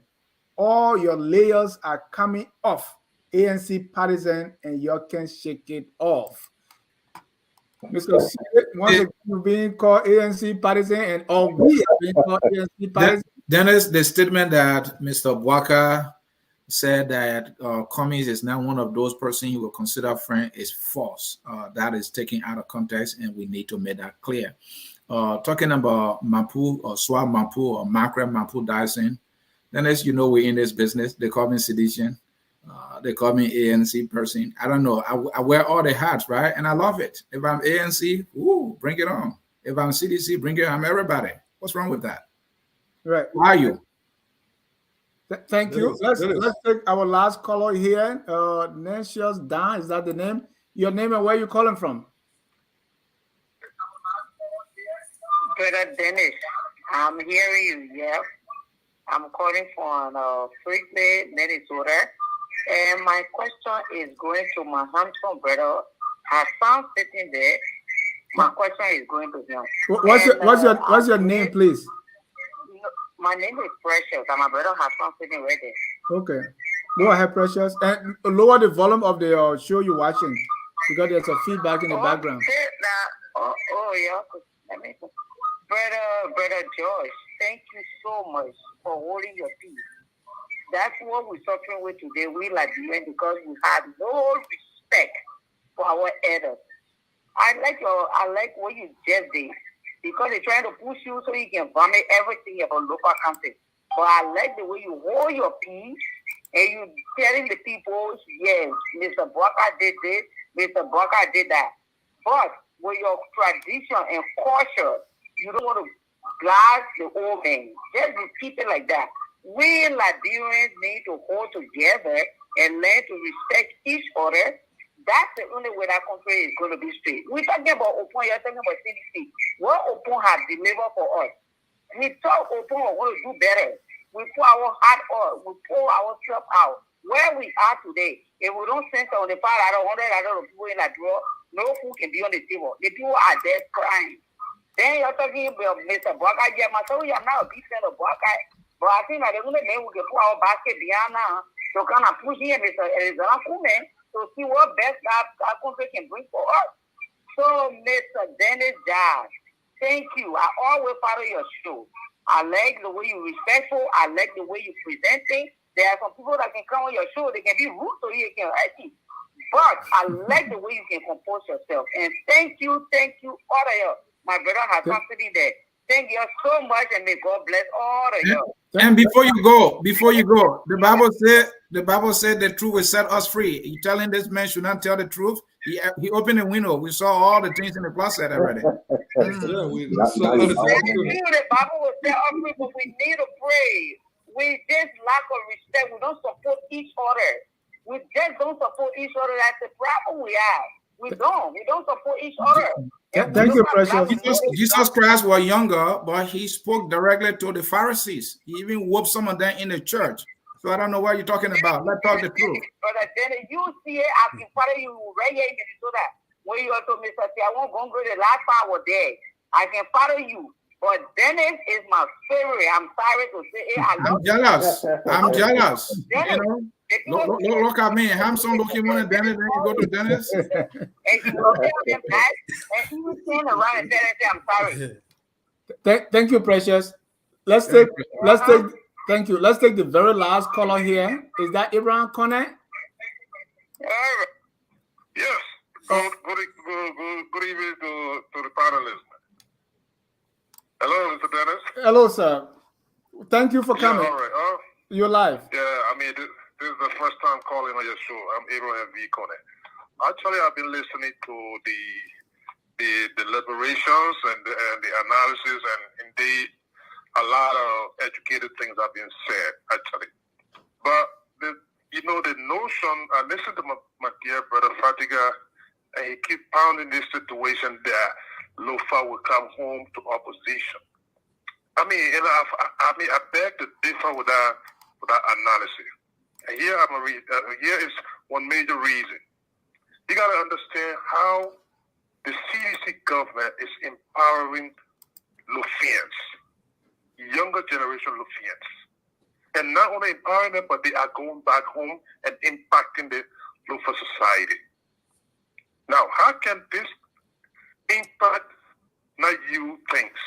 All your layers are coming off. ANC partisan and you can shake it off. Mr. Sieh, once again, you're being called ANC partisan and all we are being called ANC partisan. Dennis, the statement that Mr. Bouaka said that Cummings is not one of those persons he will consider friend is false. That is taken out of context, and we need to make that clear. Talking about Mapu or Swa Mapu or Macra Mapu Dyson, Dennis, you know we're in this business. They call me sedition. They call me ANC person. I don't know. I wear all the hats, right? And I love it. If I'm ANC, bring it on. If I'm CDC, bring it on. I'm everybody. What's wrong with that? Right. Why are you? Thank you. Let's take our last caller here. Nancius Dan, is that the name? Your name and where you calling from? Brother Dennis, I'm hearing you. Yeah, I'm calling from Freakley, Minnesota, and my question is going to my handsome brother Hassan sitting there. My question is going to him. What's your name, please? My name is Precious, and my brother Hassan sitting right there. Okay, go ahead, Precious, and lower the volume of the show you're watching because there's a feedback in the background. Yeah. Let me. Brother George, thank you so much for holding your peace. That's what we're suffering with today, we Liberians, because we have no respect for our elders. I like what you just did, because they're trying to push you so you can vomit everything about local country. But I like the way you hold your peace and you telling the people, yes, Mr. Bouaka did this, Mr. Bouaka did that. But with your tradition and culture, you don't want to blast the old man. Just keep it like that. We Liberians need to hold together and learn to respect each other. That's the only way that country is going to be straight. We're talking about Opon, you're talking about CDC. What Opon has delivered for us? We thought Opon was going to do better. We put our heart on, we pull ourselves out. Where we are today, if we don't censor on the part out of 100 people in that draw, no food can be on the table. The people are there crying. Then you're talking about Mr. Bouaka. Yeah, myself, I'm not a big fan of Bouaka. But I think that the only man we can put our basket behind now to kind of push him Mr. Arizona Kuman to see what best our country can bring for us. So, Mr. Dennis Josh, thank you. I always follow your show. I like the way you're respectful. I like the way you present things. There are some people that can come on your show. They can be rude to you. They can hurt you. But I like the way you can compose yourself. And thank you, all of you. My brother has something there. Thank you so much, and may God bless all of you. And before you go, the Bible said the truth will set us free. You telling this man should not tell the truth? He opened the window. We saw all the things in the closet already. The Bible will set us free, but we need to pray. We just lack of respect. We don't support each other. We just don't support each other. That's the problem we have. We don't support each other. Thank you, Precious. Jesus Christ was younger, but he spoke directly to the Pharisees. He even whooped some of them in the church. So I don't know what you're talking about. Let's talk the truth. But then you see it, I can follow you right here in Minnesota. When you told me, I won't go the last time I was there. I can follow you. But Dennis is my favorite. I'm sorry to say it. I'm jealous. I'm jealous. You know? Look at me, handsome looking one, Dennis. Then you go to Dennis. And you look at him back, and he was standing around and said, I'm sorry. Thank you, Precious. Let's take thank you. Let's take the very last caller here. Is that Ibrahim Kone? Yes. Good evening to the panelists. Hello, Mr. Dennis. Hello, sir. Thank you for coming. Yeah, all right. You're live. Yeah, I mean, this is the first time calling on your show. I'm Abraham V. Kone. Actually, I've been listening to the deliberations and the analysis, and indeed, a lot of educated things have been said, actually. But, the notion, I listened to my dear brother Fatiga, and he keep pounding this situation that Lofa will come home to opposition. I beg to differ with that analysis. And here is one major reason. You got to understand how the CDC government is empowering Lofians, younger generation Lofians. And not only empowering them, but they are going back home and impacting the Lofa society. Now, how can this impact not you things?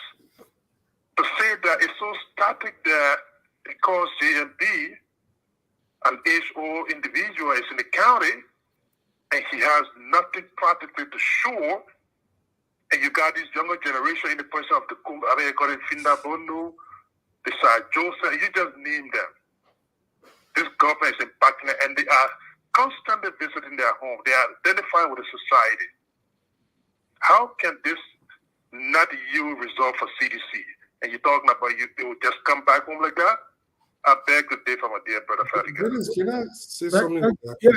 To say that it's so static that because JMB, an age-old individual, is in the county and he has nothing practically to show, and you got this younger generation in the person of the Finda Bondo, the Sir Joseph, you just name them. This government is impacting them, and they are constantly visiting their home. They are identifying with the society. How can this not you resolve for CDC? And you're talking about they will just come back home like that? I beg to differ, my dear brother Fatiga. Can I say something? Yeah,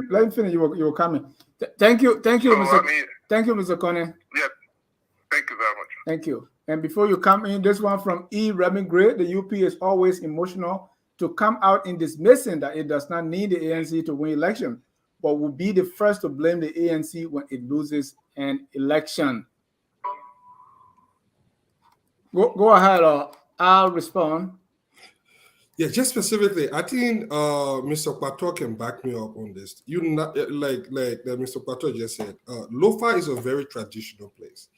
let him finish. You were coming. Thank you, Mr. Thank you, Mr. Kone. Yeah, thank you very much. Thank you. And before you come in, this one from E. Remy Gray, the UP is always emotional to come out in dismissing that it does not need the ANC to win election, but will be the first to blame the ANC when it loses an election. Go ahead, I'll respond. Yeah, just specifically, I think Mr. Pato can back me up on this. You not like Mr. Pato just said, Lofa is a very traditional place.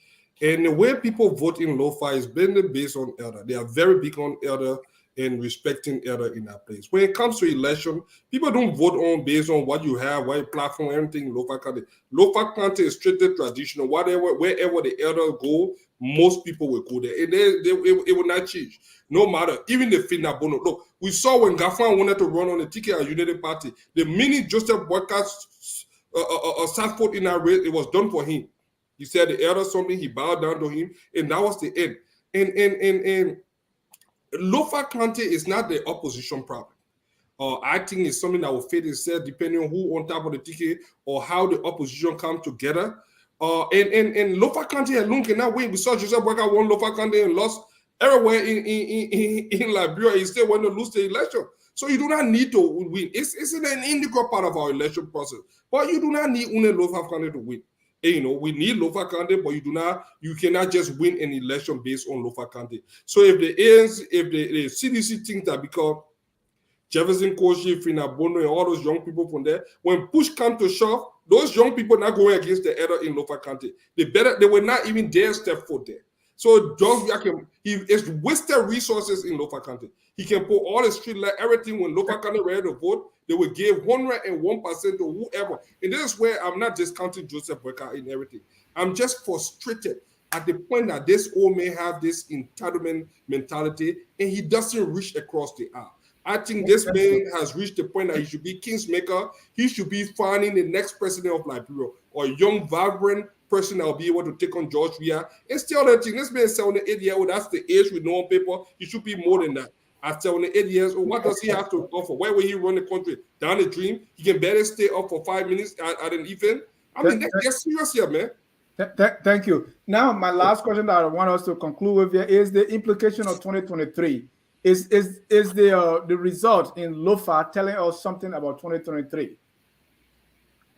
And the way people vote in Lofa is based on elder. They are very big on elder and respecting elder in that place. When it comes to election, people don't vote on based on what you have, what platform, everything in Lofa County. Lofa County is strictly traditional. Wherever the elder go, most people will go there. And it will not change. No matter, even the Finna Bono. Look, we saw when Gafan wanted to run on the ticket of United Party, the minute Joseph Boyka sat foot in that race, it was done for him. He said the elder something, he bowed down to him, and that was the end. And Lofa County is not the opposition problem. I think it's something that will fit itself depending on who on top of the ticket or how the opposition come together. And Lofa County alone cannot win. We saw Joseph Boyka won Lofa County and lost everywhere in Liberia. He still went to lose the election. So you do not need to win. It's an integral part of our election process. But you do not need only Lofa County to win. And, we need Lofa County, but you cannot just win an election based on Lofa County. So if the ANC, if the CDC thinks that because Jefferson Koshi, Fina Bono, and all those young people from there, when push comes to shove, those young people not going against the elder in Lofa County. They will not even dare step foot there. So he has wasted resources in Lofa County. He can put all the street light, everything. When Lofa County ready to vote, they will give 101% to whoever. And this is where I'm not discounting Joseph Boyka in everything. I'm just frustrated at the point that this old man have this entitlement mentality and he doesn't reach across the aisle. I think this man has reached the point that he should be kingsmaker. He should be finding the next president of Liberia or a young, vibrant person that will be able to take on George Weah. And still, this man is 78-year-old. That's the age we know on paper. He should be more than that. At 78 years old, what does he have to offer? Where will he run the country? Down the dream? He can barely stay up for 5 minutes at an event. I mean, that's serious here, man. Thank you. Now, my last question that I want us to conclude with here is the implication of 2023. Is the result in Lofa telling us something about 2023?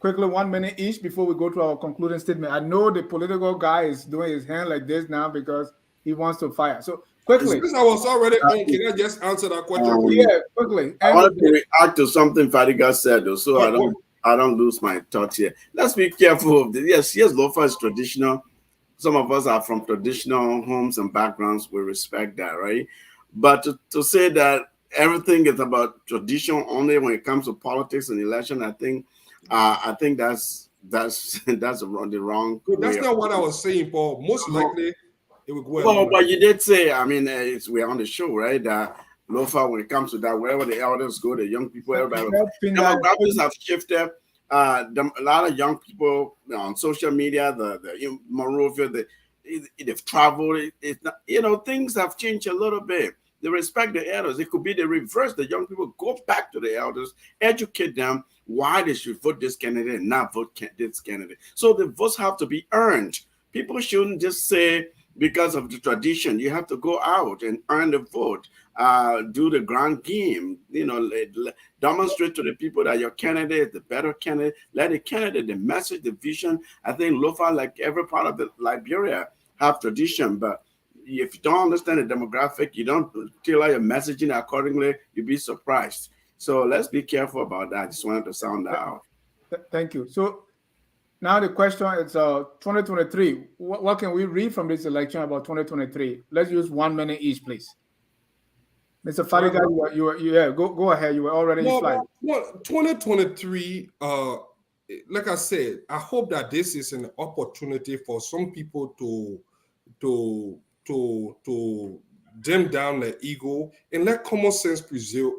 Quickly, 1 minute each before we go to our concluding statement. I know the political guy is doing his hand like this now because he wants to fire. So quickly. Since I was already on, can I just answer that question? Yeah, quickly. I want to react to something Fadiga said, though, so I don't lose my thought here. Let's be careful of this. Yes, Lofa is traditional. Some of us are from traditional homes and backgrounds. We respect that, right? But to say that everything is about tradition only when it comes to politics and election, I think that's the wrong. That's not what I was saying, Paul. Most likely, it would go. Well, but you did say, I mean, we're on the show, right? Lofa, when it comes to that, wherever the elders go, the young people, everybody. Pinda- Demographics have shifted. A lot of young people on social media, the Monrovia, they've traveled. It's not, you know, things have changed a little bit. They respect the elders. It could be the reverse. The young people go back to the elders, educate them why they should vote this candidate and not vote this candidate. So the votes have to be earned. People shouldn't just say because of the tradition. You have to go out and earn the vote. Do the grand game, you know, demonstrate to the people that your candidate is the better candidate. Let the candidate, the message, the vision. I think Lofa, like every part of the Liberia, have tradition, but if you don't understand the demographic, you don't tailor your messaging accordingly, you'll be surprised. So let's be careful about that. I just wanted to sound that out. Thank you. So now the question is 2023. What can we read from this election about 2023? Let's use 1 minute each, please. Mr. Fadiga, go ahead. You were already in flight. Well, 2023, like I said, I hope that this is an opportunity for some people to dim down their ego and let common sense prevail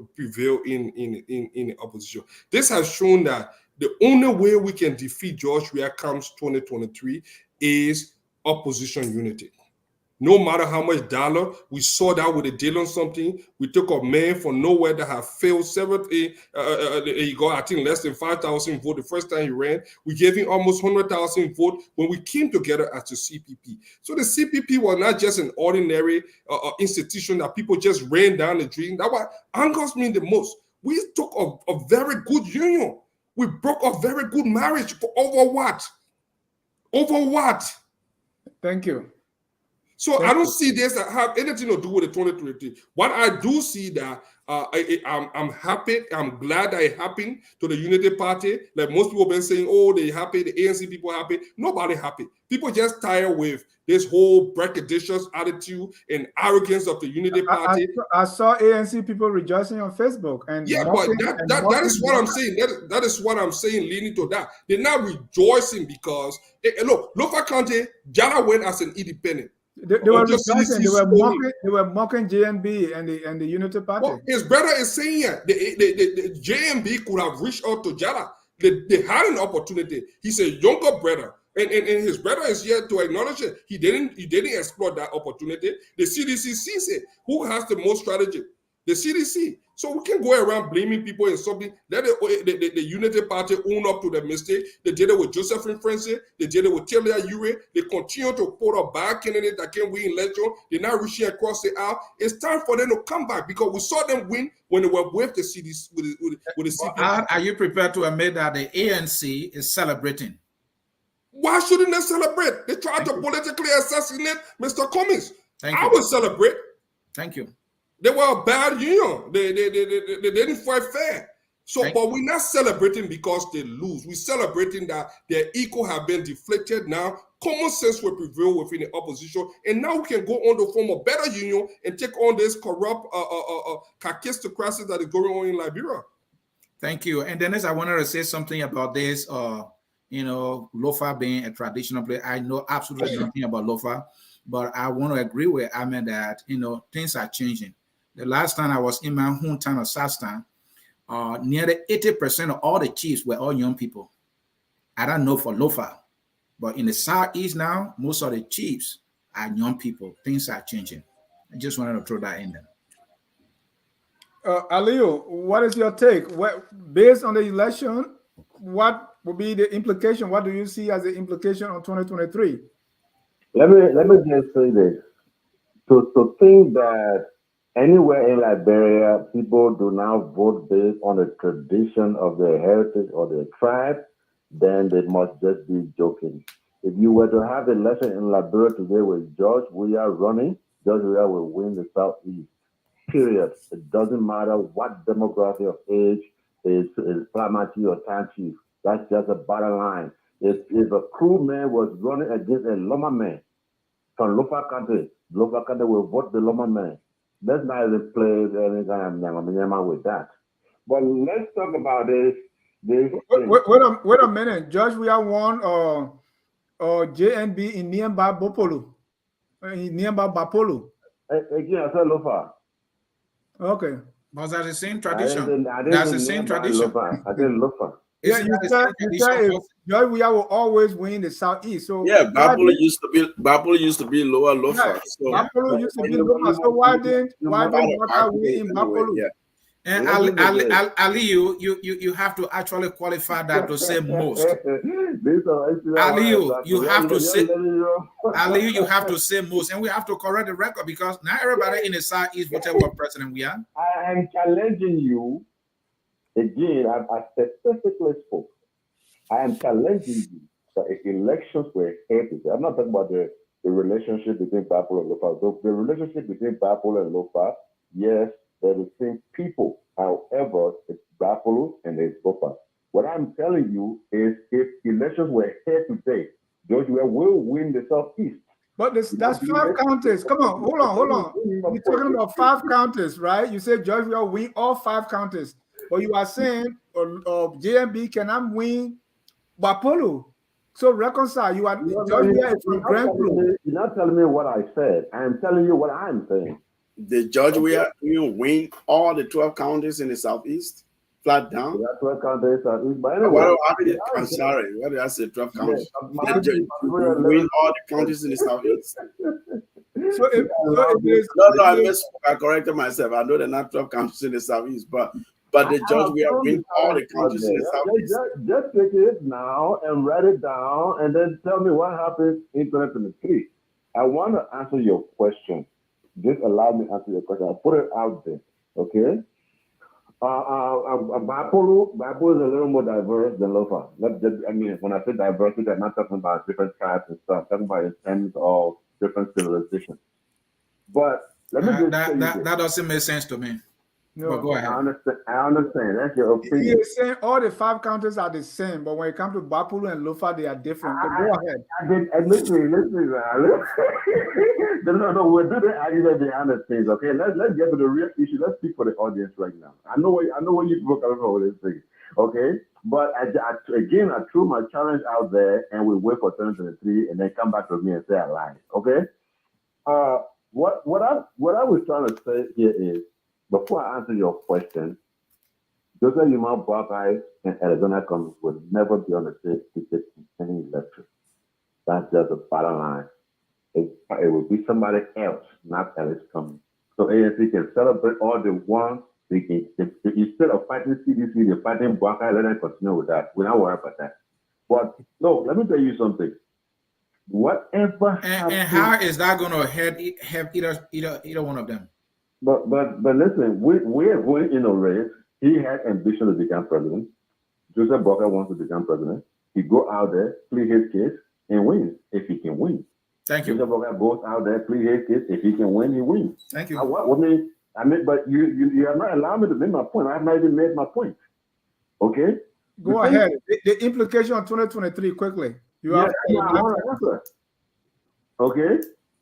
in the opposition. This has shown that the only way we can defeat George Weah comes 2023 is opposition unity. No matter how much dollar, we saw that with the deal on something. We took a man from nowhere that had failed seventh. He got, I think, less than 5,000 votes the first time he ran. We gave him almost 100,000 votes when we came together as the CPP. So the CPP was not just an ordinary institution that people just ran down the dream. That's what angers me the most. We took a very good union. We broke a very good marriage for over what? Over what? Thank you. So I don't see this that have anything to do with the 2023. What I do see that I'm happy. I'm glad that it happened to the Unity Party. Like most people have been saying, oh, they happy. The ANC people happy. Nobody happy. People just tired with this whole braggadocious attitude and arrogance of the Unity Party. I saw ANC people rejoicing on Facebook. And yeah, but that is what I'm saying. That is what I'm saying, leading to that. They're not rejoicing because, look, Lofa County, Jalla went as an independent. They were rejoicing. They were mocking JMB and the Unity Party. Well, his brother is saying the JMB could have reached out to Jalla. They had an opportunity. He's a younger brother, and his brother is here to acknowledge it. He didn't exploit that opportunity. The CDC sees it. Who has the most strategy? The CDC. So we can go around blaming people in something. Let the Unity Party own up to the mistake. They did it with Josephine Francis. They did it with Taylor Ure. They continue to put a bad candidate that can win election. They're not reaching across the aisle. It's time for them to come back because we saw them win when they were with the CDC. With the CPP. Are you prepared to admit that the ANC is celebrating? Why shouldn't they celebrate? They tried to politically assassinate Mr. Cummings. I would celebrate. Thank you. They were a bad union. They didn't fight fair. So, but we're not celebrating because they lose. We're celebrating that their ego have been deflected now. Common sense will prevail within the opposition. And now we can go on to form a better union and take on this corrupt kakistocracy that is going on in Liberia. Thank you. And Dennis, I wanted to say something about this, Lofa being a traditional player. I know absolutely nothing about Lofa, but I want to agree with Ahmed that, things are changing. The last time I was in my hometown of Southtown, nearly 80% of all the chiefs were all young people. I don't know for Lofa, but in the Southeast now, most of the chiefs are young people. Things are changing. I just wanted to throw that in there. Aliyu, what is your take? Based on the election, what will be the implication? What do you see as the implication on 2023? Let me just say this. To think that anywhere in Liberia, people do not vote based on the tradition of their heritage or their tribe, then they must just be joking. If you were to have an election in Liberia today with George Weah running, George Weah will win the Southeast. Period. It doesn't matter what demographic of age is primary or town chief. That's just a bottom line. If a crew man was running against a Loma man from Lofa Country will vote the Loma man. Let's not even play any kind of nyama with that. But let's talk about this. Wait a minute. George Weah won JNB in Niamba Bopolu. In Niamba Bapolu. Again, I said Lofa. Okay. But that's the same I tradition. didn't That's the say same nearby tradition. Lofa. I said Lofa. Yeah, Isn't you that the said same tradition? if George Weah will always win the Southeast. So Yeah, why Bapolo did used to be lower Lofa. So Bapolo used to be you Lofa? So why didn't part of Baka win Bapolo in anyway, Bapolo? yeah. And Ali, you have to actually qualify that to say most. Ali, you have to say Ali, you have to say most, and we have to correct the record because not everybody in the Southeast voted for President Weah. I am challenging you again. I specifically spoke. I am challenging you that if elections were held today, I'm not talking about the relationship between Bapolo and Lofa. The relationship between Bapolo and Lofa, yes, they're the same people. However, it's Bapolo and it's Lofa. What I'm telling you is if elections were held today, George Weah will win the Southeast. But that's 5 counties. Come on, hold on. You're talking about 5 counties, right? You said George will win all 5 counties. But you are saying JMB cannot win Bapolo. So reconcile. You are George Weah is from Grand Prix. You're not telling me what I said. I am telling you what I'm saying. The George Weah will win all the 12 counties in the Southeast, flat down. There are 12 counties Southeast, but anyway. I'm sorry. What did I say? 12 counties. Yeah, Win all the counties in the Southeast. So if I misspoke. I corrected myself. I know they're not 12 counties in the Southeast, but the George Weah win all the counties in the Southeast. Just take it now and write it down, and then tell me what happens in 2023. I want to answer your question. Just allow me to answer your question. I'll put it out there, okay? Bapolo is a little more diverse than Lofa. When I say diversity, I'm not talking about different tribes and stuff. I'm talking about in terms of different civilizations. But let me just say that doesn't make sense to me. No, but go ahead. I understand. That's your opinion. He is saying all the 5 counties are the same, but when it comes to Bapolo and Lofa, they are different. But go ahead. Listen. No, we're doing argument behind the scenes. Okay, let's get to the real issue. Let's speak for the audience right now. I know where you people coming from with this thing. Okay, but I threw my challenge out there, and we wait for 2023, and then come back to me and say I lied. Okay. What I was trying to say here is, before I answer your question, Joseph Yuma Buckeyes and Arizona Cummings will never be on the same ticket in any election. That's just the bottom line. It will be somebody else, not Alice Cummings. So ANC can celebrate all they want. Instead of fighting CDC, they're fighting Buckeyes. Let them continue with that. We're not worried about that. But no, let me tell you something. Whatever and how is that going to help either one of them? But listen, we're in a race. He had ambition to become president. Joseph Boca wants to become president. He go out there, plead his case, and wins if he can win. Thank you. Joseph Boca goes out there, plead his case. If he can win, he wins. Thank you. But you are not allowing me to make my point. I have not even made my point. Okay. Go ahead. The implication of 2023 quickly. Okay.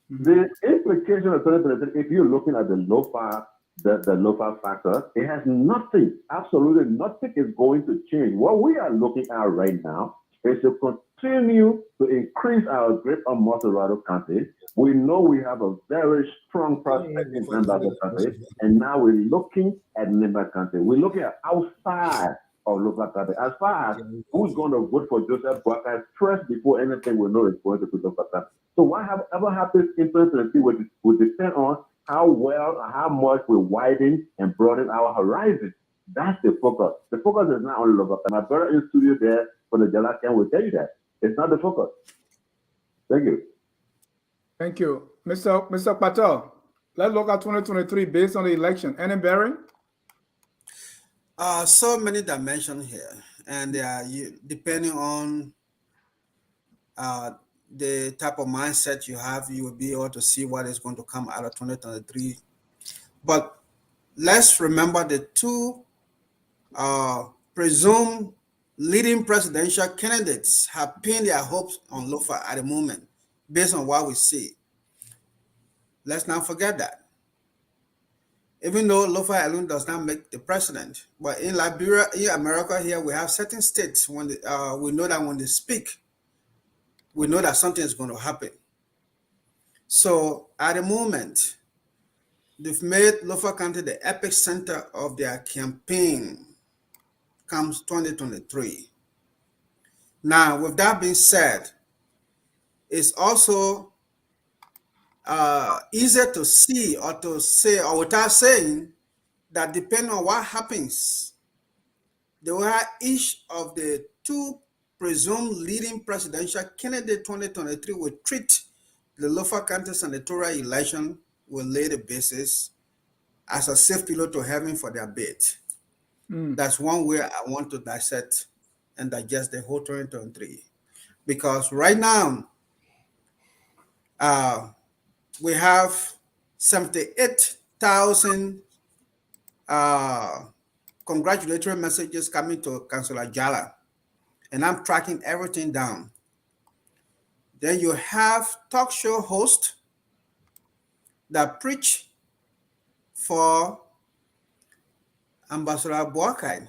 The implication of 2023, if you're looking at the Lofa factor, it has nothing, absolutely nothing is going to change. What we are looking at right now is to continue to increase our grip on Montserrado County. We know we have a very strong prospect in Lamberto County, and now we're looking at Nimba County. We're looking at outside of Lofa County. As far as who's going to vote for Joseph Buckeyes first before anything we know is going to be Lofa County. So whatever happens in 2023 will depend on how much we widen and broaden our horizon. That's the focus. The focus is not on Lofa. My brother in studio there for the Jalla camp will tell you that. It's not the focus. Thank you. Thank you. Mr. Patel, let's look at 2023 based on the election. Any bearing? So many dimensions here. And depending on the type of mindset you have, you will be able to see what is going to come out of 2023. But let's remember the two presumed leading presidential candidates have pinned their hopes on Lofa at the moment, based on what we see. Let's not forget that. Even though Lofa alone does not make the president, but in Liberia, in America here, we have certain states when we know that when they speak, we know that something is going to happen. So at the moment, they've made Lofa County the epicenter of their campaign comes 2023. Now, with that being said, it's also easier to see or to say, or without saying, that depending on what happens, the way each of the two presumed leading presidential candidates 2023 will treat the Lofa County Senatorial election will lay the basis as a safe pillow to heaven for their bid. That's one way I want to dissect and digest the whole 2023. Because right now, we have 78,000 congratulatory messages coming to Councillor Jalla, and I'm tracking everything down. Then you have talk show hosts that preach for Ambassador Boakai,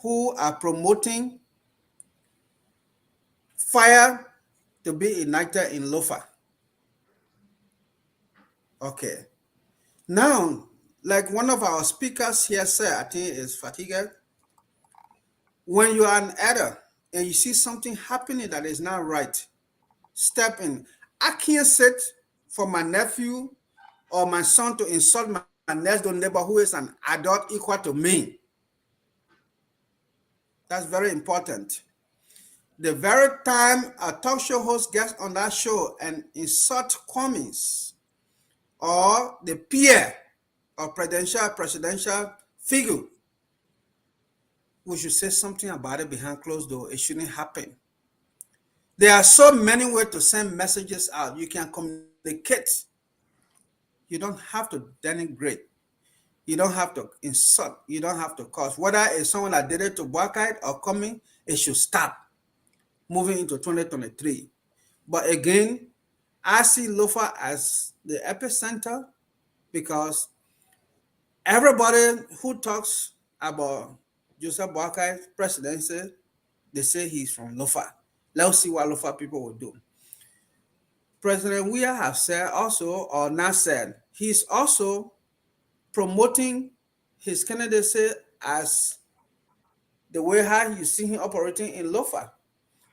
who are promoting fire to be ignited in Lofa. Okay. Now, like one of our speakers here said, I think it's Fatiga, when you are an elder and you see something happening that is not right, step in. I can't sit for my nephew or my son to insult my next door neighbor who is an adult equal to me. That's very important. The very time a talk show host gets on that show and insult comments or the peer or presidential figure, we should say something about it behind closed door. It shouldn't happen. There are so many ways to send messages out. You can communicate. You don't have to denigrate. You don't have to insult. You don't have to curse. Whether it's someone that did it to Boakai or coming, it should stop moving into 2023. But again, I see Lofa as the epicenter because everybody who talks about Joseph Boakai's presidency, they say he's from Lofa. Let's see what Lofa people will do. President Weah has said also, or not said, he's also promoting his candidacy as the way how you see him operating in Lofa.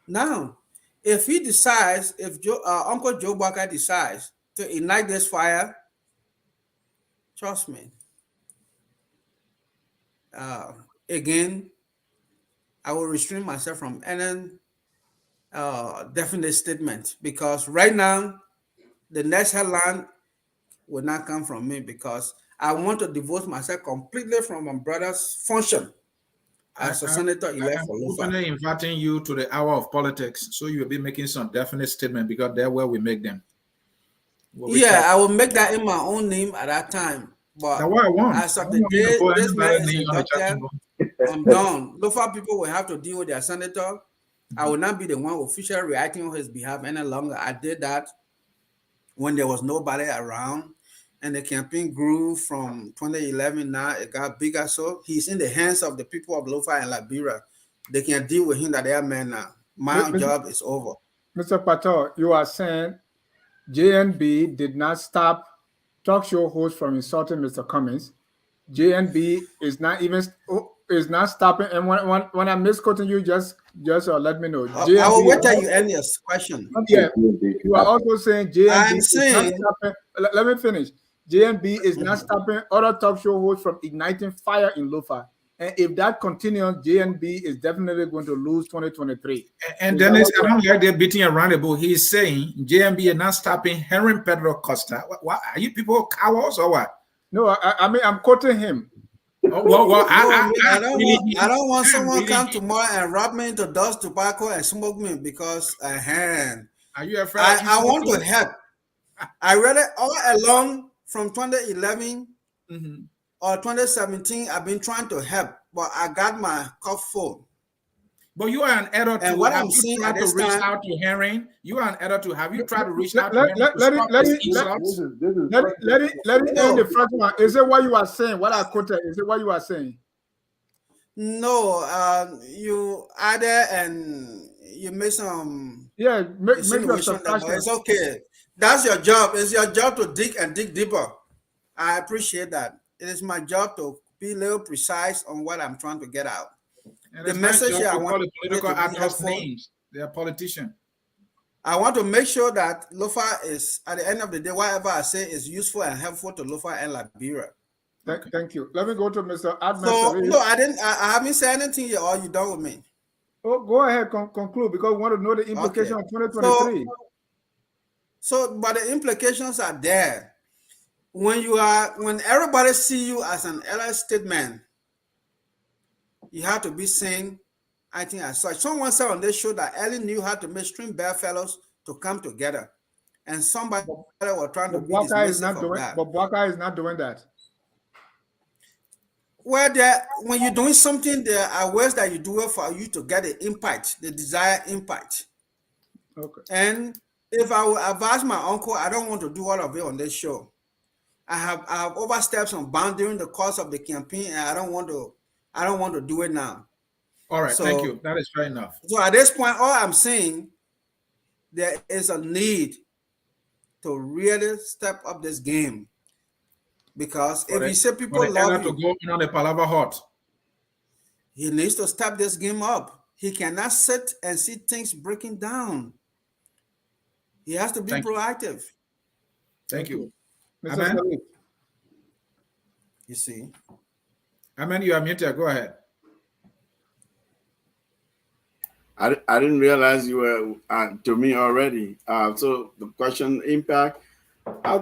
Now, if he decides, if Uncle Joe Boakai decides to ignite this fire, trust me, again, I will restrain myself from any definite statement because right now, the next headline will not come from me because I want to devote myself completely from my brother's function as a senator-elect for Lofa. I'm openly inviting you to the hour of politics, so you'll be making some definite statement because that's where we make them. I will make that in my own name at that time. But that's what I want. As of the day this man is inducted, I'm done. Lofa people will have to deal with their senator. I will not be the one officially reacting on his behalf any longer. I did that when there was nobody around, and the campaign grew from 2011. Now it got bigger. So he's in the hands of the people of Lofa and Liberia. They can deal with him that they are man now. My job is over. Mr. Patel, you are saying JNB did not stop talk show hosts from insulting Mr. Cummings. JNB is not stopping. And when I'm misquoting you, just let me know. JNB, I will wait till you end your question. Yeah, you are also saying JNB is not stopping. Let me finish. JNB is not stopping other talk show hosts from igniting fire in Lofa. And if that continues, JNB is definitely going to lose 2023. And Dennis, I don't like they're beating around the bush. He's saying JNB is not stopping Henry Pedro Costa. What are you people cowards or what? No, I mean I'm quoting him. I don't want someone come tomorrow and rob me into dust, tobacco, and smoke me because are you afraid? I want to help. I read it all along from 2011 or 2017. I've been trying to help, but I got my cup full. But you are an editor. And what I'm seeing at this reach time, out to Henry. You are an editor. Have you tried to reach out to Let Henry? it end the first one. Is it what you are saying? What I quoted? Is it what you are saying? No, you added and you made some make your subtraction. It's okay. That's your job. It's your job to dig and dig deeper. I appreciate that. It is my job to be a little precise on what I'm trying to get out. And The it's my message job here, I to call want the it political to be actors helpful. names. They are politicians. I want to make sure that Lofa is, at the end of the day, whatever I say is useful and helpful to Lofa and Liberia. Thank you. Let me go to Mr. Admin So, Salif. no, I haven't said anything yet, or you done with me? Oh, go ahead, conclude, because we want to know the implication Okay. of 2023. But the implications are there. When everybody see you as an elder statesman, you have to be seen, I think, as such. Someone said on this show that Ellen knew how to make string bear fellows to come together. And somebody was trying to be dismissive of that. But Bwaka is not doing that. Well, when you're doing something, there are ways that you do it for you to get the impact, the desired impact. Okay. And if I would advise my uncle, I don't want to do all of it on this show. I have overstepped some bound during the course of the campaign, and I don't want to do it now. All right, thank you. That is fair enough. So at this point, all I'm saying, there is a need to really step up this game. Because if you say people love you, to go on the Palava hot, he needs to step this game up. He cannot sit and see things breaking down. He has to be proactive. Thank you. Amen. You see. Amen, you are muted. Go ahead. I didn't realize you were to me already. So the question impact, I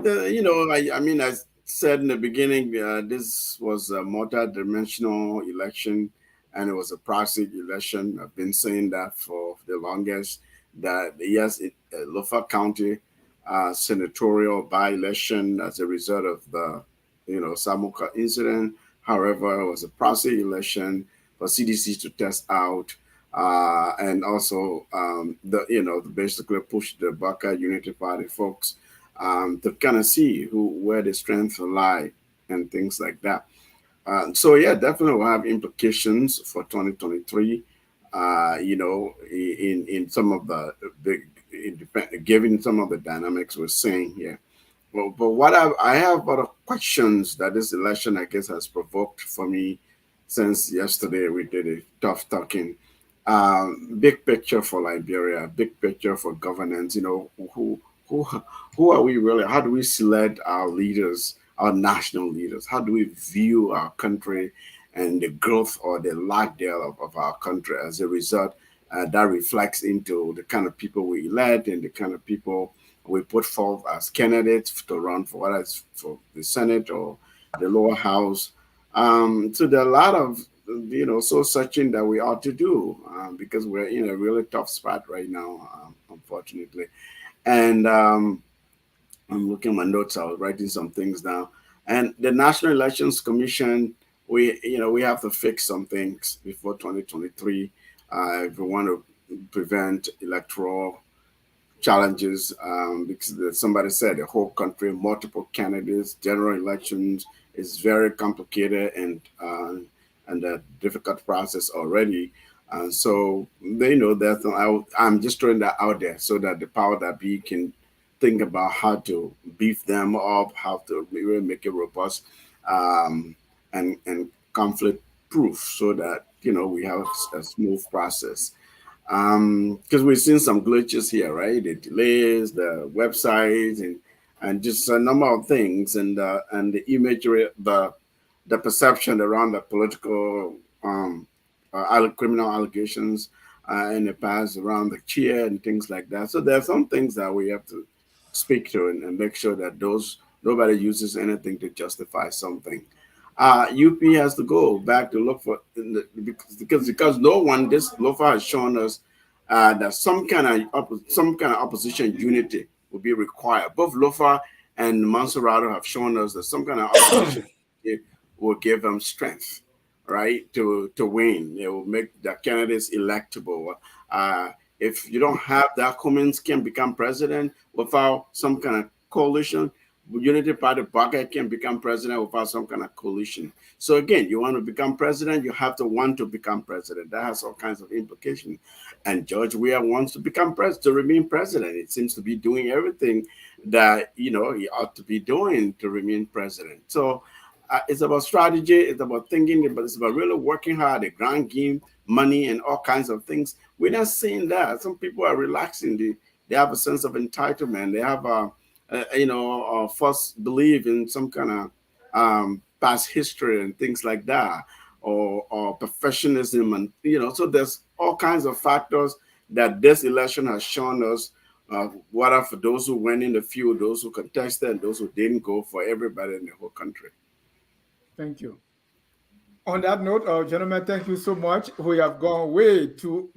said in the beginning, this was a multi-dimensional election, and it was a proxy election. I've been saying that for the longest. That yes, Lofa County senatorial by-election as a result of the Samuka incident. However, it was a proxy election for CDC to test out. And also basically push the Baka Unity Party folks to kind of see where the strengths lie and things like that. So yeah, definitely will have implications for 2023. In some of given some of the dynamics we're seeing here. But what I have a lot of questions that this election, I guess, has provoked for me since yesterday we did a tough talking. Big picture for Liberia, big picture for governance. Who are we really? How do we select our leaders, our national leaders? How do we view our country and the growth or the lack thereof of our country? As a result, that reflects into the kind of people we elect and the kind of people we put forth as candidates to run for whether it's for the Senate or the lower house. So there are a lot of soul searching that we ought to do because we're in a really tough spot right now, unfortunately. And I'm looking at my notes. I was writing some things down. And the National Elections Commission, we have to fix some things before 2023 if we want to prevent electoral challenges. Because somebody said the whole country, multiple candidates, general elections is very complicated and a difficult process already. So they know that. I'm just throwing that out there so that the power that be can think about how to beef them up, how to really make it robust and conflict proof so that we have a smooth process. Because we've seen some glitches here, right? The delays, the websites, and just a number of things, and the imagery, the perception around the political criminal allegations in the past around the chair and things like that. So there are some things that we have to speak to and make sure that nobody uses anything to justify something. UP has to go back to look for because no one, this Lofa has shown us that some kind of opposition unity will be required. Both Lofa and Monserrato have shown us that some kind of opposition will give them strength, right, to win. It will make the candidates electable. If you don't have that, Cummins can become president without some kind of coalition. Unity Party pocket can become president without some kind of coalition. So again, you want to become president, you have to want to become president. That has all kinds of implications. And George Weah wants to become president, to remain president. It seems to be doing everything that he ought to be doing to remain president. So it's about strategy, it's about thinking, but it's about really working hard, the grand game, money, and all kinds of things. We're not seeing that. Some people are relaxing. They have a sense of entitlement. They have a false belief in some kind of past history and things like that, or professionalism, and so there's all kinds of factors that this election has shown us. What are for those who went in the field, those who contested, and those who didn't go, for everybody in the whole country. Thank you. On that note, gentlemen, thank you so much. We have gone way too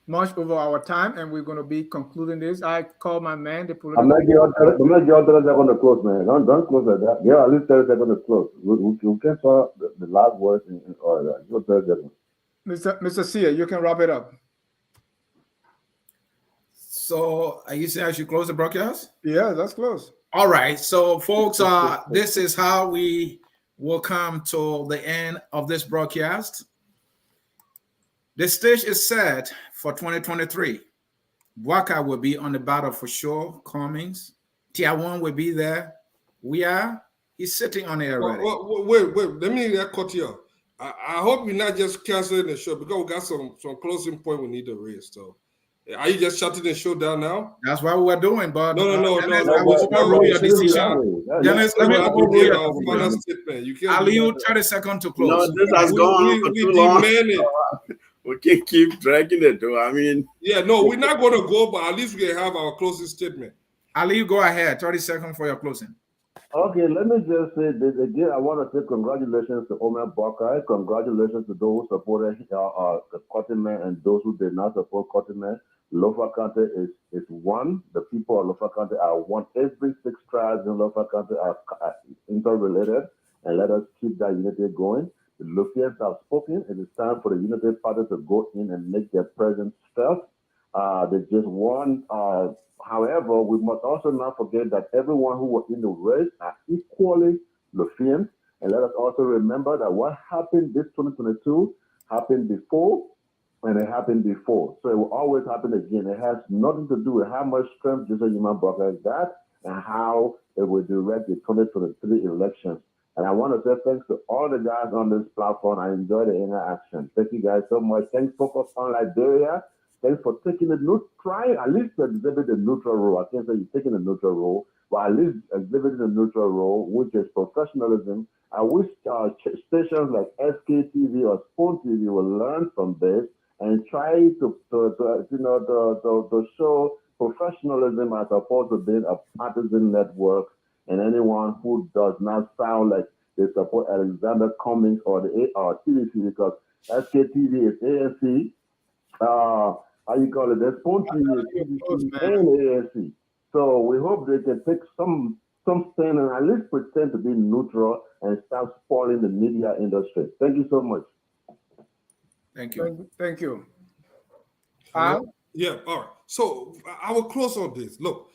much over our time, and we're going to be concluding this. I call my man, the political. I'm not going to close, man. Don't close like that. Yeah, at least 30 seconds to close. We can talk the last words in all that. Just 30 seconds. Mr. Sieh, you can wrap it up. So, are you saying I should close the broadcast? Yeah, let's close. All right. So, folks, this is how we will come to the end of this broadcast. The stage is set for 2023. Waka will be on the battle for sure. Cummings, Tiawan will be there. He's sitting on there already. Wait. Let me cut you off. I hope you're not just canceling the show, because we got some closing point we need to raise. So, are you just shutting the show down now? That's what we're doing, but no. Dennis, I will overrule your decision. Dennis, let me overrule your statement. You can't. Aliu, 30 seconds to close. No, this has gone on for too long. We can't keep dragging it, though. I mean, yeah, no, we're not going to go, but at least we can have our closing statement. Aliu, go ahead. 30 seconds for your closing. Okay, let me just say this again. I want to say congratulations to Omer Buckeye. Congratulations to those who supported Cottonman and those who did not support Cottonman. Lofa County is one. The people of Lofa County are one. Every 6 tribes in Lofa County are interrelated, and let us keep that unity going. The Lofians have spoken. It is time for the Unity Party to go in and make their presence felt. They just won. However, we must also not forget that everyone who was in the race are equally Lofians. And let us also remember that what happened this 2022 happened before, and it happened before. So it will always happen again. It has nothing to do with how much strength Jason Human Broker got and how it will direct the 2023 elections. And I want to say thanks to all the guys on this platform. I enjoy the interaction. Thank you guys so much. Thanks, Focus on Liberia. Thanks for taking the trying at least to exhibit the neutral role. I can't say you're taking the neutral role, but at least exhibiting the neutral role, which is professionalism. I wish stations like SKTV or Spoon TV will learn from this and try to show professionalism as opposed to being a partisan network. And anyone who does not sound like they support Alexander Cummings or the TVC, because SKTV is ANC. How you call it? There's Spoon TV, TVC, and ANC. So we hope they can take some stand and at least pretend to be neutral and start spoiling the media industry. Thank you so much. Thank you. Thank you. Yeah, all right. So I will close on this. Look,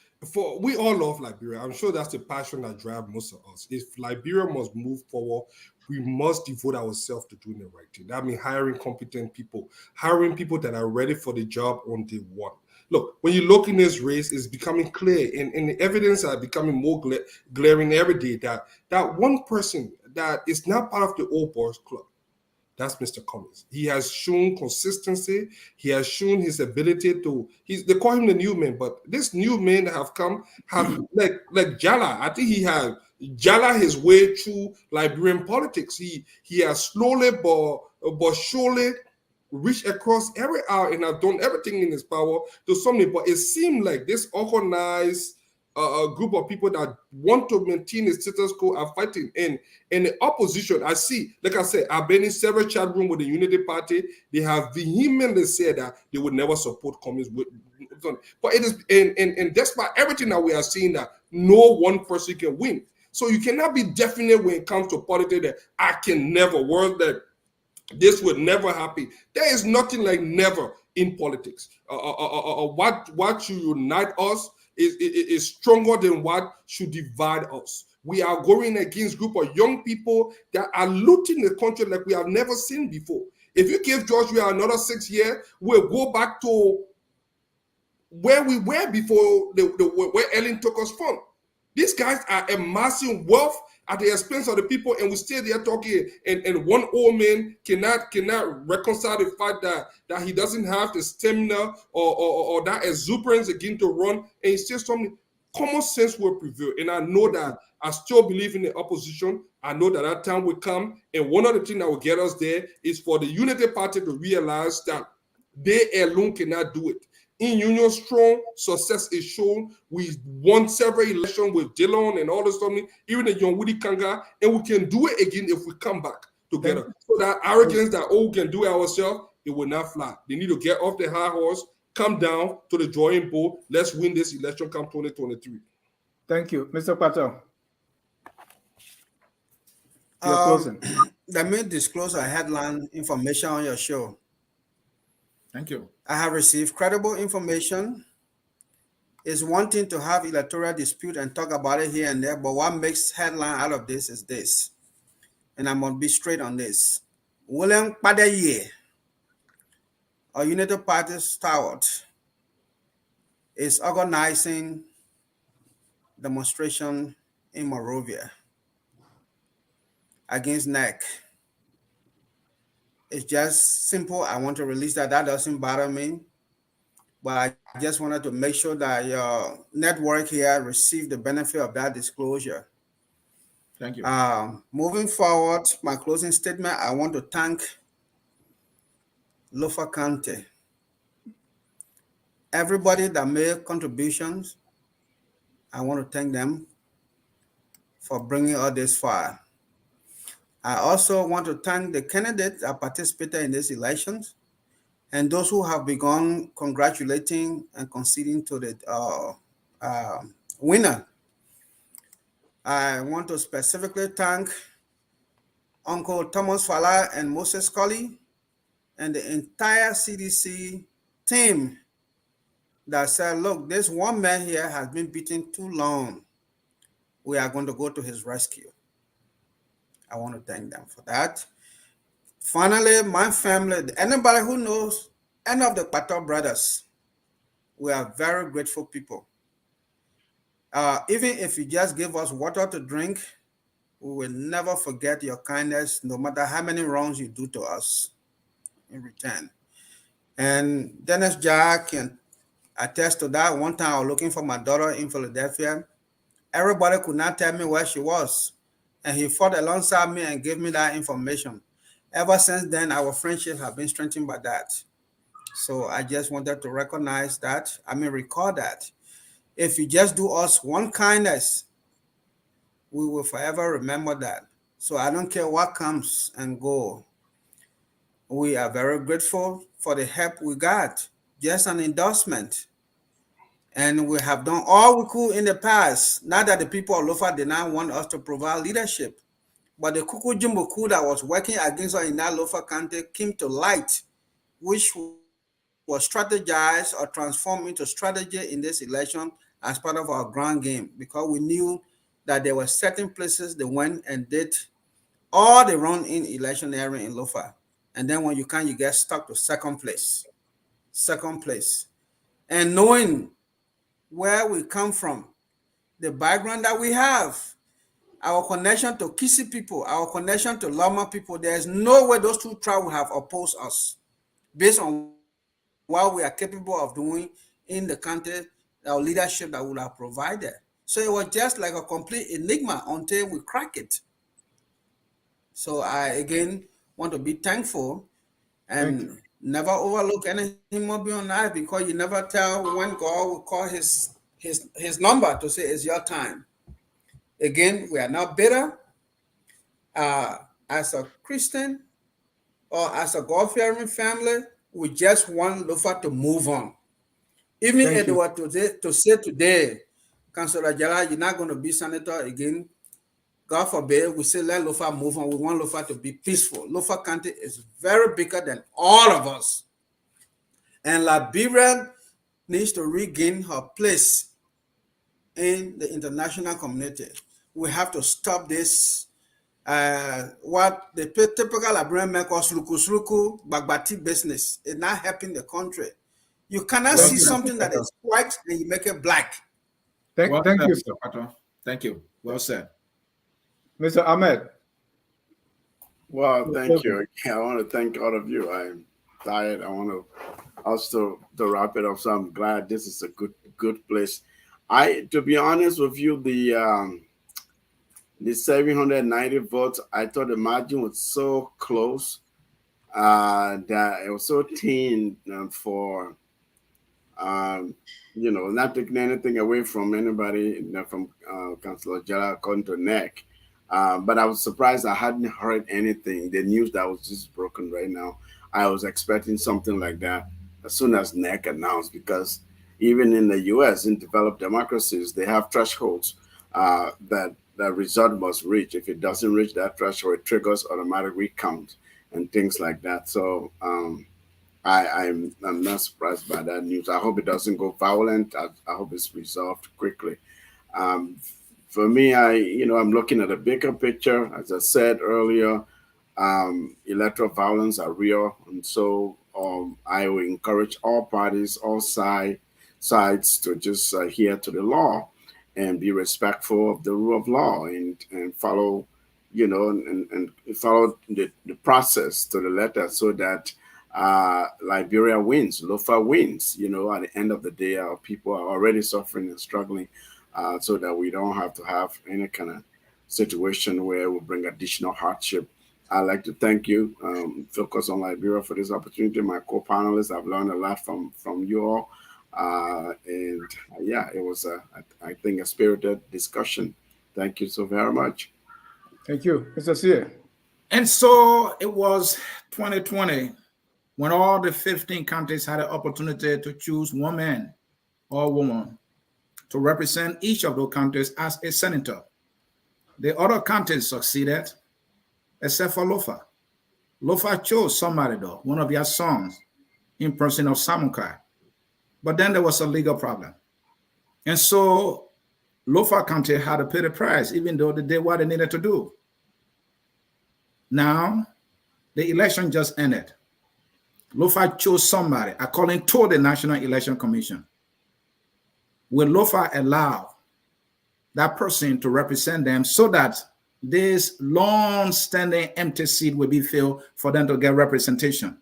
we all love Liberia. I'm sure that's the passion that drives most of us. If Liberia must move forward, we must devote ourselves to doing the right thing. That means hiring competent people, hiring people that are ready for the job on day one. Look, when you look in this race, it's becoming clear, and the evidence are becoming more glaring every day that one person that is not part of the old boys club, that's Mr. Cummings. He has shown consistency. He has shown his ability to. They call him the new man, but this new man that have come have like Jalla. I think he has Jalla his way through Liberian politics. He has slowly but surely reached across every hour and have done everything in his power to something. But it seemed like this organized a group of people that want to maintain the status quo are fighting. And in the opposition, I see, like I said, I've been in several chat rooms with the Unity Party. They have vehemently said that they would never support communists. But it is, and despite everything that we are seeing, that no one person can win. So you cannot be definite when it comes to politics that I can never, world that this would never happen. There is nothing like never in politics. What should unite us? is stronger than what should divide us. We are going against a group of young people that are looting the country like we have never seen before. If you give Georgia another 6 years, we'll go back to where we were before where Ellen took us from. These guys are amassing wealth at the expense of the people, and we stay there talking, and one old man cannot reconcile the fact that he doesn't have the stamina or that exuberance again to run, and he says something. Common sense will prevail, and I know that I still believe in the opposition. I know that time will come, and one of the things that will get us there is for the Unity Party to realize that they alone cannot do it. In Union Strong, success is shown. We won several elections with Jalla and all this stuff, even the Young Woody Kanga, and we can do it again if we come back together. So that arrogance that, we can do it ourselves, it will not fly. They need to get off the high horse, come down to the drawing board. Let's win this election come 2023. Thank you. Mr. Patel. You're closing. Let me disclose a headline information on your show. Thank you. I have received credible information. It's one thing to have electoral dispute and talk about it here and there, but what makes headline out of this is this. And I'm going to be straight on this. William Padaye, a Unity Party stalwart, is organizing demonstration in Monrovia against NEC. It's just simple. I want to release that. That doesn't bother me. But I just wanted to make sure that your network here received the benefit of that disclosure. Thank you. Moving forward, my closing statement, I want to thank Lofa County. Everybody that made contributions, I want to thank them for bringing all this far. I also want to thank the candidates that participated in these elections and those who have begun congratulating and conceding to the winner. I want to specifically thank Uncle Thomas Fala and Moses Colley and the entire CDC team that said, look, this one man here has been beaten too long. We are going to go to his rescue. I want to thank them for that. Finally, my family, anybody who knows any of the Patel brothers, we are very grateful people. Even if you just give us water to drink, we will never forget your kindness, no matter how many wrongs you do to us in return. And Dennis Jack can attest to that. One time I was looking for my daughter in Philadelphia. Everybody could not tell me where she was. And he fought alongside me and gave me that information. Ever since then, our friendship has been strengthened by that. So I just wanted to recognize that, recall that. If you just do us one kindness, we will forever remember that. So I don't care what comes and go. We are very grateful for the help we got. Just an endorsement. And we have done all we could in the past. Not that the people of Lofa did not want us to provide leadership, but the Kuku Jumbuku that was working against us in that Lofa County came to light, which was strategized or transformed into strategy in this election as part of our ground game, because we knew that there were certain places they went and did all the run-in electioneering in Lofa. And then when you can, you get stuck to second place. And knowing where we come from, the background that we have, our connection to Kisi people, our connection to Lama people, there's no way those two tribes would have opposed us based on what we are capable of doing in the country, our leadership that would have provided. So it was just like a complete enigma until we crack it. So I, again, want to be thankful and never overlook anything more beyond that, because you never tell when God will call his number to say it's your time. Again, we are not bitter. As a Christian or as a God-fearing family, we just want Lofa to move on. Even if they were to say today, Councillor Jalla, you're not going to be senator again, God forbid, we say let Lofa move on. We want Lofa to be peaceful. Lofa County is very bigger than all of us. And Liberia needs to regain her place in the international community. We have to stop this, what the typical Liberian men call sluku bagbati business. It's not helping the country. You cannot see something that is white and you make it black. Thank you, Mr. Pato. Thank you. Well said. Mr. Ahmed. Well, thank you. I want to thank all of you. I'm tired. I want to also to wrap it up. So I'm glad this is a good place. To be honest with you, the 790 votes, I thought the margin was so close that it was so thin for not taking anything away from anybody, from Councillor Jalla according to NEC. But I was surprised I hadn't heard anything. The news that was just broken right now, I was expecting something like that as soon as NEC announced, because even in the US, in developed democracies, they have thresholds that the result must reach. If it doesn't reach that threshold, it triggers automatic recount and things like that. So I'm not surprised by that news. I hope it doesn't go violent. I hope it's resolved quickly. For me, I'm looking at a bigger picture. As I said earlier, electoral violence are real, and so I will encourage all parties, all sides to just adhere to the law and be respectful of the rule of law and follow, and follow the process to the letter, so that Liberia wins, Lofa wins. At the end of the day, our people are already suffering and struggling, so that we don't have to have any kind of situation where it will bring additional hardship. I'd like to thank you, Focus on Liberia, for this opportunity. My co-panelists, I've learned a lot from you all. It was, I think, a spirited discussion. Thank you so very much. Thank you, Mr. Sieh. And so it was 2020 when all the 15 counties had an opportunity to choose one man or woman to represent each of those counties as a senator. The other counties succeeded, except for Lofa. Lofa chose somebody, though, one of their sons, in person of Samukai. But then there was a legal problem. And so Lofa County had to pay the price, even though they did what they needed to do. Now, the election just ended. Lofa chose somebody according to the National Election Commission. Will Lofa allow that person to represent them so that this long-standing empty seat will be filled for them to get representation?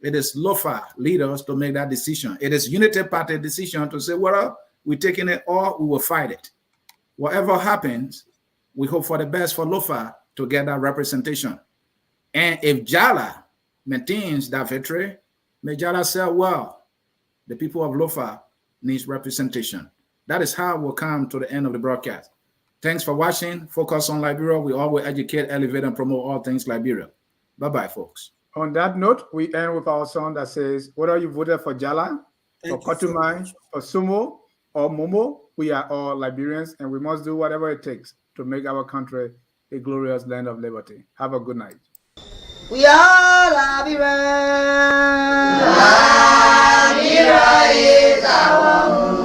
It is Lofa leaders to make that decision. It is Unity Party decision to say, well, we're taking it or we will fight it. Whatever happens, we hope for the best for Lofa to get that representation. And if Jalla maintains that victory, may Jalla say, well, the people of Lofa needs representation. That is how we'll come to the end of the broadcast. Thanks for watching. Focus on Liberia. We always educate, elevate, and promote all things Liberia. Bye-bye, folks. On that note, we end with our song that says, whether you voted for Jalla, for Kotumai, for Sumo, or Momo, we are all Liberians, and we must do whatever it takes to make our country a glorious land of liberty. Have a good night. We are Liberians. Liberia is our home.